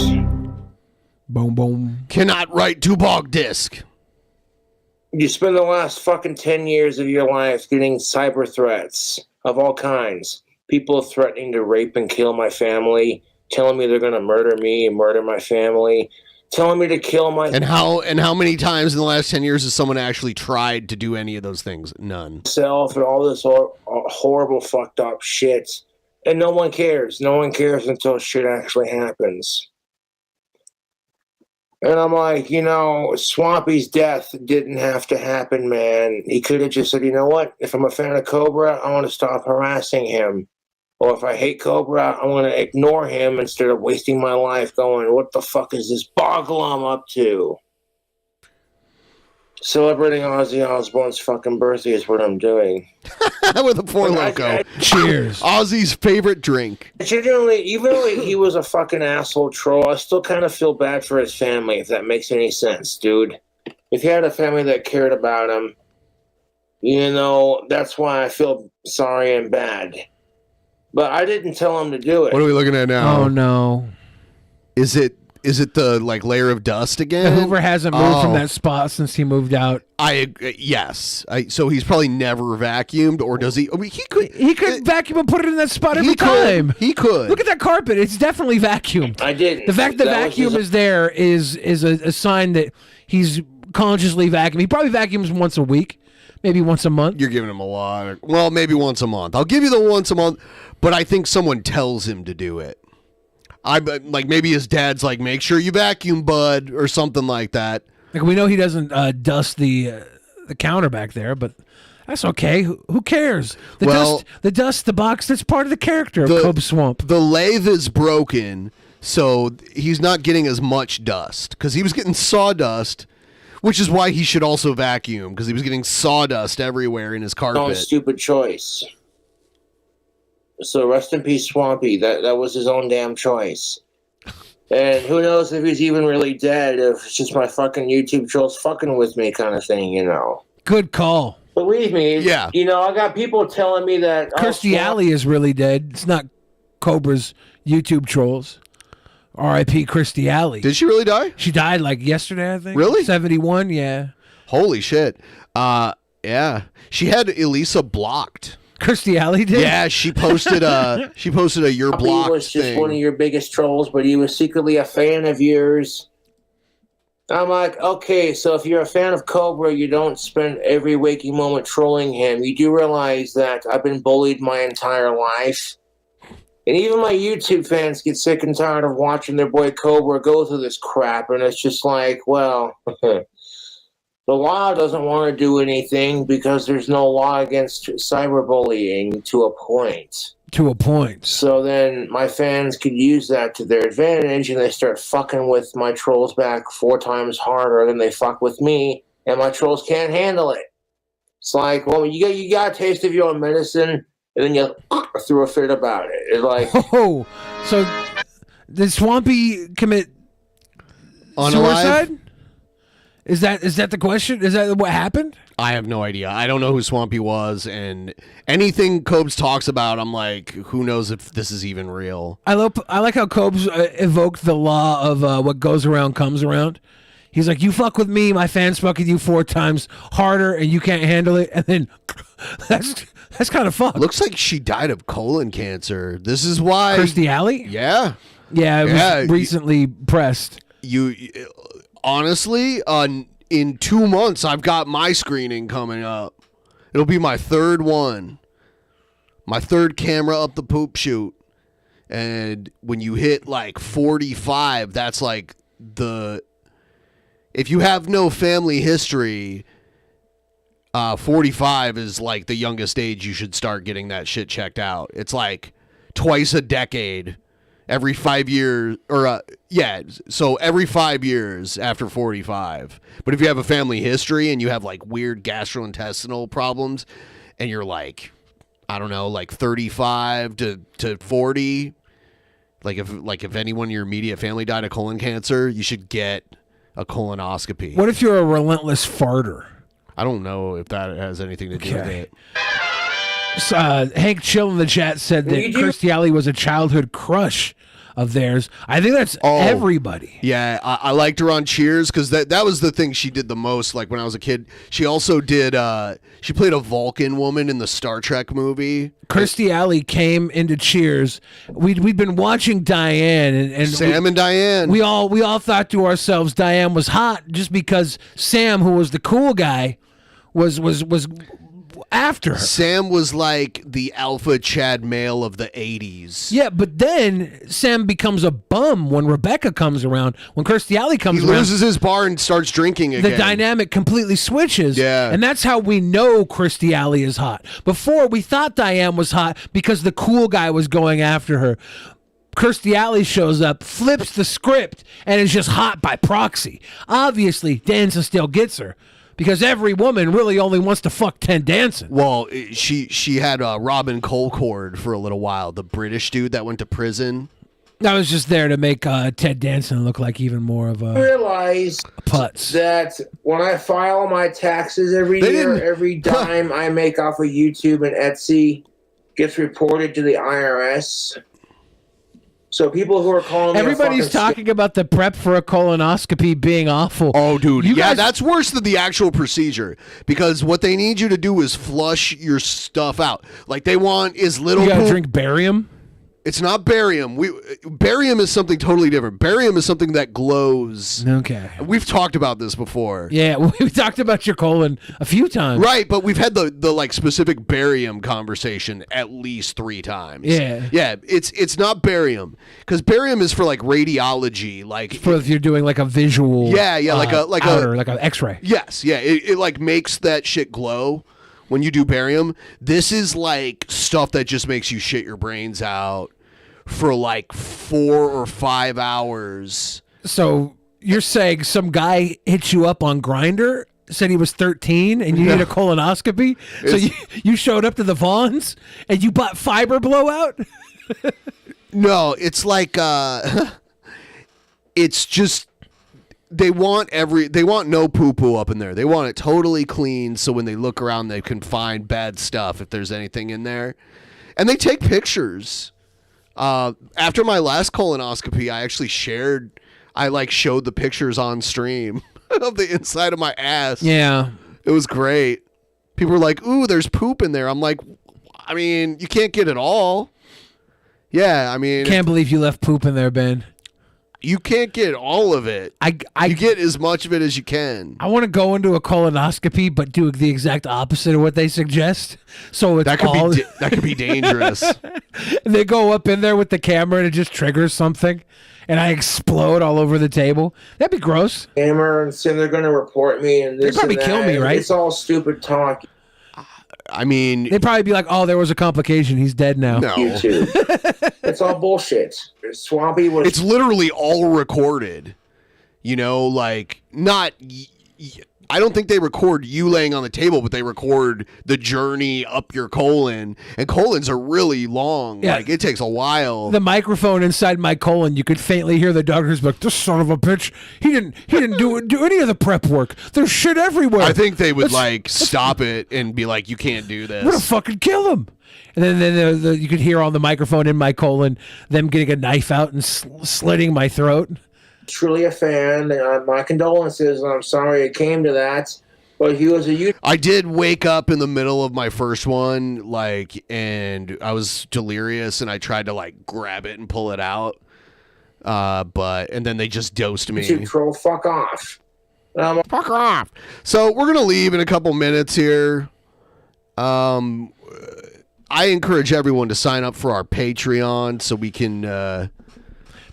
Boom, boom. Cannot write to bog disc. You spend the last fucking 10 years of your life getting cyber threats of all kinds. People threatening to rape and kill my family, telling me they're going to murder me and murder my family, telling me to kill my... And how many times in the last 10 years has someone actually tried to do any of those things? None. ...self and all this horrible fucked up shit. And no one cares. No one cares until shit actually happens. And I'm like, you know, Swampy's death didn't have to happen, man. He could have just said, you know what? If I'm a fan of Cobra, I want to stop harassing him. Or if I hate Cobra, I want to ignore him instead of wasting my life going, what the fuck is this Boglum up to? Celebrating Ozzy Osbourne's fucking birthday is what I'm doing. With a Four Loko. Cheers. Ozzy's favorite drink. Genuinely, even though he was a fucking asshole troll, I still kind of feel bad for his family, if that makes any sense, dude. If he had a family that cared about him, you know, that's why I feel sorry and bad. But I didn't tell him to do it. What are we looking at now? Oh, no. Is it the like layer of dust again? Hoover hasn't moved from that spot since he moved out. Yes. So he's probably never vacuumed, or does he? I mean, he could vacuum and put it in that spot every time. He could. Look at that carpet; it's definitely vacuumed. I didn't. The fact that vacuum is there is a sign that he's consciously vacuuming. He probably vacuums once a week, maybe once a month. You're giving him a lot. Well, maybe once a month. I'll give you the once a month, but I think someone tells him to do it. Like maybe his dad's like, make sure you vacuum, bud, or something like that. Like we know he doesn't dust the counter back there, but that's okay. Who cares? The dust, the box. That's part of the character of Cobes Swamp. The lathe is broken, So he's not getting as much dust because he was getting sawdust, which is why he should also vacuum because he was getting sawdust everywhere in his carpet. Own stupid choice. So rest in peace, Swampy. That was his own damn choice. And who knows if he's even really dead, if it's just my fucking YouTube trolls fucking with me kind of thing, you know. Good call. Believe me, Yeah. you know, I got people telling me that... Kirstie Alley is really dead. It's not Cobra's YouTube trolls. R.I.P. Kirstie Alley. Did she really die? She died like yesterday, I think. Really? 71, yeah. Holy shit. Yeah. She had Elisa blocked. Kirstie Alley did? Yeah, she posted a "You're blocked" He was just thing. one of your biggest trolls, but he was secretly a fan of yours. I'm like, okay, so if you're a fan of Cobra, you don't spend every waking moment trolling him. You do realize that I've been bullied my entire life. And even my YouTube fans get sick and tired of watching their boy Cobra go through this crap. And it's just like, well, the law doesn't want to do anything because there's no law against cyberbullying to a point. To a point. So then my fans could use that to their advantage and they start fucking with my trolls back 4 times harder than they fuck with me. And my trolls can't handle it. It's like, well, you got a taste of your own medicine and then you threw a fit about it. It's like... Oh, so did Swampy commit suicide? Is that the question? Is that what happened? I have no idea. I don't know who Swampy was, and anything Cobes talks about, I'm like, who knows if this is even real? I like how Cobes evoked the law of what goes around comes around. He's like, you fuck with me, my fans fuck with you 4 times harder, and you can't handle it, and then that's kind of fucked. Looks like she died of colon cancer. This is why Kirstie Alley? Yeah, Yeah, it was recently pressed. You honestly, in 2 months, I've got my screening coming up. It'll be my 3rd one, my 3rd camera up the poop chute. And when you hit like 45, that's like if you have no family history, 45 is like the youngest age you should start getting that shit checked out. It's like twice a decade. Every 5 years, so every 5 years after 45. But if you have a family history and you have like weird gastrointestinal problems and you're like, I don't know, like 35 to 40, like if anyone in your immediate family died of colon cancer, you should get a colonoscopy. What if you're a relentless farter? I don't know if that has anything to do with it. Hank Chill in the chat said that Kirstie Alley was a childhood crush of theirs. I think that's everybody. Yeah, I liked her on Cheers because that was the thing she did the most. Like when I was a kid, she also did. She played a Vulcan woman in the Star Trek movie. Kirstie Alley came into Cheers. We'd been watching Diane and Sam and Diane. We all thought to ourselves Diane was hot just because Sam, who was the cool guy, was after her. Sam was like the alpha Chad male of the 80s. Yeah, but then Sam becomes a bum when Rebecca comes around. When Kirstie Alley comes around, he loses his bar and starts drinking again. The dynamic completely switches. Yeah. And that's how we know Kirstie Alley is hot. Before, we thought Diane was hot because the cool guy was going after her. Kirstie Alley shows up, flips the script, and is just hot by proxy. Obviously, Danson still gets her. Because every woman really only wants to fuck Ted Danson. Well, she had Robin Colcord for a little while, the British dude that went to prison. I was just there to make Ted Danson look like even more of a realize putz. That when I file my taxes every year, every dime I make off of YouTube and Etsy gets reported to the IRS. So people who are calling me everybody's talking about the prep for a colonoscopy being awful. Oh, dude. You guys- that's worse than the actual procedure. Because what they need you to do is flush your stuff out. Like they want is little. You gotta poop. drink barium? It's not barium. Barium is something totally different. Barium is something that glows. Okay. We've talked about this before. Yeah, we talked about your colon a few times. Right, but we've had the like specific barium conversation at least 3 times. Yeah. Yeah, it's not barium because barium is for like radiology, like For if you're doing like a visual like an X-ray. Yes, yeah, it like makes that shit glow. When you do barium, this is like stuff that just makes you shit your brains out for like 4 or 5 hours. So you're saying some guy hit you up on Grindr, said he was 13 and you need a colonoscopy? So you showed up to the Vons and you bought fiber blowout? No, it's like it's just they want no poo-poo up in there. They want it totally clean so when they look around they can find bad stuff if there's anything in there. And they take pictures. After my last colonoscopy, I actually showed the pictures on stream of the inside of my ass. Yeah. It was great. People were like, "Ooh, there's poop in there." I'm like, I mean, you can't get it all. Yeah, I mean, Can't believe you left poop in there, Ben. You can't get all of it. You get as much of it as you can. I want to go into a colonoscopy, but do the exact opposite of what they suggest. So it's that could be dangerous. They go up in there with the camera and it just triggers something, and I explode all over the table. That'd be gross. Hammer and saying they're going to report me and this. They'd probably and that. kill me, right? It's all stupid talk. I mean, they'd probably be like, "Oh, there was a complication. He's dead now." No. YouTube. It's all bullshit. Swampy was. It's literally all recorded. You know, like not. I don't think they record you laying on the table, but they record the journey up your colon, and colons are really long. Yeah. Like it takes a while. The microphone inside my colon, you could faintly hear the doctors like, "This son of a bitch, he didn't do any of the prep work. There's shit everywhere." I think they would stop it and be like, "You can't do this. We're gonna fucking kill him." And then you could hear on the microphone in my colon them getting a knife out and slitting my throat. Truly a fan. My condolences. I'm sorry it came to that. But he was a I did wake up in the middle of my first one, and I was delirious, and I tried to grab it and pull it out, and then they just dosed me. YouTube troll, fuck off. Fuck off. So we're gonna leave in a couple minutes here. I encourage everyone to sign up for our Patreon so we can.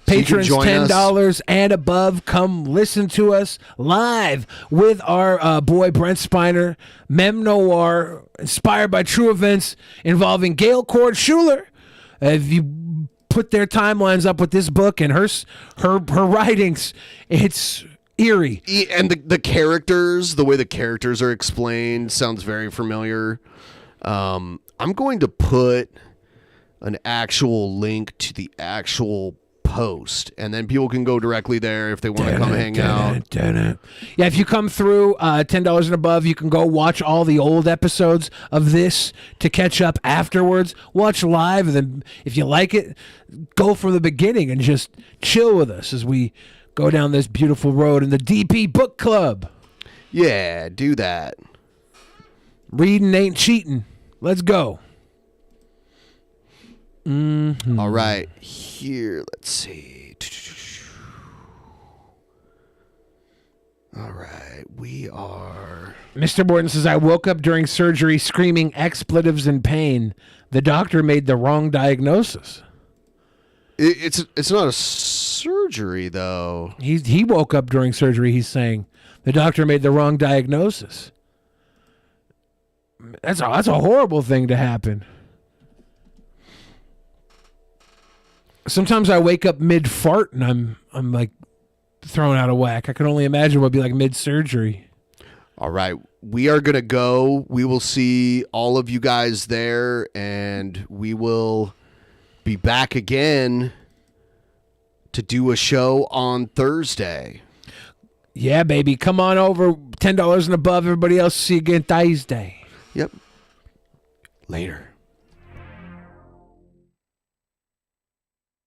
Patrons join us. $10 and above, come listen to us live with our boy Brent Spiner, Mem Noir, inspired by true events involving Gail Cord Schuler. If you put their timelines up with this book and her writings, it's eerie. And the characters, the way the characters are explained, sounds very familiar. I'm going to put an actual link to the actual post, and then people can go directly there if they want to come hang out. Yeah, if you come through $10 and above, you can go watch all the old episodes of this to catch up afterwards. Watch live, and then if you like it, go from the beginning and just chill with us as we go down this beautiful road in the DP Book Club. Yeah, do that. Reading ain't cheating. Let's go. Mm-hmm. All right, here, let's see. All right, we are... Mr. Morton says, I woke up during surgery screaming expletives in pain. The doctor made the wrong diagnosis. It's not a surgery, though. He woke up during surgery, he's saying. The doctor made the wrong diagnosis. That's a horrible thing to happen. Sometimes I wake up mid-fart and I'm like thrown out of whack. I can only imagine what it'd be like mid-surgery. All right. We are going to go. We will see all of you guys there, and we will be back again to do a show on Thursday. Yeah, baby. Come on over. $10 and above. Everybody else, see you again Thursday. Yep. Later.